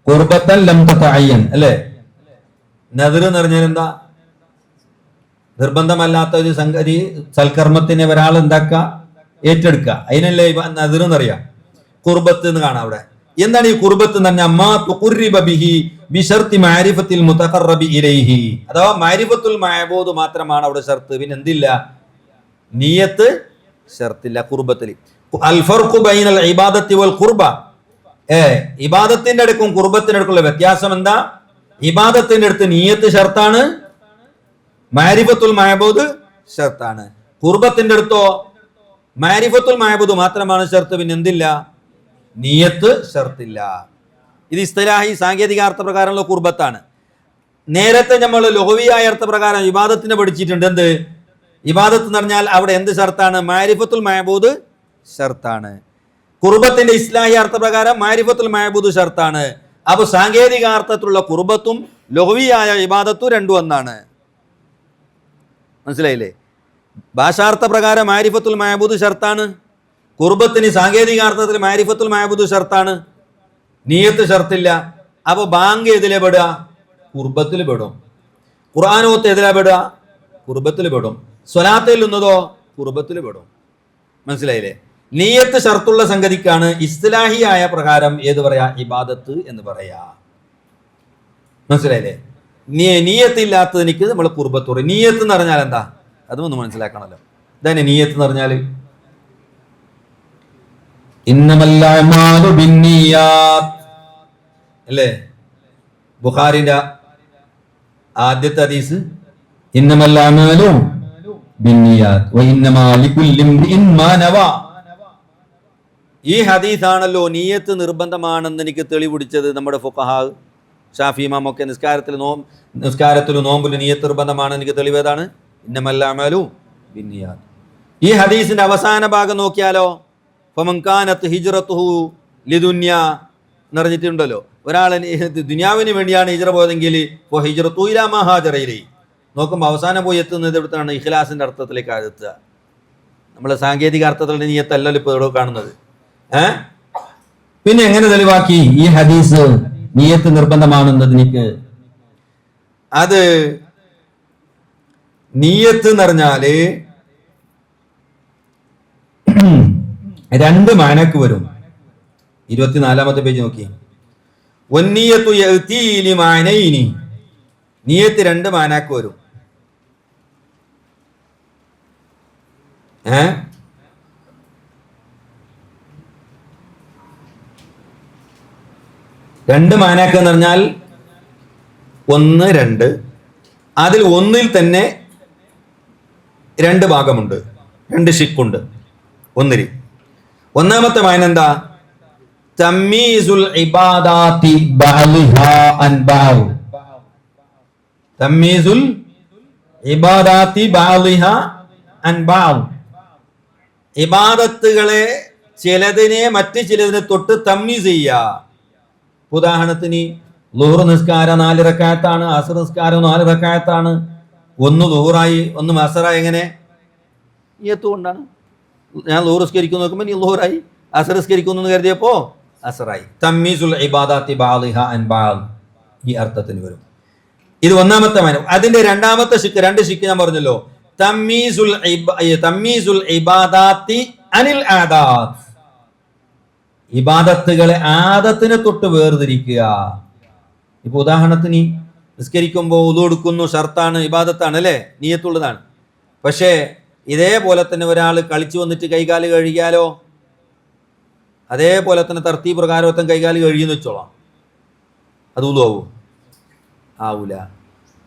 ഖുർബത്തൻ ലം തതഅയ്യൻ, അല്ലേ? നദർ എന്ന് പറഞ്ഞാൽ എന്താ? നിർബന്ധമല്ലാത്ത ഒരു സംഗതി സൽക്കർമ്മത്തിനെ ഒരാൾ എന്താക്കുക? ഏറ്റെടുക്കുക. അതിനല്ലേ നദർ എന്നറിയാം. ഖുർബത്ത് എന്ന് കാണാം അവിടെ. എന്താണ് ഈ ഖുർബത്ത് എന്ന് പറഞ്ഞാൽ? മാ തുഖുർരിബ ബിഹി ബിശർത്തി മഅരിഫത്തിൽ മുതഖറബി ഇലൈഹി. അഥവാ മഅരിഫത്തുൽ മഅബൂദ് മാത്രമാണ് അവിടെ ഷർത്ത്, പിന്നെ എന്തില്ല? നിയത്ത് ഷർത്തില്ല കുർബത്തിൽ. അൽ ഫർഖു ബൈനൽ ഇബാദത്തി വൽ ഖുർബ, ഇബാദത്തിന്റെ അടുക്കും കുർബത്തിന്റെ അടുക്കുള്ള വ്യത്യാസം എന്താ? ഇബാദത്തിന്റെ അടുത്ത് നിയത്ത് ഷർത്താണ്, മാരിഫത്തുൽ മഅബൂദ് ഷർത്താണ്. കുർബത്തിന്റെ അടുത്തോ മാരിഫത്തുൽ മഅബൂദ് മാത്രമാണ് ഷർത്ത്, പിന്നെ എന്തില്ല? നിയത്ത് ഷർത്തില്ല. ഇത് ഇസ്തിലാഹി സാങ്കേതികാർത്ഥ പ്രകാരമുള്ള കുർബത്താണ്. നേരത്തെ നമ്മൾ ലുഗവിയായ അർത്ഥപ്രകാരം ഇബാദത്തിനെ പഠിച്ചിട്ടുണ്ട്. എന്ത് ഇബാദത്ത് എന്ന് പറഞ്ഞാൽ അവിടെ എന്ത് ഷർത്താണ്? മാരിഫത്തുൽ മഅബൂദ് ഷർത്താണ്. കുർബത്തിന്റെ ഇസ്ലാഹി അർത്ഥപ്രകാരം മാരിഫത്തുൽ മഅബൂദ് ഷർത്താണ്. അപ്പൊ സാങ്കേതികാർത്ഥത്തിലുള്ള കുർബത്തും ലുഗവിയായ ഇബാദത്തും രണ്ടും ഒന്നാണ്. മനസ്സിലായില്ലേ? ഭാഷാർത്ഥ പ്രകാരം മാരിഫത്തുൽ മഅബൂദ് ഷർത്താണ്, കുർബത്തിന് സാങ്കേതികാർത്ഥത്തിൽ മാരിഫത്തുൽ മഅബൂദ് ഷർത്താണ്, നിയത്ത് ഷർത്തില്ല. അപ്പൊ ബാങ്ക് ഏതിലെ പെടുക? കുർബത്തിൽ പെടും. ഖുർആനോത്ത് ഏതിലാ പെടുക? കുർബത്തിൽ പെടും. സ്വലാത്തിൽ നിന്നതോ കുർബത്തിൽ പെടും. മനസ്സിലായില്ലേ? നിയത്ത് ഷർത്തുള്ള സംഗതിക്കാണ് ഇസ്തിലാഹിയായ പ്രകാരം ഏത് പറയാ? ഇബാദത്ത് എന്ന് പറയാ. മനസ്സിലായില്ലേ? നിയത്തില്ലാത്തതിനിക്ക് നമ്മൾ കുർബത്ത് പറയും. നിയത്ത് എന്ന് പറഞ്ഞാൽ എന്താ? അതും മനസ്സിലാക്കണമല്ലോ. ഇതന്നെ നിയത്ത് എന്ന് പറഞ്ഞാൽ അല്ലേ? ബുഖാരിന്റെ ആദ്യത്തെ ഹദീസ് ഇന്നമൽ അഅ്മാലു ബിന്നിയാത്ത് വ ഇന്നമാ ലികുല്ലി ഇംറിഇൻ മാ നവാ. ഈ ഹദീസാണല്ലോ നിയത്ത് നിർബന്ധമാണെന്ന് എനിക്ക് തെളിവുപിടിച്ചത് നമ്മുടെ ഫുഖഹാ, ഷാഫി ഇമാം ഒക്കെ നിസ്കാരത്തിലും നോമ്പിലും നിയത്ത് നിർബന്ധമാണ് എനിക്ക് തെളിവേതാണ്? ഇന്നമൽ അഅ്മാലു ബിന്നിയാത്ത്. ഈ ഹദീസിന്റെ അവസാന ഭാഗം നോക്കിയാലോ, ഫമൻ കാനത് ഹിജ്റതുഹു ലിദുനിയ എന്ന് പറഞ്ഞിട്ടുണ്ടല്ലോ. ഒരാൾ ദുനിയാവിന് വേണ്ടിയാണ് ഹിജ്റ പോയതെങ്കിൽ ഹിജ്റതു ഇലാ മാ ഹാജറ ഇലൈഹി. നോക്കുമ്പോൾ അവസാനം പോയി എത്തുന്നത് എവിടുത്താണ്? ഇഖ്ലാസിന്റെ അർത്ഥത്തിലേക്ക് എത്തുക. നമ്മൾ സാങ്കേതിക അർത്ഥത്തിലുള്ള നിയത്തല്ലല്ലോ ഇപ്പോൾ ഇവിടെ കാണുന്നത്. പിന്നെ എങ്ങനെ തെളിവാക്കി ഈ ഹദീസ് നിയത്ത് നിർബന്ധമാണെന്നതിനിക്ക്? അത് നിയത്ത് എന്ന് പറഞ്ഞാല് രണ്ട് മാനക്ക് വരും. 24-ാമത്തെ പേജ് നോക്കി. വന്നിയത്തു യഅ്തി ലിമഅനൈനി, നിയത്ത് രണ്ട് മാനക്ക് വരും. രണ്ട് മാനാക്ക് എന്ന് പറഞ്ഞാൽ 1, 2. അതിൽ ഒന്നിൽ തന്നെ രണ്ട് ഭാഗമുണ്ട്, രണ്ട് ഷിക്കുണ്ട് ഒന്നിൽ. ഒന്നാമത്തെ മാന എന്താ? തമ്മീസുൽ ഇബാദാത്തി ബഅലിഹാ അൻ ബഅൽ. തമ്മീസുൽ ഇബാദാത്തി ബഅലിഹാ അൻ ബഅൽ. ഇബാദത്തുകളെ ചിലതിനെ മറ്റു ചിലതിനെ തൊട്ട് തമ്മീസ് ചെയ്യുക. ഉദാഹരണത്തിന് ളുഹർ നിസ്കാരം 4 റക്അത്താണ്, അസ്ർ നിസ്കാരം 4 റക്അത്താണ്. ഒന്ന് ളുഹറായി ഒന്ന് അസ്റായി. എങ്ങനെ? നിയത്ത് കൊണ്ടാണ്. ഞാൻ ളുഹർ നിസ്കരിക്കുന്നു നോക്കുമ്പോൾ നീ ളുഹറായി, അസ്ർ നിസ്കരിക്കുന്നു എന്ന് കരുതിയപ്പോ അസ്റായി. തമ്മീസുൽ ഇബാദാത്തി ബഅലിഹാ അൻ ബഅൽ ഈ അർത്ഥത്തിന് വരും. ഇത് ഒന്നാമത്തെ മാനം. അതിന്റെ രണ്ടാമത്തെ ഷിക്ക്, രണ്ട് ഷിക്ക് ഞാൻ പറഞ്ഞല്ലോ. തമ്മീസുൽ ഇബാദാത്തി അനിൽ ആദാത്ത്. ഇബാദത്തുകളെ ആദത്തിനെ തൊട്ട് വേർതിരിക്കുക. ഇപ്പൊ ഉദാഹരണത്തിന് നിസ്കരിക്കുമ്പോൾ ഉദു എടുക്കുന്നു, ഷർത്താണ്, ഇബാദത്താണ് അല്ലേ, നിയത്തുള്ളതാണ്. പക്ഷേ ഇതേപോലെ തന്നെ ഒരാൾ കളിച്ചു വന്നിട്ട് കൈകാല് കഴുകിയാലോ, അതേപോലെ തന്നെ തർത്തീബ് പ്രകാരവത്തം കൈകാല് കഴുകിയെന്ന് വെച്ചോളാം, അത് ഉദു ആവൂ? ആവൂല.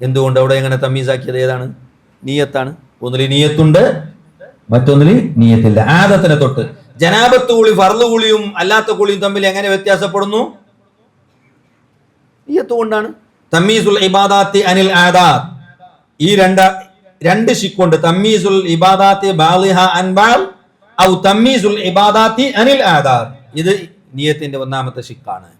എന്തുകൊണ്ട്? അവിടെ എങ്ങനെ തമ്മീസാക്കിയത്? ഏതാണ്? നിയത്താണ്. ഒന്നിൽ നിയത്തുണ്ട്, മറ്റൊന്നിൽ നിയത്തില്ല. ആദത്തിനെ തൊട്ട്. ജനാബത്ത് കുളി, ഫർള് കുളിയും അല്ലാത്ത കുളിയും തമ്മിൽ എങ്ങനെ വ്യത്യാസപ്പെടുന്നു? നിയത്ത് കൊണ്ടാണ്. തമ്മീസുൽ ഇബാദാത്തി അനിൽ ആദാത്ത്. ഈ രണ്ട് ഷിക്കുണ്ട്. തമ്മീസുൽ ഇബാദാത്തി ബഅലിഹാ അൻ ബഅൽ ഔ തമ്മീസുൽ ഇബാദാത്തി അനിൽ ആദാത്ത്. ഇത് നിയത്തിന്റെ ഒന്നാമത്തെ ഷിക്കാണ്,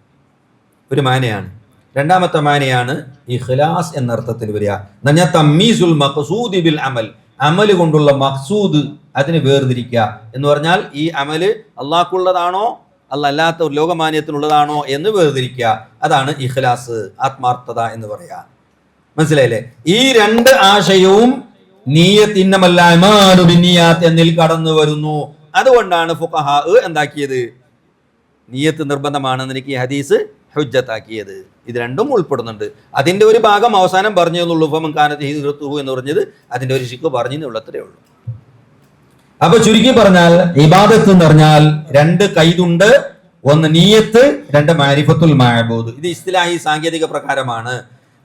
ഒരു മാനയാണ്. രണ്ടാമത്തെ മാനയാണ് ഇഖ്ലാസ് എന്ന അർത്ഥത്തിൽ വരിക. എന്നാൽ തമ്മീസുൽ മഖ്സൂദി ബിൽ അമൽ, അമല് കൊണ്ടുള്ള മഖ്സൂദ് അതിന് വേർതിരിക്കുക എന്ന് പറഞ്ഞാൽ ഈ അമല് അള്ളാഹ്ക്കുള്ളതാണോ അല്ലാത്ത ലോകമാന്യത്തിനുള്ളതാണോ എന്ന് വേർതിരിക്കുക. അതാണ് ഇഖ്ലാസ്, ആത്മാർത്ഥത എന്ന് പറയാ. മനസ്സിലായില്ലേ? ഈ രണ്ട് ആശയവും നിയ്യത്ത് ഇന്നമൽ അഅ്മാലു ബിന്നിയാത്ത് എന്നിൽ കടന്നു വരുന്നു. അതുകൊണ്ടാണ് ഫുഖഹാ എന്താക്കിയത്? നിയ്യത്ത് നിർബന്ധമാണെന്ന് എനിക്ക് ഈ ഹദീസ് ഹുജ്ജത്താക്കിയത്. ഇത് രണ്ടും ഉൾപ്പെടുന്നുണ്ട്. അതിന്റെ ഒരു ഭാഗം അവസാനം പറഞ്ഞു എന്നുള്ളൂ. ഫമൻ കാനത് ഹിജ്റതുഹു എന്ന് പറഞ്ഞത് അതിന്റെ ഒരു ശിക്ക് പറഞ്ഞു എന്നുള്ളത്രേ ഉള്ളൂ. അപ്പൊ ചുരുക്കി പറഞ്ഞാൽ ഇബാദത്ത് എന്ന് പറഞ്ഞാൽ രണ്ട് കൈതുണ്ട്, ഒന്ന് നീയത്ത്, രണ്ട് മാരിഫത്തുൽ മഅബൂദ്. ഇത് ഇസ്തിലാഹി സാങ്കേതിക പ്രകാരമാണ്.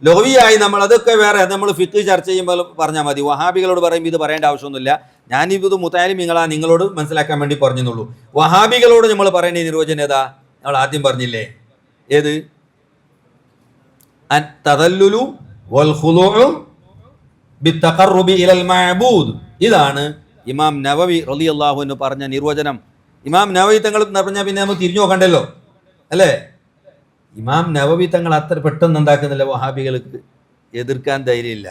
ലോവിയായി നമ്മൾ അതൊക്കെ വേറെ നമ്മൾ ഫിഖ് ചർച്ച ചെയ്യുമ്പോൾ പറഞ്ഞാൽ മതി. വഹാബികളോട് പറയുമ്പോൾ ഇത് പറയേണ്ട ആവശ്യമൊന്നുമില്ല. ഞാനിത് മുതാലിമീങ്ങളാ നിങ്ങളോട് മനസ്സിലാക്കാൻ വേണ്ടി പറഞ്ഞുള്ളൂ. വഹാബികളോട് നമ്മൾ പറയേണ്ട നിർവചനം ഏതാ? നമ്മൾ ആദ്യം പറഞ്ഞില്ലേ, ഏത്? അത്തദല്ലുലു വൽ ഖുദൂഉ ബിത്തഖർറുബി ഇലൽ മഅബൂദ്. ഇതാണ് ഇമാം നവവി റളിയല്ലാഹു അൻഹു പറഞ്ഞ നിർവചനം. ഇമാം നവവി തങ്ങൾ പറഞ്ഞാൽ പിന്നെ നമുക്ക് തിരിഞ്ഞു നോക്കണ്ടല്ലോ, അല്ലേ? ഇമാം നവവി തങ്ങൾ അത്ര പെട്ടെന്ന് എന്താക്കുന്നില്ല, വഹാബികൾക്ക് എതിർക്കാൻ ധൈര്യമില്ല.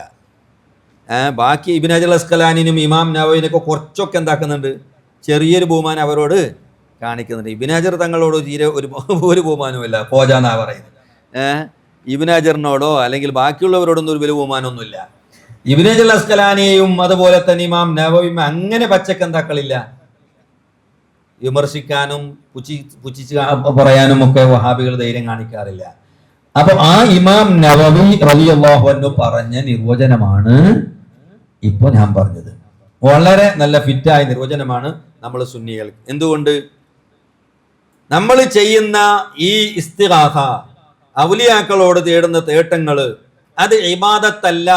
ബാക്കി ഇബ്നു ഹജർ അസ്ഖലാനിനും ഇമാം നവവിനൊക്കെ കുറച്ചൊക്കെ എന്താക്കുന്നുണ്ട്, ചെറിയൊരു ബഹുമാനം അവരോട് കാണിക്കുന്നുണ്ട്. ഇബ്നു ഹജർ തങ്ങളോട് തീരെ ഒരു ബഹുമാനവുമില്ല, കോജ എന്നാ പറയുന്നത്. ഇബ്നു ഹജറിനോടോ അല്ലെങ്കിൽ ബാക്കിയുള്ളവരോടൊന്നും ഒരു വലിയ ബഹുമാനമൊന്നുമില്ല. ഇബ്നു ഹജർ അസ്ഖലാനിയെയും അതുപോലെ തന്നെ ഇമാം നവവിയും അങ്ങനെ പച്ചക്കെന്താക്കളില്ല, വിമർശിക്കാനും പുച്ഛിച്ച് പറയാനും ഒക്കെ വഹാബികൾ ധൈര്യം കാണിക്കാറില്ല. അപ്പൊ ആ ഇമാം നവവി റളിയല്ലാഹു അൻഹു പറഞ്ഞ നിർവചനമാണ് ഇപ്പൊ ഞാൻ പറഞ്ഞത്. വളരെ നല്ല ഫിറ്റായ നിർവചനമാണ് നമ്മൾ സുന്നികൾ. എന്തുകൊണ്ട്? നമ്മൾ ചെയ്യുന്ന ഈ ഇസ്തിഗാസ, ഔലിയാക്കളോട് തേടുന്ന തേട്ടങ്ങള്, അത് ഇബാദത്തല്ല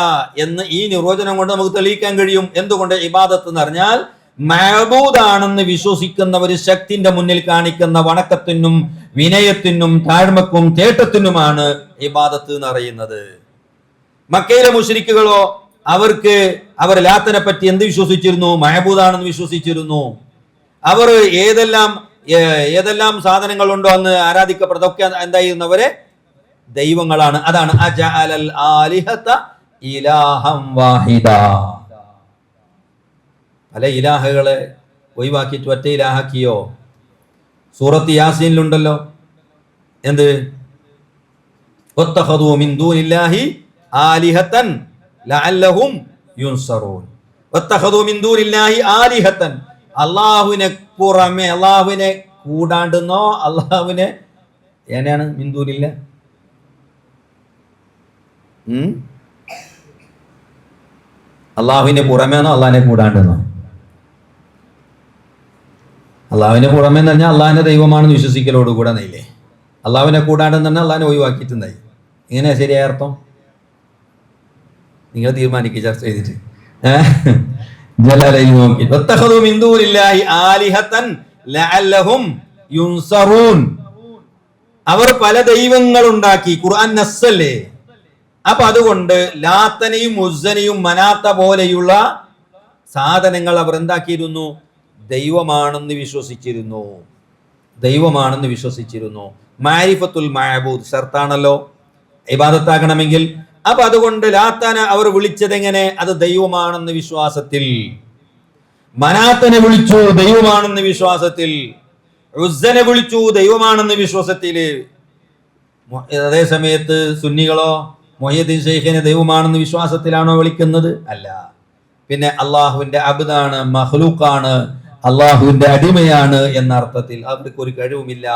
എന്ന് ഈ നിർവചനം കൊണ്ട് നമുക്ക് തെളിയിക്കാൻ കഴിയും. എന്തുകൊണ്ട്? ഇബാദത്ത് എന്ന് പറഞ്ഞാൽ മഅബൂദാണെന്ന് വിശ്വസിക്കുന്ന ഒരു ശക്തിന്റെ മുന്നിൽ കാണിക്കുന്ന വണക്കത്തിനും വിനയത്തിനും താഴ്മക്കും തേട്ടത്തിനുമാണ് ഇബാദത്ത് എന്ന് പറയുന്നത്. മക്കയിലെ മുശ്രിക്കുകളോ അവർ ലാത്തനെ പറ്റി എന്ത് വിശ്വസിച്ചിരുന്നു? മഅബൂദാണെന്ന് വിശ്വസിച്ചിരുന്നു. അവർ ഏതെല്ലാം സാധനങ്ങളുണ്ടോ അന്ന് ആരാധിക്കപ്പെട്ടതൊക്കെ എന്തായിരുന്നു? അവരെ ദൈവങ്ങളാണ്. അതാണ് അജഅലൽ ആലിഹത ഇലാഹം വാഹിദ. പല ഇലാഹകളെ ഒഴിവാക്കിയിട്ട് ഒറ്റ ഇലാഹാക്കിയോ? സൂറത്ത് യാസീനിലുണ്ടല്ലോ, എന്ത്? വത്തഖദൂ മിൻ ദൂനില്ലാഹി ആലിഹതൻ ലഅല്ലഹും യുൻസറൂൻ. വത്തഖദൂ മിൻ ദൂനില്ലാഹി ആലിഹതൻ, അല്ലാഹുവിനെ പുറമെ, അല്ലാഹുവിനെ കൂടാണ്ടെന്നോ, അല്ലാഹുവിനെ എങ്ങനെയാണ് മിൻ ദൂനില്ല? അള്ളാഹുവിന്റെ പുറമേന്നോ അള്ളാഹിനെ കൂടാണ്ടെന്നോ? അള്ളാഹുവിനെ പുറമേ എന്ന് പറഞ്ഞാൽ അള്ളാഹിന്റെ ദൈവമാണെന്ന് വിശ്വസിക്കലോടുകൂടെ നയില്ലേ. അള്ളാഹുവിനെ കൂടാണ്ടെന്ന് പറഞ്ഞാൽ അള്ളാഹിനെ ഒഴിവാക്കിയിട്ടുണ്ടായി. ഇങ്ങനെയാ ശരിയായ അർത്ഥം? നിങ്ങൾ തീരുമാനിക്കുക ചർച്ച ചെയ്തിട്ട്. ജലാലയിൽ നോക്കി വത്തഖദൂ മിൻ ദൂനില്ലാഹി ആലിഹതൻ ലഅല്ലഹും യുൻസറൂൻ. അവർ പല ദൈവങ്ങൾ ഉണ്ടാക്കി. ഖുർആൻ നസ്സല്ലേ. അപ്പൊ അതുകൊണ്ട് ലാത്തനെയും ഉസ്സനെയും മനാത്ത പോലെയുള്ള സാധനങ്ങൾ അവർ എന്താക്കിയിരുന്നു? ദൈവമാണെന്ന് വിശ്വസിച്ചിരുന്നു. മാരിഫത്തുൽ മഅബൂദ് ഷർത്താണല്ലോ ഇബാദത്താകണമെങ്കിൽ. അപ്പൊ അതുകൊണ്ട് ലാത്തനെ അവർ വിളിച്ചത് എങ്ങനെ? അത് ദൈവമാണെന്ന് വിശ്വാസത്തിൽ. മനാത്തനെ വിളിച്ചു ദൈവമാണെന്ന് വിശ്വാസത്തിൽ. ഉസ്സനെ വിളിച്ചു ദൈവമാണെന്ന് വിശ്വാസത്തിൽ. അതേ സമയത്ത് സുന്നികളോ മുഹ്യിദ്ദീൻ ശൈഖിനെ ദൈവമാണെന്ന് വിശ്വാസത്തിലാണോ വിളിക്കുന്നത്? അല്ല. പിന്നെ അള്ളാഹുവിന്റെ അബ്ദാണ്, മഖ്ലൂഖാണ്, അള്ളാഹുവിന്റെ അടിമയാണ് എന്ന അർത്ഥത്തിൽ, അവർക്ക് ഒരു കഴിവുമില്ല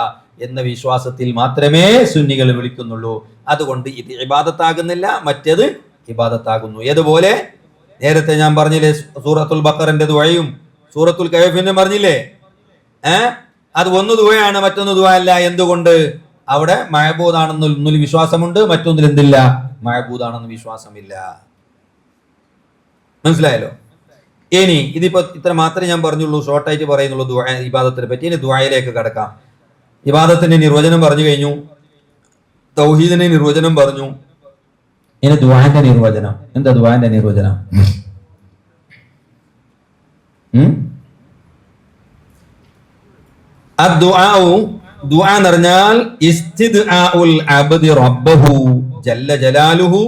എന്ന വിശ്വാസത്തിൽ മാത്രമേ സുന്നികൾ വിളിക്കുന്നുള്ളൂ. അതുകൊണ്ട് ഇത് ഇബാദത്താകുന്നില്ല, മറ്റേത് ഇബാദത്താകുന്നു. ഏതുപോലെ നേരത്തെ ഞാൻ പറഞ്ഞില്ലേ, സൂറത്തുൽ ബഖറന്റെ ദുആയും സൂറത്തുൽ കഹ്ഫിന്റെ പറഞ്ഞില്ലേ, അത് ഒന്ന് ദുആയാണ്, മറ്റൊന്ന് ദുആ അല്ല. എന്തുകൊണ്ട്? അവിടെ മഅബൂദാണെന്നൊന്നിൽ വിശ്വാസമുണ്ട്, മറ്റൊന്നിൽ എന്തില്ല? മഅബൂദാണെന്ന് വിശ്വാസമില്ല. മനസ്സിലായല്ലോ? ഇനി ഇതിപ്പോ ഇത്ര മാത്രമേ ഞാൻ പറഞ്ഞുള്ളൂ, ഷോർട്ടായിട്ട് പറയുന്നുള്ളൂ ദുആ ഇബാദത്തിനെ പറ്റി. ഇനി ദുആയിലേക്ക് കടക്കാം. ഇബാദത്തിന്റെ നിർവചനം പറഞ്ഞു കഴിഞ്ഞു, തൗഹീദിന്റെ നിർവചനം പറഞ്ഞു. ഇനി ദുആന്റെ നിർവചനം. എന്താ ദുആന്റെ നിർവചനം? ദുആ എന്ന് പറഞ്ഞാൽ ഇസ്തിദ്ആഉൽ അബ്ദി റബ്ബഹു ജല്ല ജലാലുഹു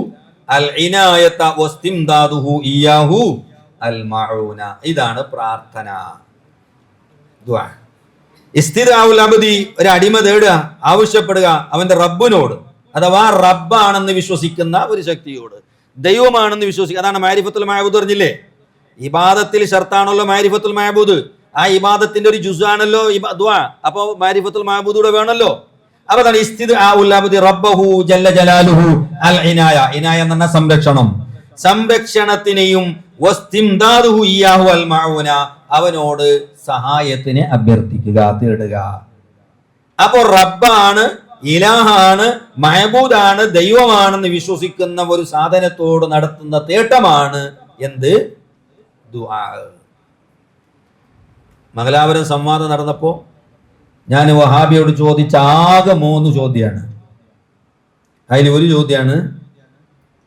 അൽ ഇനായത വസ്തിംദാദുഹു ഇയ്യാഹു അൽ മഊന. ഇതാണ് പ്രാർത്ഥന. ദുആ ഇസ്തിദ്ആഉൽ അബ്ദി, ഒരു അടിമ തേടുക, ആവശ്യപ്പെടുക അവന്റെ റബ്ബിനോട്, അഥവാ റബ്ബാണെന്ന് വിശ്വസിക്കുന്ന ഒരു ശക്തിയോട്, ദൈവമാണെന്ന് വിശ്വസിക്കുക. അതാണ് മാരിഫത്തുൽ മഅബൂദ്. പറഞ്ഞില്ലേ, ഇബാദത്തിൽ ഷർത്താണല്ലോ മാരിഫത്തുൽ മഅബൂദ്. ആ ഇബാദത്തിന്റെ ഒരു ജുസാണല്ലോ ദുആ. അപ്പൊ മാരിഫത്തുൽ മഅബൂദ് കൂടെ വേണമല്ലോ. അപ്പൊ അതാണ് ഇസ്തിദ്ആഉൽ അബ്ദി റബ്ബഹു ജല്ല ജലാലുഹു അൽ ഇനായ. ഇനായ എന്ന് പറഞ്ഞാൽ സംരക്ഷണം. സംരക്ഷണത്തിനെയും വസ്തിംദാദുഹു ഇയ്യാഹു അൽ മഊന, അവനോട് സഹായത്തിന് അഭ്യർത്ഥിക്കുക, തേടുക. അപ്പോൾ റബ്ബാണ്, ഇലാഹാണ്, മഹബൂദാണ്, ദൈവമാണെന്ന് വിശ്വസിക്കുന്ന ഒരു സാധനത്തോട് നടത്തുന്ന തേട്ടമാണ് എന്ത്? ദുആ. മംഗലാപുരം സംവാദം നടന്നപ്പോൾ ഞാൻ വഹാബിയോട് ചോദിച്ച ആകെ 3 ചോദ്യമാണ്. അതിൽ ഒരു ചോദ്യമാണ്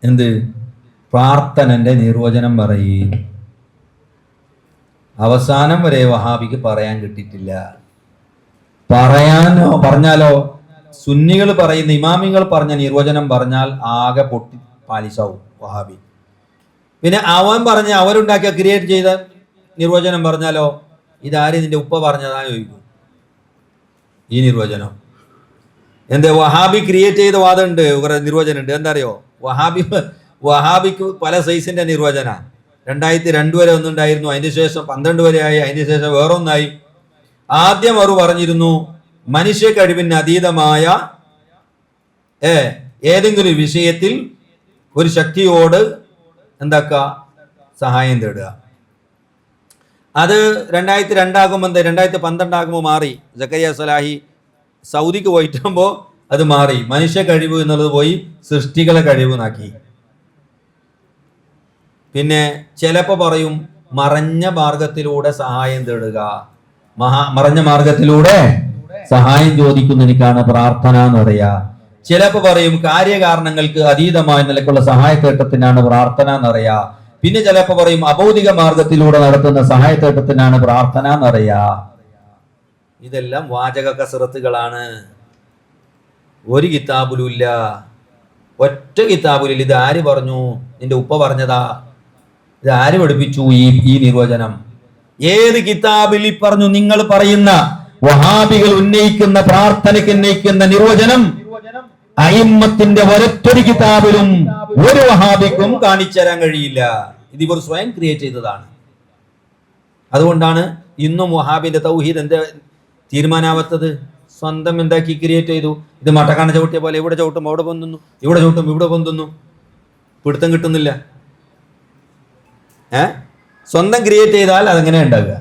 എന്ത്? പ്രാർത്ഥനന്റെ നിർവചനം പറയും. അവസാനം വരെ വഹാബിക്ക് പറയാൻ കിട്ടിയിട്ടില്ല. പറഞ്ഞാലോ സുന്നികൾ പറയുന്ന, ഇമാമിങ്ങൾ പറഞ്ഞ നിർവചനം പറഞ്ഞാൽ ആകെ പൊട്ടി പാലിസാവും വഹാബി. പിന്നെ അവരുണ്ടാക്കിയ ക്രിയേറ്റ് ചെയ്ത നിർവചനം പറഞ്ഞാലോ ഇതാരും ഇതിന്റെ ഉപ്പ പറഞ്ഞതാന്ന് ചോദിക്കും. ഈ നിർവചനം എന്താ? വഹാബി ക്രിയേറ്റ് ചെയ്ത വാദമുണ്ട്, നിർവചനം ഉണ്ട്. എന്താ അറിയോ? വഹാബിക്ക് പല സൈസിന്റെ നിർവചന. 2002 വരെ ഒന്നുണ്ടായിരുന്നു, അതിന് ശേഷം 12 വരെ ആയി, അതിന് ശേഷം വേറൊന്നായി. ആദ്യം അവർ പറഞ്ഞിരുന്നു മനുഷ്യ കഴിവിന് അതീതമായ ഏതെങ്കിലും വിഷയത്തിൽ ഒരു ശക്തിയോട് എന്താക്കുക? സഹായം തേടുക. അത് 2002 ആകുമ്പോൾ 2012 ആകുമ്പോൾ മാറി. സക്കരിയ സലാഹി സൗദിക്ക് പോയിട്ടുമ്പോൾ അത് മാറി. മനുഷ്യ കഴിവ് എന്നുള്ളത് പോയി സൃഷ്ടികളെ കഴിവെന്നാക്കി. പിന്നെ ചിലപ്പോൾ പറയും മറഞ്ഞ മാർഗത്തിലൂടെ സഹായം തേടുക. മറഞ്ഞ മാർഗത്തിലൂടെ സഹായം ചോദിക്കുന്നതിനാണ് പ്രാർത്ഥന എന്ന് പറയാ. ചിലപ്പോൾ പറയും കാര്യകാരണങ്ങൾക്ക് അതീതമായ നിലക്കുള്ള സഹായത്തേട്ടത്തിനാണ് പ്രാർത്ഥന എന്നറിയാ. പിന്നെ ചിലപ്പോൾ പറയും അഭൗതിക മാർഗത്തിലൂടെ നടത്തുന്ന സഹായത്തേട്ടത്തിനാണ് പ്രാർത്ഥന എന്നറിയാ. ഇതെല്ലാം വാചക കസറത്തുകളാണ്. ഒരു കിതാബിലും ഇല്ല, ഒറ്റ കിതാബിലും. ഇത് ആര് പറഞ്ഞു? നിന്റെ ഉപ്പ പറഞ്ഞതാ? ഇത് ആര് പഠിപ്പിച്ചു ഈ നിർവചനം? ഏത് കിതാബിൽ പറഞ്ഞു? നിങ്ങൾ പറയുന്ന വഹാബികൾ ഉന്നയിക്കുന്ന പ്രാർത്ഥനയ്ക്ക് ഉന്നയിക്കുന്ന നിർവചനം അയിമ്മത്തിന്റെ ഒരൊറ്റൊരു കിതാബിലും ഒരു വഹാബിക്കും കാണിച്ചു തരാൻ കഴിയില്ല. ഇത് ഇവർ സ്വയം ക്രിയേറ്റ് ചെയ്തതാണ്. അതുകൊണ്ടാണ് ഇന്നും വഹാബിന്റെ തൗഹീദ് എന്താ തീരുമാനാവാത്തത്? സ്വന്തം എന്താക്കി ക്രിയേറ്റ് ചെയ്തു. ഇത് മട്ടക്കാണ ചവിട്ടിയ പോലെ ഇവിടെ ചവിട്ടും അവിടെ പൊന്തുന്നു, ഇവിടെ ചവിട്ടും ഇവിടെ പൊന്തുന്നു, പിടുത്തം കിട്ടുന്നില്ല. സ്വന്തം ക്രിയേറ്റ് ചെയ്താൽ അതെങ്ങനെ ഉണ്ടാകുക?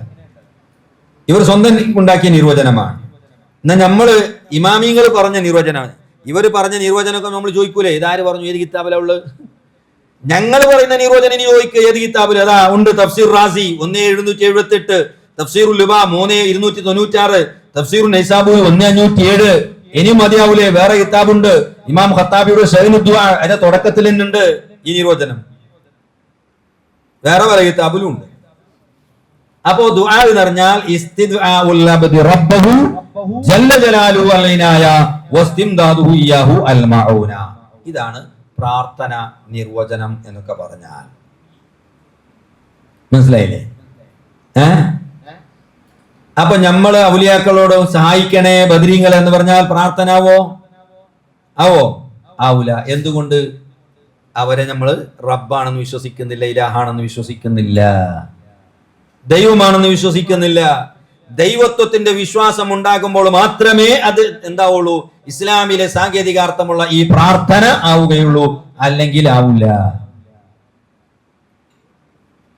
ഇവർ സ്വന്തം ഉണ്ടാക്കിയ നിർവചനമാണ്. എന്നാൽ നമ്മള് ഇമാമിങ്ങൾ പറഞ്ഞ നിർവചനമാണ്. ഇവർ പറഞ്ഞ നിർവചനമൊക്കെ നമ്മൾ ചോദിക്കൂലേ, ഇതാര് പറഞ്ഞു, ഏത് കിതാബിലാ ഉള്ളത്? ഞങ്ങൾ പറയുന്ന നിർവചനം ഇനി ചോദിക്കുക, ഏത് കിതാബിൽ? അതാ ഉണ്ട്. തഫ്സീർ റാസി 1778, തഫ്സീറുൽ ലുബ 3296, തഫ്സീറുൽ നൈസാബൂരി 1507. ഇനി മതിയാവൂലേ? വേറെ കിതാബുണ്ട്, ഇമാം ഖത്താബിയുടെ ശൈനുദ് ദുആ, അതിന്റെ തുടക്കത്തിൽ തന്നെയുണ്ട് ഈ നിർവചനം. വേറെ പല കിതാബിലും ഉണ്ട്. അപ്പോ ദുആ എന്ന് പറഞ്ഞാൽ ഇസ്തിദ്ആഉൽ അബ്ദി റബ്ബഹു ജല്ല ജലാലുഹു അലൈനായ വസ്തിംദാദുഹു ഇയ്യാഹു അൽ മഊന. ഇതാണ് പ്രാർത്ഥന നിർവചനം എന്നൊക്കെ പറഞ്ഞാൽ. മനസ്സിലായില്ലേ? അപ്പൊ നമ്മള് ഔലിയാക്കളോട് സഹായിക്കണേ ബദരീങ്ങൾ എന്ന് പറഞ്ഞാൽ പ്രാർത്ഥന ആവോ? ആവൂല. എന്തുകൊണ്ട്? അവരെ നമ്മൾ റബ്ബാണെന്ന് വിശ്വസിക്കുന്നില്ല, ഇലാഹാണെന്ന് വിശ്വസിക്കുന്നില്ല, ദൈവമാണെന്ന് വിശ്വസിക്കുന്നില്ല. ദൈവത്വത്തിന്റെ വിശ്വാസം ഉണ്ടാകുമ്പോൾ മാത്രമേ അത് എന്താവുള്ളൂ? ഇസ്ലാമിലെ സാങ്കേതികാർത്ഥമുള്ള ഈ പ്രാർത്ഥന ആവുകയുള്ളൂ, അല്ലെങ്കിൽ ആവില്ല.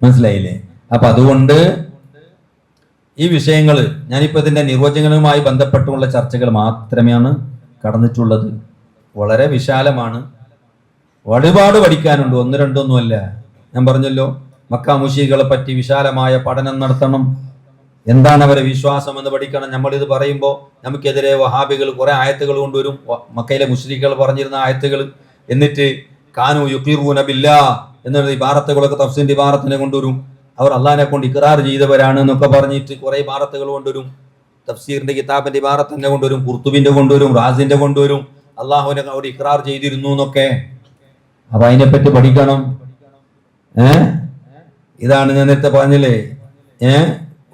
മനസ്സിലായില്ലേ? അപ്പൊ അതുകൊണ്ട് ഈ വിഷയങ്ങൾ ഞാനിപ്പോ ഇതിന്റെ നിർവചനങ്ങളുമായി ബന്ധപ്പെട്ടുള്ള ചർച്ചകൾ മാത്രമാണ് കടന്നിട്ടുള്ളത്. വളരെ വിശാലമാണ്, ഒരുപാട് പഠിക്കാനുണ്ട്, 1 2 അല്ല. ഞാൻ പറഞ്ഞല്ലോ, മക്ക മുശ്രിക്കുകളെ പറ്റി വിശാലമായ പഠനം നടത്തണം. എന്താണ് അവരെ വിശ്വാസം എന്ന് പഠിക്കണം. നമ്മളിത് പറയുമ്പോൾ നമുക്കെതിരെ വഹാബികൾ കുറെ ആയത്തുകൾ കൊണ്ടുവരും, മക്കയിലെ മുശ്രിക്കുകൾ പറഞ്ഞിരുന്ന ആയത്തുകൾ. എന്നിട്ട് കാനു യുഖിറൂന ബില്ലാഹ് എന്നുള്ള ഇബാറത്തുകളൊക്കെ തഫ്സീറിന്റെ ഇബാറത്തിനെ കൊണ്ടുവരും. അവർ അള്ളാഹിനെ കൊണ്ട് ഇഖ്റാർ ചെയ്തവരാണ് എന്നൊക്കെ പറഞ്ഞിട്ട് കുറെ ഇബാറത്തുകൾ കൊണ്ടുവരും. തഫ്സീറിന്റെ കിതാബിന്റെ ഇബാറത്തിനെ കൊണ്ടുവരും, ഖുർത്തുബിന്റെ കൊണ്ടുവരും, റാസിന്റെ കൊണ്ടുവരും. അള്ളാഹുവിനെ അവർ ഇഖ്റാർ ചെയ്തിരുന്നു എന്നൊക്കെ. അപ്പൊ അതിനെപ്പറ്റി പഠിക്കണം. ഇതാണ് ഞാൻ നേരത്തെ പറഞ്ഞില്ലേ,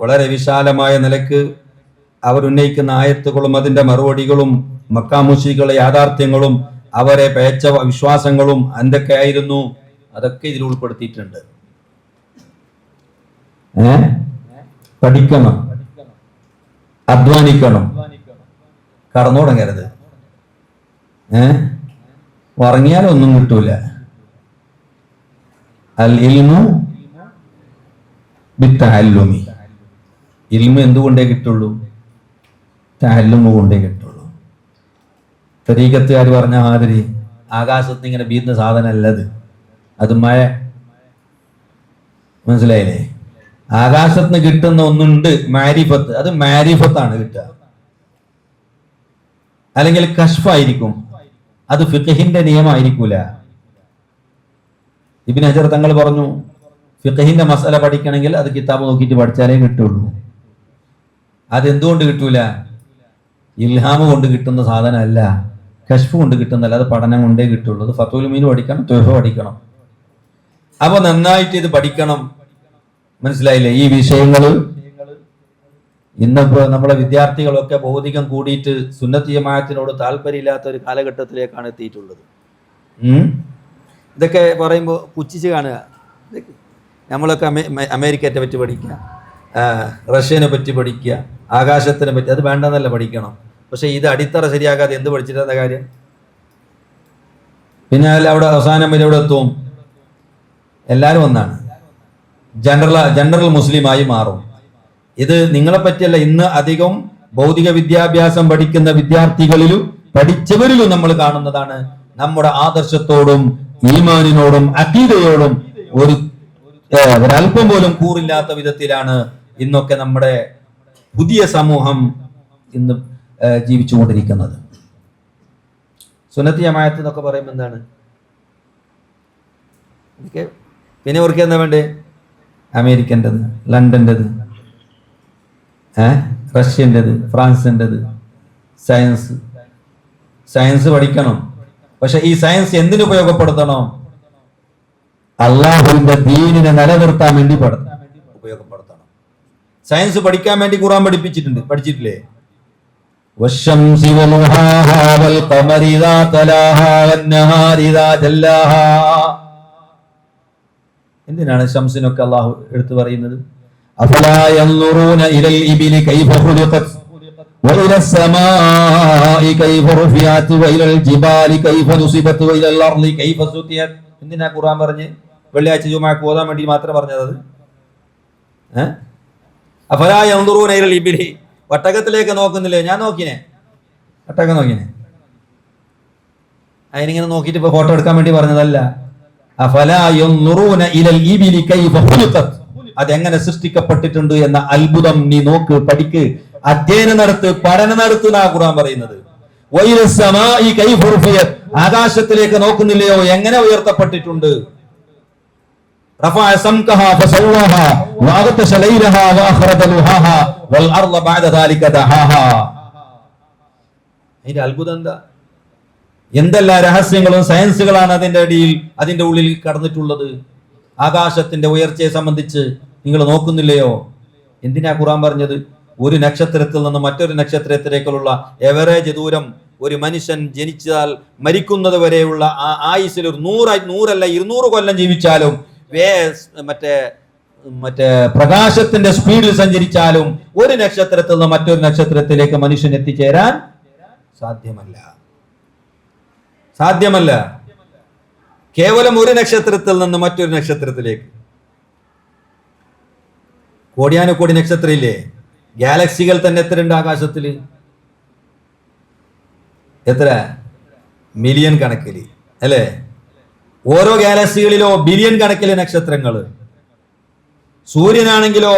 വളരെ വിശാലമായ നിലക്ക് അവർ ഉന്നയിക്കുന്ന ആയത്തുകളും അതിന്റെ മറുപടികളും മക്കാ മുശ്രിക്കുകളുടെ യാഥാർത്ഥ്യങ്ങളും അവരെ പേച്ച വിശ്വാസങ്ങളും എന്തൊക്കെ ആയിരുന്നു അതൊക്കെ ഇതിൽ ഉൾപ്പെടുത്തിയിട്ടുണ്ട്. പഠിക്കണം, അധ്വാനിക്കണം, കടന്നു തുടങ്ങരുത്. ഉറങ്ങിയാലൊന്നും കിട്ടൂല. അൽ ഇൽമു ബിത്തഅല്ലുമി. ഇൽമ് എന്തുകൊണ്ടേ കിട്ടുള്ളൂ? തഅല്ലുമ് കൊണ്ടേ കിട്ടുള്ളൂ. തരീഖത്തുകാർ പറഞ്ഞ മാതിരി ആകാശത്ത് ഇങ്ങനെ വീഴുന്ന സാധനമല്ലത്, അത് മഴ. മനസ്സിലായില്ലേ? ആകാശത്ത് നിന്ന് കിട്ടുന്ന ഒന്നുണ്ട്, മാരിഫത്ത്. അത് മാരിഫത്താണ് കിട്ടുക, അല്ലെങ്കിൽ കശ്ഫായിരിക്കും. അത് ഫിഖഹിന്റെ നിയമമായിരിക്കൂല. ഇബ്നു ഹജർ തങ്ങൾ പറഞ്ഞു, ഫിഖഹിന്റെ മസല പഠിക്കണമെങ്കിൽ അത് കിതാബ് നോക്കിയിട്ട് പഠിച്ചാലേ കിട്ടുള്ളൂ. അതെന്തുകൊണ്ട് കിട്ടൂല? ഇൽഹാമ് കൊണ്ട് കിട്ടുന്ന സാധനമല്ല, കശ്ഫ് കൊണ്ട് കിട്ടുന്നല്ല, അത് പഠനം കൊണ്ടേ കിട്ടുള്ളൂ. അത് ഫത്വൽ മീൻ പഠിക്കണം, തുഹഫ പഠിക്കണം. അപ്പൊ നന്നായിട്ട് ഇത് പഠിക്കണം. മനസ്സിലായില്ലേ? ഈ വിഷയങ്ങൾ ഇന്നിപ്പോ നമ്മളെ വിദ്യാർത്ഥികളൊക്കെ ഭൗതികം കൂടിയിട്ട് സുന്നത്ത് ജമാഅത്തിനോട് താല്പര്യമില്ലാത്ത ഒരു കാലഘട്ടത്തിലേക്കാണ് എത്തിയിട്ടുള്ളത്. ഇതൊക്കെ പറയുമ്പോൾ പുച്ഛിച്ച് കാണുക. നമ്മളൊക്കെ അമേരിക്കയെ പറ്റി പഠിക്കുക, റഷ്യനെ പറ്റി പഠിക്കുക, ആകാശത്തിനെ പറ്റി, അത് വേണ്ടെന്നല്ല പഠിക്കണം. പക്ഷെ ഇത് അടിത്തറ ശരിയാകാതെ എന്ത് പഠിച്ചിട്ടാ കാര്യം? പിന്നെ അവിടെ അവസാനം വരെ എവിടെ എത്തും? എല്ലാവരും ഒന്നാണ്, ജനറൽ മുസ്ലിമായി മാറും. ഇത് നിങ്ങളെ പറ്റിയല്ല, ഇന്ന് അധികം ഭൗതിക വിദ്യാഭ്യാസം പഠിക്കുന്ന വിദ്യാർത്ഥികളിലും പഠിച്ചവരിലും നമ്മൾ കാണുന്നതാണ്. നമ്മുടെ ആദർശത്തോടും ഈമാനിനോടും അഖീദയോടും ഒരല്പം പോലും കൂറില്ലാത്ത വിധത്തിലാണ് ഇന്നൊക്കെ നമ്മുടെ പുതിയ സമൂഹം ഇന്ന് ജീവിച്ചുകൊണ്ടിരിക്കുന്നത്. സുന്നത്തി ജമാഅത്ത് എന്നൊക്കെ പറയുമ്പോൾ എന്താണ്? പിന്നെ അവർക്ക് എന്താ വേണ്ടേ? അമേരിക്കൻ്റെത്, ലണ്ടൻ്റെത്, റഷ്യൻ്റെത്, ഫ്രാൻസിൻ്റെത്. സയൻസ് പഠിക്കണം. പക്ഷെ ഈ സയൻസ് എന്തിനു ഉപയോഗപ്പെടുത്തണം? അള്ളാഹുവിന്റെ ദീനിനെ നിലനിർത്താൻ വേണ്ടി ഉപയോഗപ്പെടുത്തണം. സയൻസ് പഠിക്കാൻ വേണ്ടി ഖുർആൻ പഠിപ്പിച്ചിട്ടുണ്ട്, പഠിച്ചിട്ടില്ലേ? എന്തിനാണ് ശംസിനൊക്കെ അള്ളാഹു എടുത്തു പറയുന്നത്? أفلا ينظرون إلى الإبل كيف خلقت وإلى السماء كيف رفعت وإلى الجبال كيف نصبت وإلى الأرض كيف سطحت. എന്തിനാ ഖുർആൻ പറഞ്ഞ് വെള്ളിയാഴ്ച ജുമാക്ക് ഓതാൻ വേണ്ടി മാത്രം പറഞ്ഞത്? അഫലാ യൻദുറൂന ഇലൽ ഇബ്ലി, ഒട്ടകത്തിലേക്ക് നോക്കുന്നില്ലേ? ഞാൻ നോക്കിനെ, ഒട്ടകം നോക്കിനെ. അതിനിങ്ങനെ നോക്കിയിട്ട് ഇപ്പൊ ഫോട്ടോ എടുക്കാൻ വേണ്ടി പറഞ്ഞതല്ല. അഫലാ യൻദുറൂന ഇലൽ ഇബ്ലി കൈഫ ഖുലിഖത്, അതെങ്ങനെ സൃഷ്ടിക്കപ്പെട്ടിട്ടുണ്ട് എന്ന അത്ഭുതം നീ നോക്ക്, പഠിക്ക്, അധ്യയനം നടത്ത്, പഠനം നടത്തുന്ന ഖുർആൻ പറയുന്നത്. ആകാശത്തിലേക്ക് നോക്കുന്നില്ലയോ, എങ്ങനെ ഉയർത്തപ്പെട്ടിട്ടുണ്ട്? അതിന്റെ അത്ഭുതം എന്താ? എന്തെല്ലാം രഹസ്യങ്ങളും സയൻസുകളാണ് അതിന്റെ ഉള്ളിൽ കടന്നിട്ടുള്ളത്. ആകാശത്തിന്റെ ഉയർച്ചയെ സംബന്ധിച്ച് നിങ്ങൾ നോക്കുന്നില്ലയോ? എന്തിനാ ഖുർആൻ പറഞ്ഞത്? ഒരു നക്ഷത്രത്തിൽ നിന്ന് മറ്റൊരു നക്ഷത്രത്തിലേക്കുള്ള എവറേജ് ദൂരം ഒരു മനുഷ്യൻ ജനിച്ചാൽ മരിക്കുന്നത് വരെയുള്ള ആ ആയുസ്സിൽ ഒരു 100 200 കൊല്ലം ജീവിച്ചാലും മറ്റേ പ്രകാശത്തിന്റെ സ്പീഡിൽ സഞ്ചരിച്ചാലും ഒരു നക്ഷത്രത്തിൽ നിന്ന് മറ്റൊരു നക്ഷത്രത്തിലേക്ക് മനുഷ്യൻ എത്തിച്ചേരാൻ സാധ്യമല്ല. കേവലം ഒരു നക്ഷത്രത്തിൽ നിന്ന് മറ്റൊരു നക്ഷത്രത്തിലേക്ക്. കോടിയാനുകോടി നക്ഷത്രം ഇല്ലേ? ഗാലക്സികൾ തന്നെ എത്രയുണ്ട് ആകാശത്തില്? എത്ര? മില്യൺ കണക്കില് അല്ലേ? ഓരോ ഗാലക്സികളിലോ ബില്യൺ കണക്കിലെ നക്ഷത്രങ്ങൾ. സൂര്യനാണെങ്കിലോ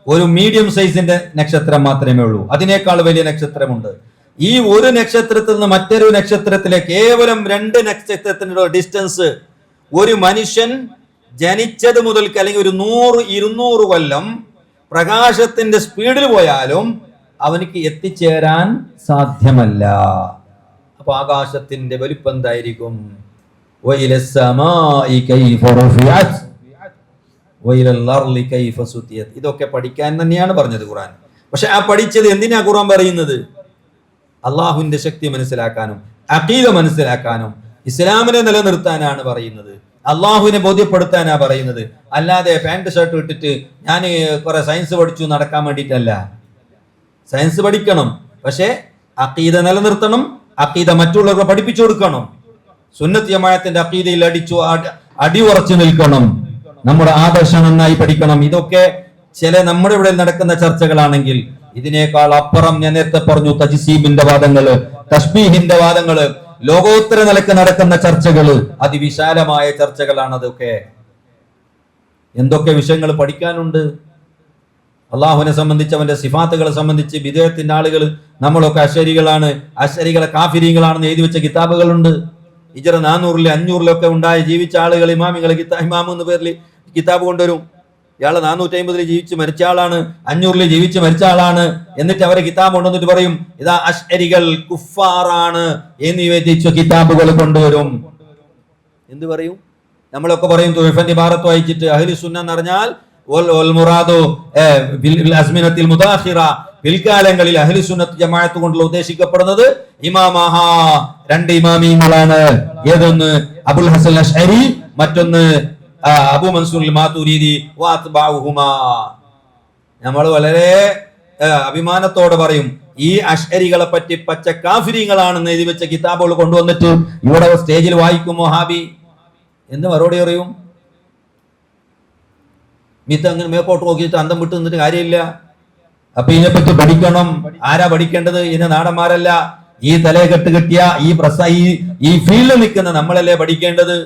ഒരു മീഡിയം സൈസിന്റെ നക്ഷത്രം മാത്രമേ ഉള്ളൂ, അതിനേക്കാൾ വലിയ നക്ഷത്രമുണ്ട്. ഈ ഒരു നക്ഷത്രത്തിൽ നിന്ന് മറ്റൊരു നക്ഷത്രത്തിലേക്ക് കേവലം 2 നക്ഷത്രത്തിനുള്ള ഡിസ്റ്റൻസ് ഒരു മനുഷ്യൻ ജനിച്ചത് മുതൽക്ക് അല്ലെങ്കിൽ ഒരു 100-200 കൊല്ലം പ്രകാശത്തിന്റെ സ്പീഡിൽ പോയാലും അവനിക്ക് എത്തിച്ചേരാൻ സാധ്യമല്ല. അപ്പൊ ആകാശത്തിന്റെ വലിപ്പം എന്തായിരിക്കും? ഇതൊക്കെ പഠിക്കാൻ തന്നെയാണ് പറഞ്ഞത് ഖുർആൻ. പക്ഷെ ആ പഠിച്ചത് എന്തിനാ ഖുർആൻ പറയുന്നത്? അള്ളാഹുവിന്റെ ശക്തി മനസ്സിലാക്കാനും അഖീദ മനസ്സിലാക്കാനും ഇസ്ലാമിനെ നിലനിർത്താനാണ് പറയുന്നത്, അള്ളാഹുവിനെ ബോധ്യപ്പെടുത്താനാ പറയുന്നത്. അല്ലാതെ പാന്റ് ഷർട്ട് ഇട്ടിട്ട് ഞാൻ കുറെ സയൻസ് പഠിച്ചു നടക്കാൻ വേണ്ടിയിട്ടല്ല. സയൻസ് പഠിക്കണം, പക്ഷെ അഖീദ നിലനിർത്തണം, അഖീദ മറ്റുള്ളവർക്ക് പഠിപ്പിച്ചു കൊടുക്കണം. സുന്നത്ത് ജമാഅത്തിന്റെ അഖീദയിൽ അടിയുറച്ചു നിൽക്കണം, നമ്മുടെ ആദർശം നന്നായി പഠിക്കണം. ഇതൊക്കെ ചില നമ്മുടെ ഇവിടെ നടക്കുന്ന ചർച്ചകളാണെങ്കിൽ ഇതിനേക്കാൾ അപ്പുറം ഞാൻ നേരത്തെ പറഞ്ഞു തജ്സീബിന്റെ വാദങ്ങള്, തശ്ബീഹിന്റെ വാദങ്ങള്, ലോകോത്തര നിലക്ക് നടക്കുന്ന ചർച്ചകള്, അതിവിശാലമായ ചർച്ചകളാണ് അതൊക്കെ. എന്തൊക്കെ വിഷയങ്ങൾ പഠിക്കാനുണ്ട്. അള്ളാഹുവിനെ സംബന്ധിച്ച്, അവന്റെ സിഫാത്തുകളെ സംബന്ധിച്ച് ബിദ്അത്തിന്റെ ആളുകൾ, നമ്മളൊക്കെ അശരികളാണ്, അശരികളെ കാഫിരീങ്ങളാണെന്ന് എഴുതി വെച്ച കിതാബുകളുണ്ട്. ഹിജ്റ 400 500 ഉണ്ടായ ജീവിച്ച ആളുകൾ ഇമാമികൾ ഇമാം എന്ന പേരിൽ കിതാബ് കൊണ്ടുവരും. ഇയാള് 450 ജീവിച്ച് മരിച്ച ആളാണ്, 500 ജീവിച്ച് മരിച്ച ആളാണ്. എന്നിട്ട് അവരെ കിതാബ് കൊണ്ടുവന്നിട്ട് പറയും ഇതാ അശ്അരികൾ കുഫാറാണ് എന്ന് വിവരിച്ച കിതാബുകൾ കൊണ്ടുവരും. എന്ത് പറയും? നമ്മളൊക്കെ പറയും തുഹഫന്റെ ഇബാറത്ത് വായിച്ചിട്ട് അഹ്ലു സുന്ന എന്ന് പറഞ്ഞാൽ പിൽക്കാലങ്ങളിൽ അഹ്ലു സുന്നത്ത് ജമാഅത്ത് കൊണ്ടുള്ള ഉദ്ദേശിക്കപ്പെടുന്നത് ഇമാമഹ, 2 ഇമാമിങ്ങളാണ്. ഏതൊന്ന് അബുൽ ഹസൻ അശ്അരി, മറ്റൊന്ന് അബൂ മൻസൂർ മാതുരീദി വഅത്ബഉഹുമാ. നമ്മൾ വളരെ അഭിമാനത്തോടെ പറയും ഈ അശ്അരികളെ പറ്റി പച്ച കാഫിരീങ്ങളാണെന്ന് എഴുതി വെച്ച കിതാബുകൾ കൊണ്ടുവന്നിട്ട് ഇവിടെ സ്റ്റേജിൽ വായിക്കും വഹാബി എന്ന് മറുപടി പറയും. മിത്ത് അങ്ങനെ മേപ്പോട്ട് നോക്കിയിട്ട് അന്തം വിട്ട് നിന്നിട്ട് കാര്യമില്ല. അപ്പൊ ഇതിനെപ്പറ്റി പഠിക്കണം. ആരാ പഠിക്കേണ്ടത്? ഇതിനെ നാടന്മാരല്ല, ഈ തലയെ കെട്ടുകെട്ടിയ ഈ ഫീൽഡിൽ നിൽക്കുന്ന നമ്മളല്ലേ പഠിക്കേണ്ടത്.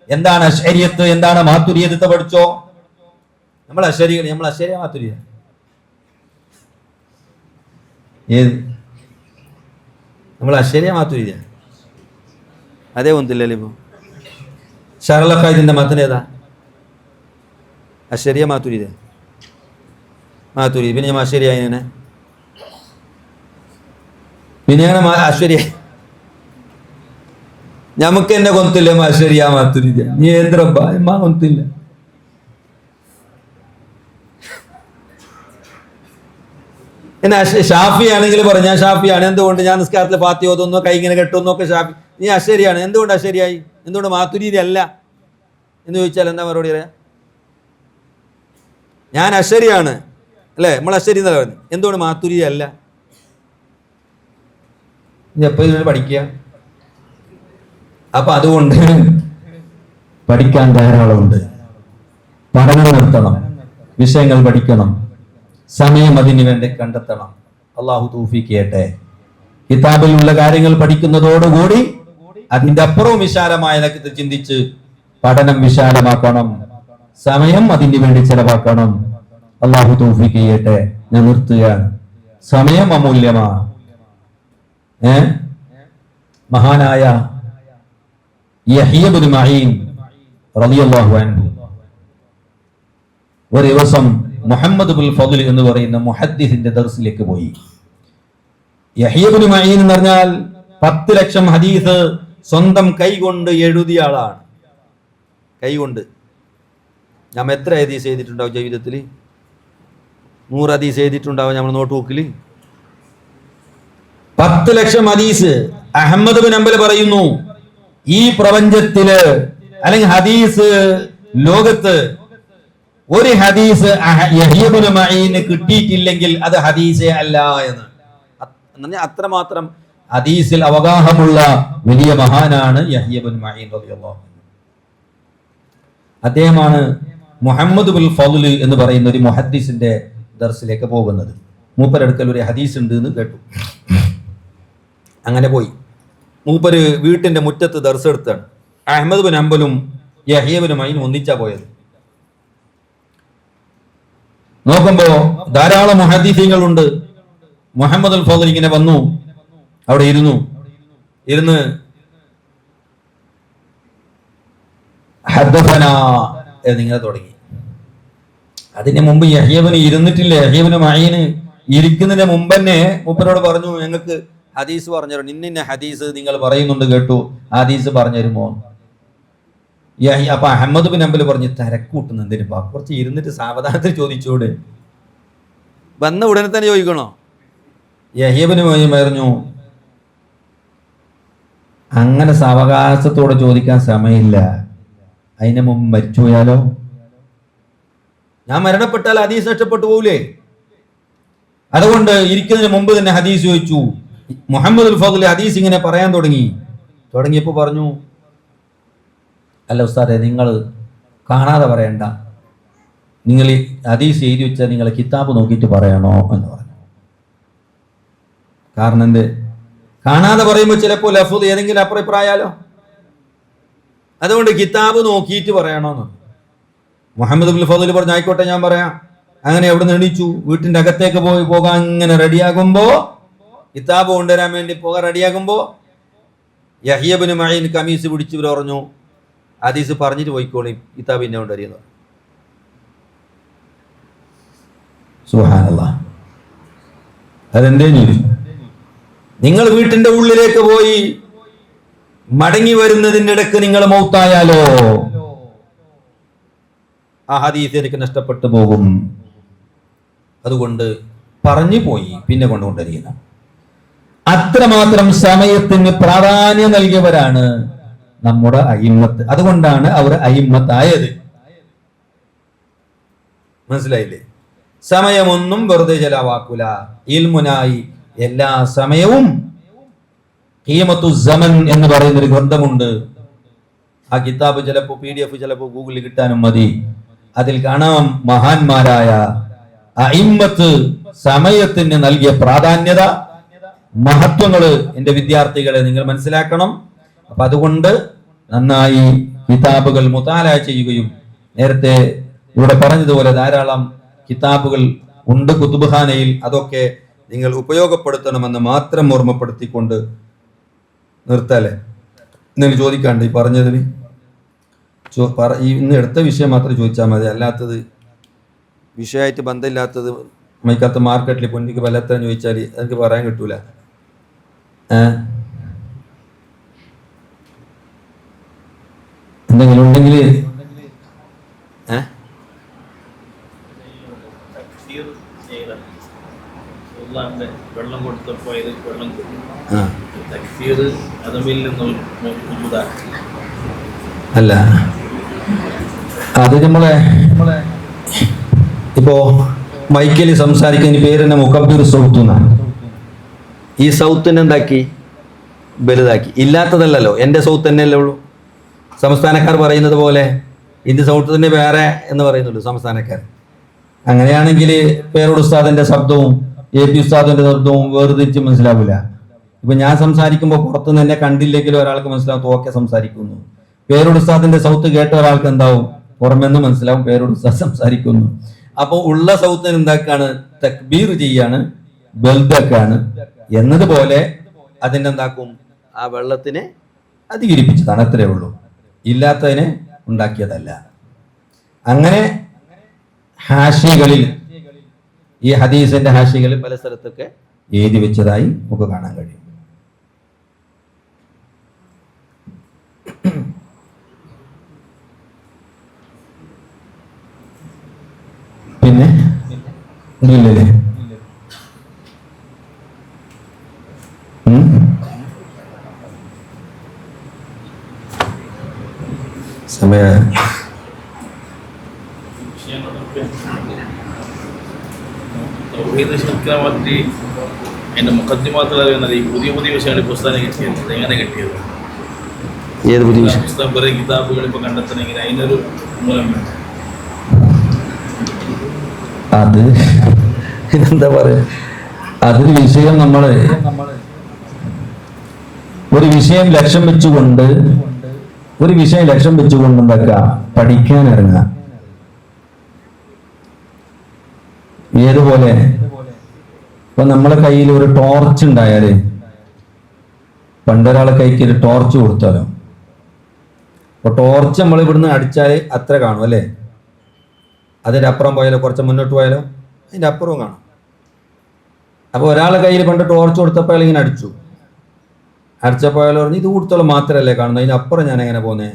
എന്താണ് അശ്അരിയത്ത്, എന്താണ് മാതുരിയത്ത് പഠിച്ചോ. നമ്മൾ അശ്അരിയ മാതുരിയ ഏത്? നമ്മൾ അശ്അരിയ മാതുരിയ അതേ ഒന്നില്ലല്ലോ. ഇപ്പൊ ഷറലഖായിദിന്റെ മതനേതാ? അശ്അരിയ മാതുരിയ. പിന്നെ ഞാൻ അശ്അരിയ, പിന്നെ അശ്വര്യ നമുക്ക് എന്നെ കൊന്നില്ല. അശ്വര്യ മാതുരിയ നീ ഏന്ത്രമ്മ കൊന്നില്ല. എന്നെ ഷാഫി ആണെങ്കിൽ പറഞ്ഞു ഞാൻ ഷാഫിയാണ്. എന്തുകൊണ്ട്? ഞാൻ നിസ്കാരത്തിലെ ഫാത്തിഹ ഓതുന്നു, കൈ ഇങ്ങനെ കെട്ടുന്നു ഒക്കെ ഷാഫി. നീ അശ്വര്യാണ്. എന്തുകൊണ്ട് അശ്വര്യായി? എന്തുകൊണ്ട് മാതുരിയ അല്ല എന്ന് ചോദിച്ചാൽ എന്താ മറുപടി പറയാ? ഞാൻ അശ്വര്യാണ് അല്ലേ, നമ്മൾ അശ്വരി എന്നല്ല പറഞ്ഞു. എന്തുകൊണ്ട് മാതുരിയ അല്ല? എപ്പോൾ ഇതിനെ പഠിക്കുക? അപ്പൊ അതുകൊണ്ട് പഠിക്കാൻ ധാരാളമുണ്ട്. പഠനം നിർത്തണം, വിഷയങ്ങൾ പഠിക്കണം, സമയം അതിന് വേണ്ടി കണ്ടെത്തണം. അള്ളാഹു തൗഫീഖ് ചെയ്യട്ടെ. കിതാബിലുള്ള കാര്യങ്ങൾ പഠിക്കുന്നതോടുകൂടി അതിന്റെ അപ്പുറവും വിശാലമായ നിലക്ക് ചിന്തിച്ച് പഠനം വിശാലമാക്കണം, സമയം അതിന് വേണ്ടി ചെലവാക്കണം. അള്ളാഹു തൗഫീഖ് ചെയ്യട്ടെ. ഞാൻ നിർത്തുകയാണ്. സമയം അമൂല്യമാണ്. മഹാനായ യഹ്യ ഇബ്നു മഈൻ റളിയല്ലാഹു അൻഹു ഒരു ദിവസം മുഹമ്മദ് ബിൻ ഫദ്ൽ എന്ന് പറയുന്ന മുഹദ്ദിസിന്റെ ദർസിലേക്ക് പോയി. യഹ്യ ഇബ്നു മഈൻ എന്ന് പറഞ്ഞാൽ 10 ലക്ഷം ഹദീസ് സ്വന്തം കൈകൊണ്ട് എഴുതിയ ആളാണ്. കൈകൊണ്ട്. ഞാൻ എത്ര ഹദീസ് എഴുതിയിട്ടുണ്ടാവും ജീവിതത്തിൽ? 100 ഹദീസ് എഴുതിയിട്ടുണ്ടാവും നമ്മൾ നോട്ട് ബുക്കിൽ. 10 ലക്ഷം ഹദീസ്. അഹ്മദ് ബിൻ ഹംബൽ പറയുന്നു ഈ പ്രപഞ്ചത്തില് അല്ലെങ്കിൽ ഹദീസ് ലോകത്ത് ഒരു ഹദീസ് യഹ്യ ഇബ്നു മഈൻ കിട്ടിയിട്ടില്ലെങ്കിൽ അത് ഹദീസേ അല്ല എന്ന്. അത്രമാത്രം ഹദീസിൽ അവഗാഹമുള്ള വലിയ മഹാനാണ് യഹ്യ ഇബ്നു മഈൻ റളിയല്ലാഹു അൻഹു. അദ്ദേഹമാണ് മുഹമ്മദ് ബിൻ ഫദ്ൽ എന്ന് പറയുന്ന ഒരു മുഹദ്ദിസിന്റെ ദർസിലേക്ക് പോകുന്നത്. മൂപ്പരടുക്കൽ ഒരു ഹദീസ് ഉണ്ട് എന്ന് കേട്ടു. അങ്ങനെ പോയി. മൂപ്പര് വീട്ടിന്റെ മുറ്റത്ത് ദർസ് എടുത്താണ്. അഹ്മദ് ബിൻ ഹംബലും യഹ്യ ഇബ്നു മഈൻ ഒന്നിച്ചാ പോയത്. നോക്കുമ്പോ ധാരാളം മുഹദ്ദിസീങ്ങളുണ്ട്. മുഹമ്മദ് അൽ ഫദ്ൽ ഇങ്ങനെ വന്നു, അവിടെ ഇരുന്ന് ഹദ്ദസനാ എന്നിങ്ങനെ തുടങ്ങി. അതിന് മുമ്പ് യഹ്യ ഇബ്നു ഇരുന്നിട്ടില്ല. യഹ്യ ഇബ്നു മഈൻ ഇരിക്കുന്നതിന് മുമ്പ് തന്നെ മൂപ്പരോട് പറഞ്ഞു ഞങ്ങൾക്ക് ഹദീസ് പറഞ്ഞുതരും. ഇന്ന ഹദീസ് നിങ്ങൾ പറയുന്നുണ്ട് കേട്ടു, ഹദീസ് പറഞ്ഞുതരുമോ? അപ്പൊ അഹമ്മദ് ബിൻ ഹംബൽ പറഞ്ഞു തിരക്കൂട്ടുന്നു എന്തിനും, കുറച്ച് ഇരുന്നിട്ട് സാവധാനത്തിൽ ചോദിച്ചൂടെ, വന്ന ഉടനെ തന്നെ ചോദിക്കണോ? യഹ്യ ഇബ്നു മഈൻ പറഞ്ഞു അങ്ങനെ സാവകാശത്തോടെ ചോദിക്കാൻ സമയമില്ല, അതിന് മുമ്പ് മരിച്ചു പോയാലോ? ഞാൻ മരണപ്പെട്ടാൽ ഹദീസ് നഷ്ടപ്പെട്ടു പോകൂലേ? അതുകൊണ്ട് ഇരിക്കുന്നതിന് മുമ്പ് തന്നെ ഹദീസ് ചോദിച്ചു. മുഹമ്മദ് അൽ ഫദ്ൽ ഹദീസ് ഇങ്ങനെ പറയാൻ തുടങ്ങിയപ്പോ പറഞ്ഞു അല്ല ഉസ്താദെ നിങ്ങൾ കാണാതെ പറയണ്ട, നിങ്ങൾ ഈ ഹദീസ് എഴുതി വെച്ചാൽ നിങ്ങൾ കിതാബ് നോക്കിയിട്ട് പറയണോ എന്ന് പറഞ്ഞു. കാരണം എന്ത്? കാണാതെ പറയുമ്പോൾ ചിലപ്പോൾ ലഫ്ദ് ഏതെങ്കിലും അഭിപ്രായാലോ. അതുകൊണ്ട് കിതാബ് നോക്കിയിട്ട് പറയണോന്ന്. മുഹമ്മദ് ഇബ്നുൽ ഫദ്ൽ പറഞ്ഞു ആയിക്കോട്ടെ ഞാൻ പറയാം. അങ്ങനെ എവിടെ നിന്ന് എണീച്ചു, വീട്ടിന്റെ അകത്തേക്ക് പോകാൻ ഇങ്ങനെ റെഡിയാകുമ്പോ, കിതാബ് കൊണ്ടുവരാൻ വേണ്ടി പോകാൻ റെഡിയാകുമ്പോ യഹ്യ ഇബ്നു മഈൻ കമീസ് പിടിച്ചു പറഞ്ഞു, ഹദീസ് പറഞ്ഞിട്ട് പോയിക്കോളി, കിതാബ് പിന്നെ കൊണ്ടുവരിയെന്ന്. സുബ്ഹാനല്ലാഹ്. അതെന്തേ? നിങ്ങൾ വീട്ടിന്റെ ഉള്ളിലേക്ക് പോയി മടങ്ങി വരുന്നതിന്റെ ഇടക്ക് നിങ്ങൾ മൗത്തായാലോ ആ ഹദീസ് എനിക്ക് നഷ്ടപ്പെട്ടു പോകും. അതുകൊണ്ട് പറഞ്ഞു പോയി പിന്നെ കൊണ്ടുകൊണ്ടിരിക്കുന്ന അത്രമാത്രം സമയത്തിന് പ്രാധാന്യം നൽകിയവരാണ് നമ്മുടെ അയിമ്മത്ത്. അതുകൊണ്ടാണ് അവർ അയിമ്മത്തായത്. മനസ്സിലായില്ലേ? സമയമൊന്നും വെറുതെ ചെലവാക്കൂല. ഇൽമുനായി എല്ലാ സമയവും. ഖീമത്തു സമൻ എന്ന് പറയുന്ന ഒരു ഗ്രന്ഥമുണ്ട്. ആ കിതാബ് ചിലപ്പോൾ PDF ചിലപ്പോൾ ഗൂഗിളിൽ കിട്ടാനും മതി. അതിൽ കാണാം മഹാന്മാരായ അയിമ്മത്ത് സമയത്തിന് നൽകിയ പ്രാധാന്യത, മഹത്വങ്ങള്. എന്റെ വിദ്യാർത്ഥികളെ നിങ്ങൾ മനസ്സിലാക്കണം. അപ്പൊ അതുകൊണ്ട് നന്നായി കിതാബുകൾ മുതാല ചെയ്യുകയും, നേരത്തെ ഇവിടെ പറഞ്ഞതുപോലെ ധാരാളം കിതാബുകൾ ഉണ്ട് കുതുബ്ഖാനയിൽ, അതൊക്കെ നിങ്ങൾ ഉപയോഗപ്പെടുത്തണമെന്ന് മാത്രം ഓർമ്മപ്പെടുത്തിക്കൊണ്ട് നിർത്തല്ലേ. ഇന്ന് ചോദിക്കാണ്ട് ഈ പറഞ്ഞതിന് ഇന്ന് എടുത്ത വിഷയം മാത്രം ചോദിച്ചാൽ മതി. അല്ലാത്തത് വിഷയമായിട്ട് ബന്ധമില്ലാത്തത് മൈക്കകത്ത് മാർക്കറ്റിൽ പൊന്നിക്ക് വല്ലത്ര ചോദിച്ചാൽ എനിക്ക് പറയാൻ കിട്ടൂല. എന്തെങ്കിലും ഉണ്ടെങ്കിൽ വെള്ളം കൊടുത്തപ്പോ വെള്ളം അല്ല, അത് നമ്മളെ ഇപ്പോ മൈക്കലി സംസാരിക്കുന്ന പേര് തന്നെ മുക്കബ്ബിർ സൗത്ത് എന്നാണ്. ഈ സൗത്തിനെ എന്താക്കി? വലുതാക്കി. ഇല്ലാത്തതല്ലല്ലോ, എൻ്റെ സൗത്ത് തന്നെയല്ലേ ഉള്ളൂ. സംസ്ഥാനക്കാർ പറയുന്നത് പോലെ ഇന്ത്യ സൗത്ത് തന്നെ വേറെ എന്ന് പറയുന്നുള്ളൂ സംസ്ഥാനക്കാർ. അങ്ങനെയാണെങ്കിൽ പേരോട് ഉസ്താദിന്റെ ശബ്ദവും AP ഉസ്താദിന്റെ ശബ്ദവും വേർതിരിച്ച് മനസ്സിലാവില്ല. ഇപ്പൊ ഞാൻ സംസാരിക്കുമ്പോൾ പുറത്തുനിന്ന് എന്നെ കണ്ടില്ലെങ്കിലും ഒരാൾക്ക് മനസ്സിലാവും ഓക്കെ സംസാരിക്കുന്നു. പേരോട് ഉസ്താദിന്റെ സൗത്ത് കേട്ട ഒരാൾക്ക് എന്താവും? പുറമെന്ന് മനസ്സിലാവും പേരോട് ഉസ്താദ് സംസാരിക്കുന്നു. അപ്പോൾ ഉള്ള സൗത്തിന് എന്താക്കാണ്? തക്ബീർ ചെയ്യാണ്, ബൽദക്കാണ് എന്നതുപോലെ അതിൻ്റെ എന്താക്കും? ആ വെള്ളത്തിനെ അധികരിപ്പിച്ചതാണ്. അത്രേ ഉള്ളൂ, ഇല്ലാത്തതിനെ ഉണ്ടാക്കിയതല്ല. അങ്ങനെ ഹാഷികളിൽ, ഈ ഹദീസിന്റെ ഹാഷികളിൽ പല സ്ഥലത്തൊക്കെ എഴുതി വെച്ചതായി നമുക്ക് കാണാൻ കഴിയും. പിന്നെ ഇല്ലല്ലേ? സമയ എന്റെ മുഖദ്ദിമാത്തിൽ അറിയുന്നത് ഈ പുതിയ വിഷയങ്ങൾ പുസ്തകം കിട്ടിയത് എങ്ങനെ കിട്ടിയത്? ഏത് പുതിയ വിഷയം? പുസ്തകം കിതാബുകൾ ഇപ്പൊ കണ്ടെത്തണമെങ്കിൽ അതിനൊരു മൂലം വേണം. അത് എന്താ പറയാ, അതൊരു വിഷയം നമ്മള് ഒരു വിഷയം ലക്ഷ്യം വെച്ചുകൊണ്ട് എന്താക്കുക? പഠിക്കാൻ ഇറങ്ങുക. ഏതുപോലെ ഇപ്പൊ നമ്മളെ കയ്യിൽ ഒരു ടോർച്ച് ഉണ്ടായാല്, പണ്ടൊരാളെ കൈക്ക് ഒരു ടോർച്ച് കൊടുത്താലോ, അപ്പൊ ടോർച്ച് നമ്മൾ ഇവിടുന്ന് അടിച്ചാല് അത്ര കാണും അല്ലേ? അതിൻ്റെ അപ്പുറം പോയാലോ, കുറച്ച് മുന്നോട്ട് പോയാലോ അതിൻ്റെ അപ്പുറവും കാണും. അപ്പോൾ ഒരാളെ കയ്യിൽ പണ്ട് ടോർച്ച് കൊടുത്തപ്പോൾ ഇങ്ങനെ അടിച്ചപ്പോൾ അയാൾ പറഞ്ഞു ഇത് കൊടുത്തോളം മാത്രമല്ലേ കാണുന്നത്, അതിൻ്റെ അപ്പുറം ഞാൻ എങ്ങനെ പോന്നേ?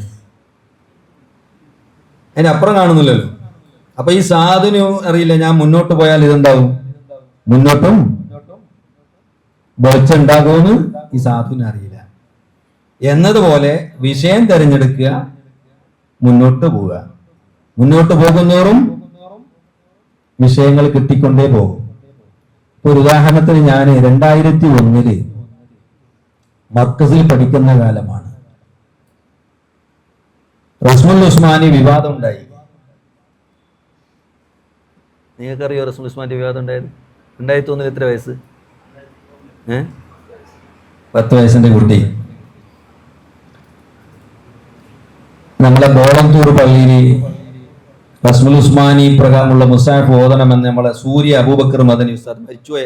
അതിൻ്റെ അപ്പുറം കാണുന്നില്ലല്ലോ. അപ്പൊ ഈ സാധുവിനും അറിയില്ല ഞാൻ മുന്നോട്ട് പോയാൽ ഇതുണ്ടാവും, മുന്നോട്ടും വെളിച്ചുണ്ടാകുമെന്ന് ഈ സാധുവിന് അറിയില്ല. എന്നതുപോലെ വിഷയം തിരഞ്ഞെടുക്കുക, മുന്നോട്ട് പോവുക. മുന്നോട്ട് പോകുന്നവരും വിഷയങ്ങൾ കിട്ടിക്കൊണ്ടേ പോകും. ഒരു ഉദാഹരണത്തിന് ഞാൻ 2001 മർക്കസിൽ പഠിക്കുന്ന കാലമാണ്. റസ്മുൽ ഉസ്മാനി വിവാദം ഉണ്ടായി. നിങ്ങൾക്കറിയോ റസൂൽ ഉസ്മാൻ്റെ വിവാദം ഉണ്ടായത്? 2001 എത്ര വയസ്സ്? 10 വയസ്സിൻ്റെ കുട്ടി നമ്മളെ ബോളന്തൂർ പള്ളിയിൽ റസൂൽ ഉസ്മാനി പ്രകാരമുള്ള മുസാഫ് ഓതണമെന്ന് നമ്മളെ സൂര്യ അബൂബക്കർ മദനി ഉസ്താദ് മരിച്ചുപോയ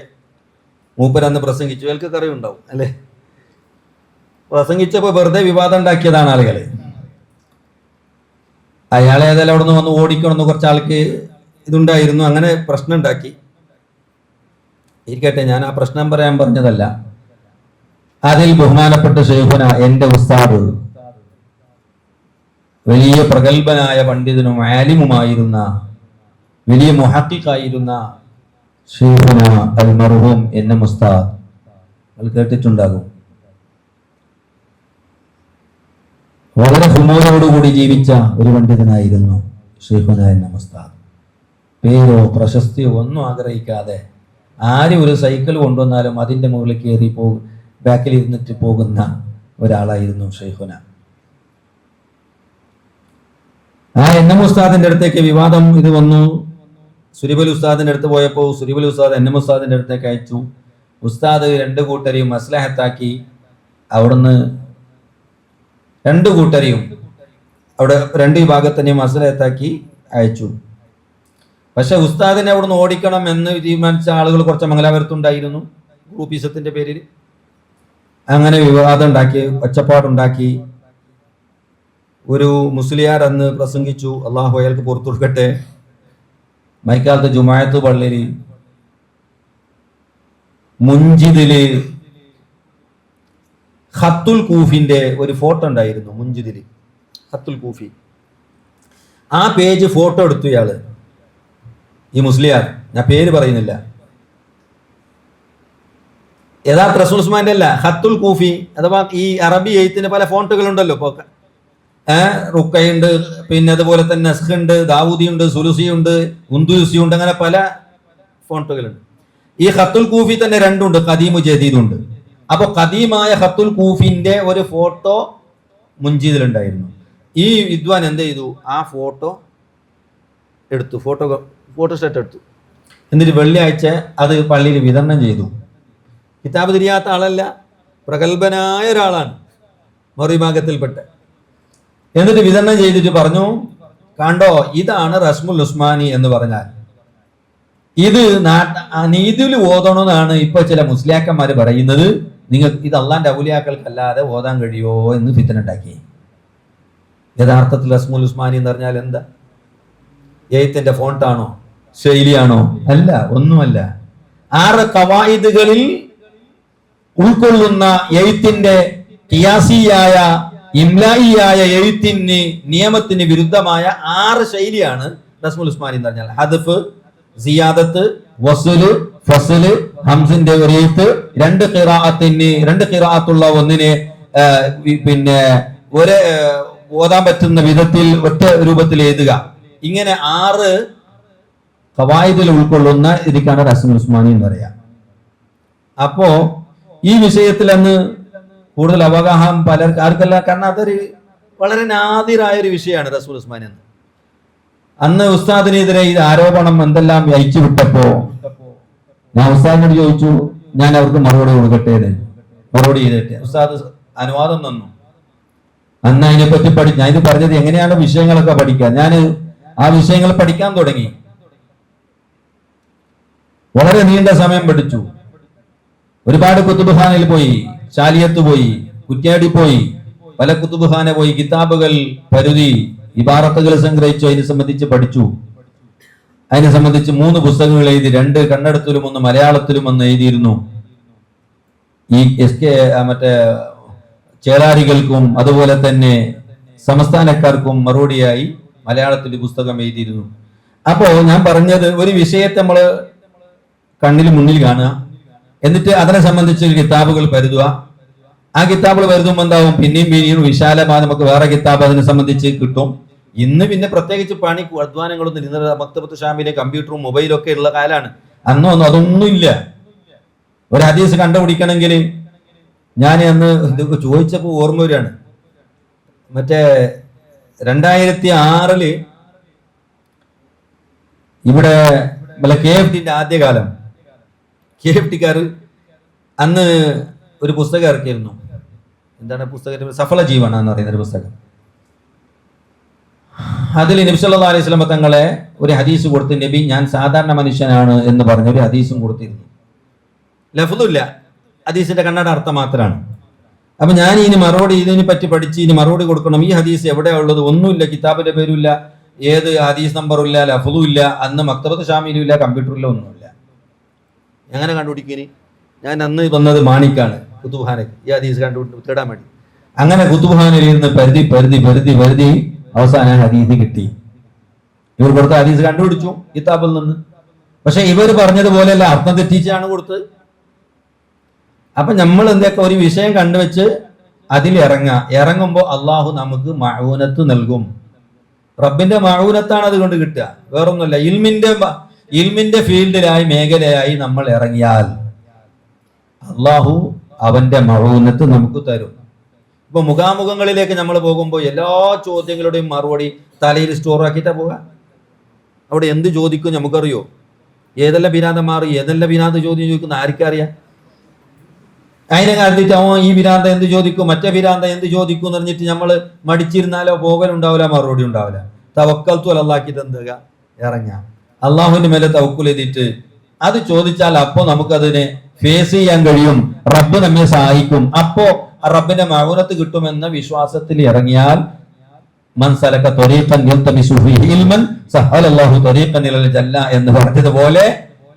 മൂപ്പരന്ന് പ്രസംഗിച്ചു. അയാൾക്ക് അറിവുണ്ടാവും അല്ലേ? പ്രസംഗിച്ചപ്പോൾ വെറുതെ വിവാദം ഉണ്ടാക്കിയതാണ് ആളുകൾ. അയാൾ ഏതായാലും അവിടെ നിന്ന് വന്ന് ഓടിക്കണമെന്ന് കുറച്ച് ആൾക്ക് ഇതുണ്ടായിരുന്നു, അങ്ങനെ പ്രശ്നം ഉണ്ടാക്കി. ഇരിക്കട്ടെ, ഞാൻ ആ പ്രശ്നം പറയാൻ പറഞ്ഞതല്ല. അതിൽ ബഹുമാനപ്പെട്ട ശൈഖുന, എൻ്റെ ഉസ്താദ്, വലിയ പ്രഗത്ഭനായ പണ്ഡിതനും ആലിമുമായിരുന്ന വലിയ മുഹഖിഖായിരുന്ന ശൈഖുന അൽ മർഹൂം എന്നെ ഉസ്താദ്, നിങ്ങൾ കേട്ടിട്ടുണ്ടാകും. വളരെ ഹുമൂറോടുകൂടി ജീവിച്ച ഒരു പണ്ഡിതനായിരുന്നു ശൈഖുന എന്നെ ഉസ്താദ്. പേരോ പ്രശസ്തിയോ ഒന്നും ആഗ്രഹിക്കാതെ ആരും ഒരു സൈക്കിൾ കൊണ്ടുവന്നാലും അതിൻ്റെ മുകളിൽ കയറി ബാക്കിൽ ഇരുന്നിട്ട് പോകുന്ന ഒരാളായിരുന്നു ശൈഖുന. ആ എൻ എം ഉസ്താദിന്റെ അടുത്തേക്ക് വിവാദം ഇത് വന്നു. സുരിബൽ ഉസ്താദിന്റെ അടുത്ത് പോയപ്പോൾ സുരിബൽ ഉസ്താദ് എൻ എം ഉസ്താദിന്റെ അടുത്തേക്ക് അയച്ചു. ഉസ്താദ് 2 കൂട്ടരെയും മസ്ലഹത്താക്കി അവിടുന്ന് 2 കൂട്ടരെയും അവിടെ 2 വിഭാഗത്തിനെയും മസ്ലഹത്താക്കി അയച്ചു. പക്ഷെ ഉസ്താദിനെ അവിടുന്ന് ഓടിക്കണം എന്ന് തീരുമാനിച്ച ആളുകൾ കുറച്ച് മംഗലാപുരത്തുണ്ടായിരുന്നു, ഗ്രൂപ്പീസത്തിന്റെ പേരിൽ. അങ്ങനെ വിവാദം ഉണ്ടാക്കി, ഒച്ചപ്പാടുണ്ടാക്കി. ഒരു മുസ്ലിയാർ അന്ന് പ്രസംഗിച്ചു, അള്ളാഹു അയാൾക്ക് പുറത്തു കൊടുക്കട്ടെ, മൈക്കാലത്ത് ജുമാഅത്ത് പള്ളിയിൽ മുൻജിദില് ഖത്തുൽ കൂഫിന്റെ ഒരു ഫോട്ടോ ഉണ്ടായിരുന്നു. മുൻജിദില് ഖത്തുൽ കൂഫി, ആ പേജ് ഫോട്ടോ എടുത്തു ഇയാള്, ഈ മുസ്ലിയാർ, ഞാൻ പേര് പറയുന്നില്ല. യഥാർത്ഥ റസൂൽ ഉസ്മാന്റെ അല്ല, ഖത്തുൽ കൂഫി അഥവാ ഈ അറബി എഴുത്തിന് പല ഫോണ്ടുകൾ ഉണ്ടല്ലോ. ഇപ്പൊ റുക്കയുണ്ട്, പിന്നെ അതുപോലെ തന്നെ നസ്ഖ് ഉണ്ട്, ദാവൂദി ഉണ്ട്, സുലുസി ഉണ്ട്, ഉന്ദുസി ഉണ്ട്, അങ്ങനെ പല ഫോണ്ടുകളുണ്ട്. ഈ ഖത്തുൽ കൂഫി തന്നെ 2 ഉണ്ട്, ഖദീമു ജദീദുണ്ട്. അപ്പൊ ഖദീമായ ഖത്തുൽ കൂഫിന്റെ ഒരു ഫോട്ടോ മുൻജിദിലുണ്ടായിരുന്നു. ഈ വിദ്വാൻ എന്ത് ചെയ്തു, ആ ഫോട്ടോ എടുത്തു, ഫോട്ടോസ്റ്റാറ്റ് എടുത്തു. എന്നിട്ട് വെള്ളിയാഴ്ച അത് പള്ളിയിൽ വിതരണം ചെയ്തു. കിതാബ് തിരിയാത്ത ആളല്ല, പ്രഗത്ഭനായ ഒരാളാണ്, മറുവിഭാഗത്തിൽപ്പെട്ട. എന്നിട്ട് വിതരണം ചെയ്തിട്ട് പറഞ്ഞു, കണ്ടോ, ഇതാണ് റസ്മുൽ ഉസ്മാനി എന്ന് പറഞ്ഞാൽ ഇത് നീതിയിൽ ഓതണമെന്നാണ് ഇപ്പൊ ചില മുസ്ലിയാക്കന്മാര് പറയുന്നത്. നിങ്ങൾ ഇത് അള്ളാന്റെ ഔലിയാക്കൾക്കല്ലാതെ ഓതാൻ കഴിയോ എന്ന് ഫിത്ന ഉണ്ടാക്കി. യഥാർത്ഥത്തിൽ റസ്മുൽ ഉസ്മാനി എന്ന് പറഞ്ഞാൽ എന്താ? എഴുത്തിന്റെ ഫോണ്ടാണോ, ശൈലിയാണോ? അല്ല, ഒന്നുമല്ല. 6 ഖവായിദുകളിൽ ഉൾക്കൊള്ളുന്ന എഴുത്തിന്റെ ഖിയാസിയായ ഇംലായിയായ എഴുത്തിന് നിയമത്തിന് വിരുദ്ധമായ 6 ശൈലിയാണ് റസ്മുൽ ഉസ്മാനി എന്ന് പറഞ്ഞാൽ. ഹദ്ഫ്, സിയാദത്ത്, വസ്ല്, ഫസ്ല്, ഹംസിന്റെ ഒരു എഴുത്ത്, 2 ഖിറാഅത്തിന് 2 ഖിറാഅത്തുള്ള ഒന്നിനെ പിന്നെ ഒരു ഓതാൻ പറ്റുന്ന വിധത്തിൽ ഒറ്റ രൂപത്തിൽ എഴുതുക. ഇങ്ങനെ 6 ഖവായിദിൽ ഉൾക്കൊള്ളുന്ന ഇതിക്കാണ് റസ്മുൽ ഉസ്മാനി എന്ന് പറയാം. അപ്പോ ഈ വിഷയത്തിൽ അന്ന് കൂടുതൽ അവഗാഹം ആർക്കല്ല, കാരണം അതൊരു വളരെ നാദിറായ ഒരു വിഷയമാണ് റസൂൽ ഉസ്മാനി എന്ന്. അന്ന് ഉസ്താദിനെതിരെ ഇത് ആരോപണം എന്തെല്ലാം അയച്ചു വിട്ടപ്പോ ഞാൻ ഉസ്താദിനോട് ചോദിച്ചു, ഞാൻ അവർക്ക് മറുപടി കൊടുക്കട്ടെ, മറുപടി ചെയ്തിട്ട് ഉസ്താദ് അനുവാദം തന്നു. അന്ന് അതിനെപ്പറ്റി ഞാൻ ഇത് പറഞ്ഞത് എങ്ങനെയാണ് വിഷയങ്ങളൊക്കെ പഠിക്കുക. ഞാൻ ആ വിഷയങ്ങൾ പഠിക്കാൻ തുടങ്ങി. വളരെ നീണ്ട സമയം പഠിച്ചു. ഒരുപാട് കുത്തുബ്ഖാനയിൽ പോയി, ശാലിയത്ത് പോയി, കുറ്റ്യാടി പോയി, പല കുത്തുബ്ഖാന പോയി, കിതാബുകൾ പരുതി, ഇബാറത്തുകൾ സംഗ്രഹിച്ചു, അതിനെ സംബന്ധിച്ച് പഠിച്ചു. അതിനെ സംബന്ധിച്ച് 3 പുസ്തകങ്ങൾ എഴുതി, 2 കന്നഡത്തിലും 1 മലയാളത്തിലും 1 എഴുതിയിരുന്നു. ഈ മറ്റേ ചേളാരികൾക്കും അതുപോലെ തന്നെ സംസ്ഥാനക്കാർക്കും മറുപടിയായി മലയാളത്തിൽ പുസ്തകം എഴുതിയിരുന്നു. അപ്പോ ഞാൻ പറഞ്ഞത്, ഒരു വിഷയത്തെ നമ്മള് കണ്ണിൽ മുന്നിൽ കാണുക, എന്നിട്ട് അതിനെ സംബന്ധിച്ച് കിതാബുകൾ പരുതുക. ആ കിതാബുകൾ പരുതുമ്പോൾ എന്താവും, പിന്നെയും വിശാലമായി നമുക്ക് വേറെ കിതാബ് അതിനെ സംബന്ധിച്ച് കിട്ടും. ഇന്ന് പിന്നെ പ്രത്യേകിച്ച് പണി അധ്വാനങ്ങളൊന്നും ഇന്ന് മക്തബത്ത് ഷാമിലെ കമ്പ്യൂട്ടറും മൊബൈലും ഒക്കെ ഉള്ള കാലാണ്. അന്നൊന്നും അതൊന്നുമില്ല. ഒരു ഹദീസ് കണ്ടുപിടിക്കണമെങ്കിൽ ഞാൻ അന്ന് ഇതൊക്കെ ചോദിച്ചപ്പോൾ ഓർമ്മ വരികയാണ്. മറ്റേ 2006 ഇവിടെ KFTന്റെ ആദ്യകാലം KFTക്കാർ അന്ന് ഒരു പുസ്തകം ഇറക്കിയിരുന്നു. എന്താണ് പുസ്തകത്തിന്റെ സഫല ജീവന എന്ന് പറയുന്ന ഒരു പുസ്തകം. അതിൽ നബി സല്ലല്ലാഹു അലൈഹി വസല്ലം തങ്ങളെ ഒരു ഹദീസ് കൊടുത്ത്, നബി ഞാൻ സാധാരണ മനുഷ്യനാണ് എന്ന് പറഞ്ഞ ഒരു ഹദീസും കൊടുത്തിരുന്നു. ലഫ്ളില്ല, ഹദീസിന്റെ കണ്ണട അർത്ഥം മാത്രമാണ്. അപ്പൊ ഞാൻ ഇതിന് മറുപടി, ഇതിനെ പറ്റി പഠിച്ച് ഇനി മറുപടി കൊടുക്കണം. ഈ ഹദീസ് എവിടെയാ ഉള്ളത്? ഒന്നുമില്ല, കിതാബിന്റെ പേരുമില്ല, ഏത് ഹദീസ് നമ്പറും ഇല്ല, ലഫ്ളും ഇല്ല, അന്ന് മക്തബത്ത് ഷാമിലും ഇല്ല, കമ്പ്യൂട്ടറിലും ഒന്നുമില്ല. എങ്ങനെ കണ്ടുപിടിക്കനി? ഞാൻ അന്ന് വന്നത് മാണിക്കാണ്, കുത്തുബ്ഖാനക്ക് ഈ ഹദീസ് കണ്ടുപിടിച്ച് തേടാൻ വേണ്ടി. അങ്ങനെ കുത്തുബ്ഖാനയിൽ ഇരുന്ന് പരുതി അവസാനം ഹദീസ് കിട്ടി. ഇവർ കൊടുത്ത ഹദീസ് കണ്ടുപിടിച്ചു കിതാബിൽ നിന്ന്. പക്ഷെ ഇവർ പറഞ്ഞതുപോലെയല്ല, അർത്ഥം തെറ്റിച്ചാണ് കൊടുത്തത്. അപ്പൊ നമ്മൾ എന്തൊക്കെ ഒരു വിഷയം കണ്ടുവെച്ച് അതിൽ ഇറങ്ങുമ്പോൾ അള്ളാഹു നമുക്ക് മഅൂനത്ത് നൽകും. റബ്ബിന്റെ മഅൂനത്താണ് അതുകൊണ്ട് കിട്ടുക, വേറൊന്നുമല്ല. ഇൽമിന്റെ ഫീൽഡിലായി മേഖലയായി നമ്മൾ ഇറങ്ങിയാൽ അള്ളാഹു അവന്റെ മഅൂനത്ത് നമുക്ക് തരും. ഇപ്പൊ മുഖാമുഖങ്ങളിലേക്ക് നമ്മൾ പോകുമ്പോൾ എല്ലാ ചോദ്യങ്ങളുടെയും മറുപടി തലയിൽ സ്റ്റോറാക്കിയിട്ടാ പോവുക. അവിടെ എന്ത് ചോദിക്കും നമുക്കറിയോ? ഏതെല്ലാം വിരാന്തം മാറി, ഏതെല്ലാം വിരാന്ത ചോദ്യം ചോദിക്കുന്ന ആർക്കറിയാം? അതിനെ കരുതിയിട്ട് ഈ വിരാന്ത എന്ത് ചോദിക്കും, മറ്റേ വിരാന്ത എന്ത് ചോദിക്കും എന്ന് പറഞ്ഞിട്ട് നമ്മൾ മടിച്ചിരുന്നാലോ പോകലുണ്ടാവില്ല, മറുപടി ഉണ്ടാവില്ല. തവക്കൽത്തു അല്ലാഹ് എന്തുക ഇറങ്ങാം, അള്ളാഹുവിന്റെ മേലെ തവക്കുൽ ചെയ്തിട്ട് അത് ചോദിച്ചാൽ അപ്പോ നമുക്കതിനെ ഫേസ് ചെയ്യാൻ കഴിയും, റബ്ബ് നമ്മെ സഹായിക്കും. അപ്പോ റബ്ബിന്റെ മഅൂനത്ത് കിട്ടുമെന്ന വിശ്വാസത്തിൽ ഇറങ്ങിയാൽ മൻസലക ത്വരീഖൻ യൽതമിസു ഫീഹി ഇൽമൻ സഹലല്ലാഹു ത്വരീഖൻ ഇലൽ ജന്ന എന്ന് പറഞ്ഞതുപോലെ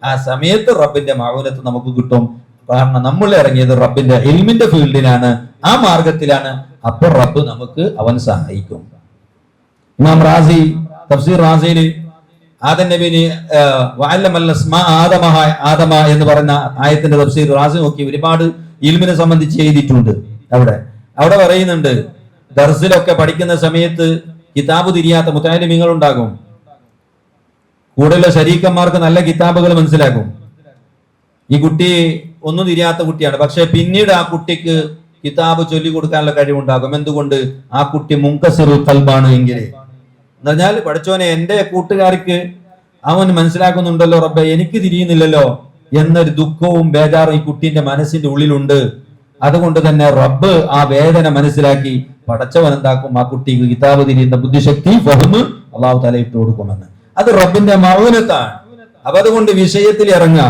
ആ സമയത്ത് റബ്ബിന്റെ മഅൂനത്ത് നമുക്ക് കിട്ടും. കാരണം നമ്മൾ ഇറങ്ങിയത് റബ്ബിന്റെ ഇൽമിന്റെ ഫീൽഡിലാണ്, ആ മാർഗത്തിലാണ്. അപ്പോൾ റബ്ബ് നമുക്ക് അവൻ സഹായിക്കും. ഇമാം റാസി തഫ്സീർ റാസിയിൽ ആദം നബിന് ആദമ എന്ന് പറഞ്ഞ ആയത്തിന്റെ തഫ്സീർ റാസി നോക്കി ഒരുപാട് ഇൽമിനെ സംബന്ധിച്ച് എഴുതിയിട്ടുണ്ട്. അവിടെ പറയുന്നുണ്ട്, ദർസിലൊക്കെ പഠിക്കുന്ന സമയത്ത് കിതാബ് തിരിയാത്ത മുതഅല്ലിമീങ്ങൾ ഉണ്ടാകും. കൂടെയുള്ള ശരീക്കന്മാർക്ക് നല്ല കിതാബുകൾ മനസ്സിലാക്കും. ഈ കുട്ടി ഒന്നും തിരിയാത്ത കുട്ടിയാണ്, പക്ഷെ പിന്നീട് ആ കുട്ടിക്ക് കിതാബ് ചൊല്ലിക്കൊടുക്കാനുള്ള കഴിവുണ്ടാകും. എന്തുകൊണ്ട്? ആ കുട്ടി മുൻകസിറുൽ ഖൽബാണ് എങ്കിൽ. എന്ന് പറഞ്ഞാൽ പഠിച്ചോനെ എന്റെ കൂട്ടുകാർക്ക് അവൻ മനസ്സിലാക്കുന്നുണ്ടല്ലോ റബ്ബെ, എനിക്ക് തിരിയുന്നില്ലല്ലോ എന്നൊരു ദുഃഖവും ബേജാറും ഈ കുട്ടീന്റെ മനസ്സിന്റെ ഉള്ളിലുണ്ട്. അതുകൊണ്ട് തന്നെ റബ്ബ് ആ വേദന മനസ്സിലാക്കി പടച്ചവൻ എന്താക്കും, ആ കുട്ടിക്ക് കിതാബ് തിരിയുന്ന ബുദ്ധിശക്തി ഫഹ്മ് അല്ലാഹു തആല ഇട്ട് കൊടുക്കുമെന്ന്. അത് റബ്ബിന്റെ മഅൂനത്താണ്. അപ്പൊ അതുകൊണ്ട് വിഷയത്തിൽ ഇറങ്ങുക,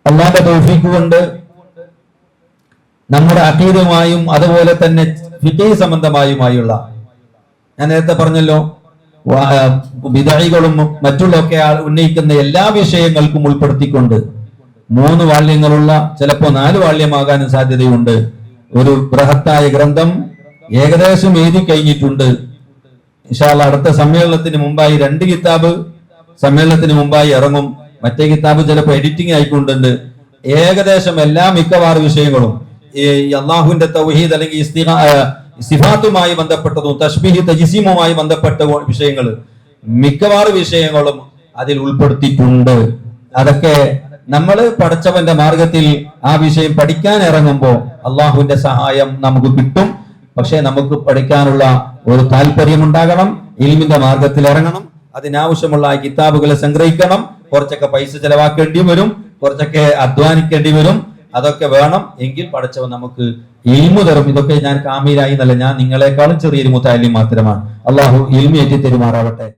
അല്ലാഹുവിന്റെ തൗഫീഖ് കൊണ്ട് നമ്മുടെ അഖീദയുമായും അതുപോലെ തന്നെ ഫിഖ് സംബന്ധമായുമായുള്ള, ഞാൻ നേരത്തെ പറഞ്ഞല്ലോ, ബിദഈകളും മറ്റുള്ളൊക്കെ ഉന്നയിക്കുന്ന എല്ലാ വിഷയങ്ങൾക്കും ഉൾപ്പെടുത്തിക്കൊണ്ട് 3 വാള്യങ്ങളുള്ള, ചിലപ്പോ 4 വാള്യമാകാനും സാധ്യതയുണ്ട് ഒരു ബൃഹത്തായ ഗ്രന്ഥം ഏകദേശം എഴുതി കഴിഞ്ഞിട്ടുണ്ട്. ഇൻഷാ അല്ലാഹ് അടുത്ത സമ്മേളനത്തിന് മുമ്പായി 2 കിതാബ് സമ്മേളനത്തിന് മുമ്പായി ഇറങ്ങും. മറ്റേ കിതാബ് ചിലപ്പോൾ എഡിറ്റിംഗ് ആയിക്കൊണ്ടുണ്ട്. ഏകദേശം എല്ലാ മിക്കവാറും വിഷയങ്ങളും ഈ അള്ളാഹുവിന്റെ തൗഹീദ് അല്ലെങ്കിൽ സിഫാത്തുമായി ബന്ധപ്പെട്ടതും തശ്ബീഹ് തജ്സീമുമായി ബന്ധപ്പെട്ട വിഷയങ്ങൾ മിക്കവാറും വിഷയങ്ങളും അതിൽ ഉൾപ്പെടുത്തിയിട്ടുണ്ട്. അതൊക്കെ നമ്മൾ പഠിച്ചവന്റെ മാർഗത്തിൽ ആ വിഷയം പഠിക്കാൻ ഇറങ്ങുമ്പോൾ അള്ളാഹുവിന്റെ സഹായം നമുക്ക് കിട്ടും. പക്ഷെ നമുക്ക് പഠിക്കാനുള്ള ഒരു താല്പര്യം ഉണ്ടാകണം, ഇൽമിന്റെ മാർഗത്തിൽ ഇറങ്ങണം, അതിനാവശ്യമുള്ള കിതാബുകളെ സംഗ്രഹിക്കണം. കുറച്ചൊക്കെ പൈസ ചെലവാക്കേണ്ടി വരും, കുറച്ചൊക്കെ അധ്വാനിക്കേണ്ടി വരും. അതൊക്കെ വേണം, എങ്കിൽ പഠിച്ചവൻ നമുക്ക് ഇൽമു തരും. ഇതൊക്കെ ഞാൻ കാമീലായി എന്നല്ല, ഞാൻ നിങ്ങളെക്കാളും ചെറിയൊരു മുതഅല്ലിം മാത്രമാണ്. അള്ളാഹു ഇൽമി ഏറ്റി തെരുമാറാവട്ടെ.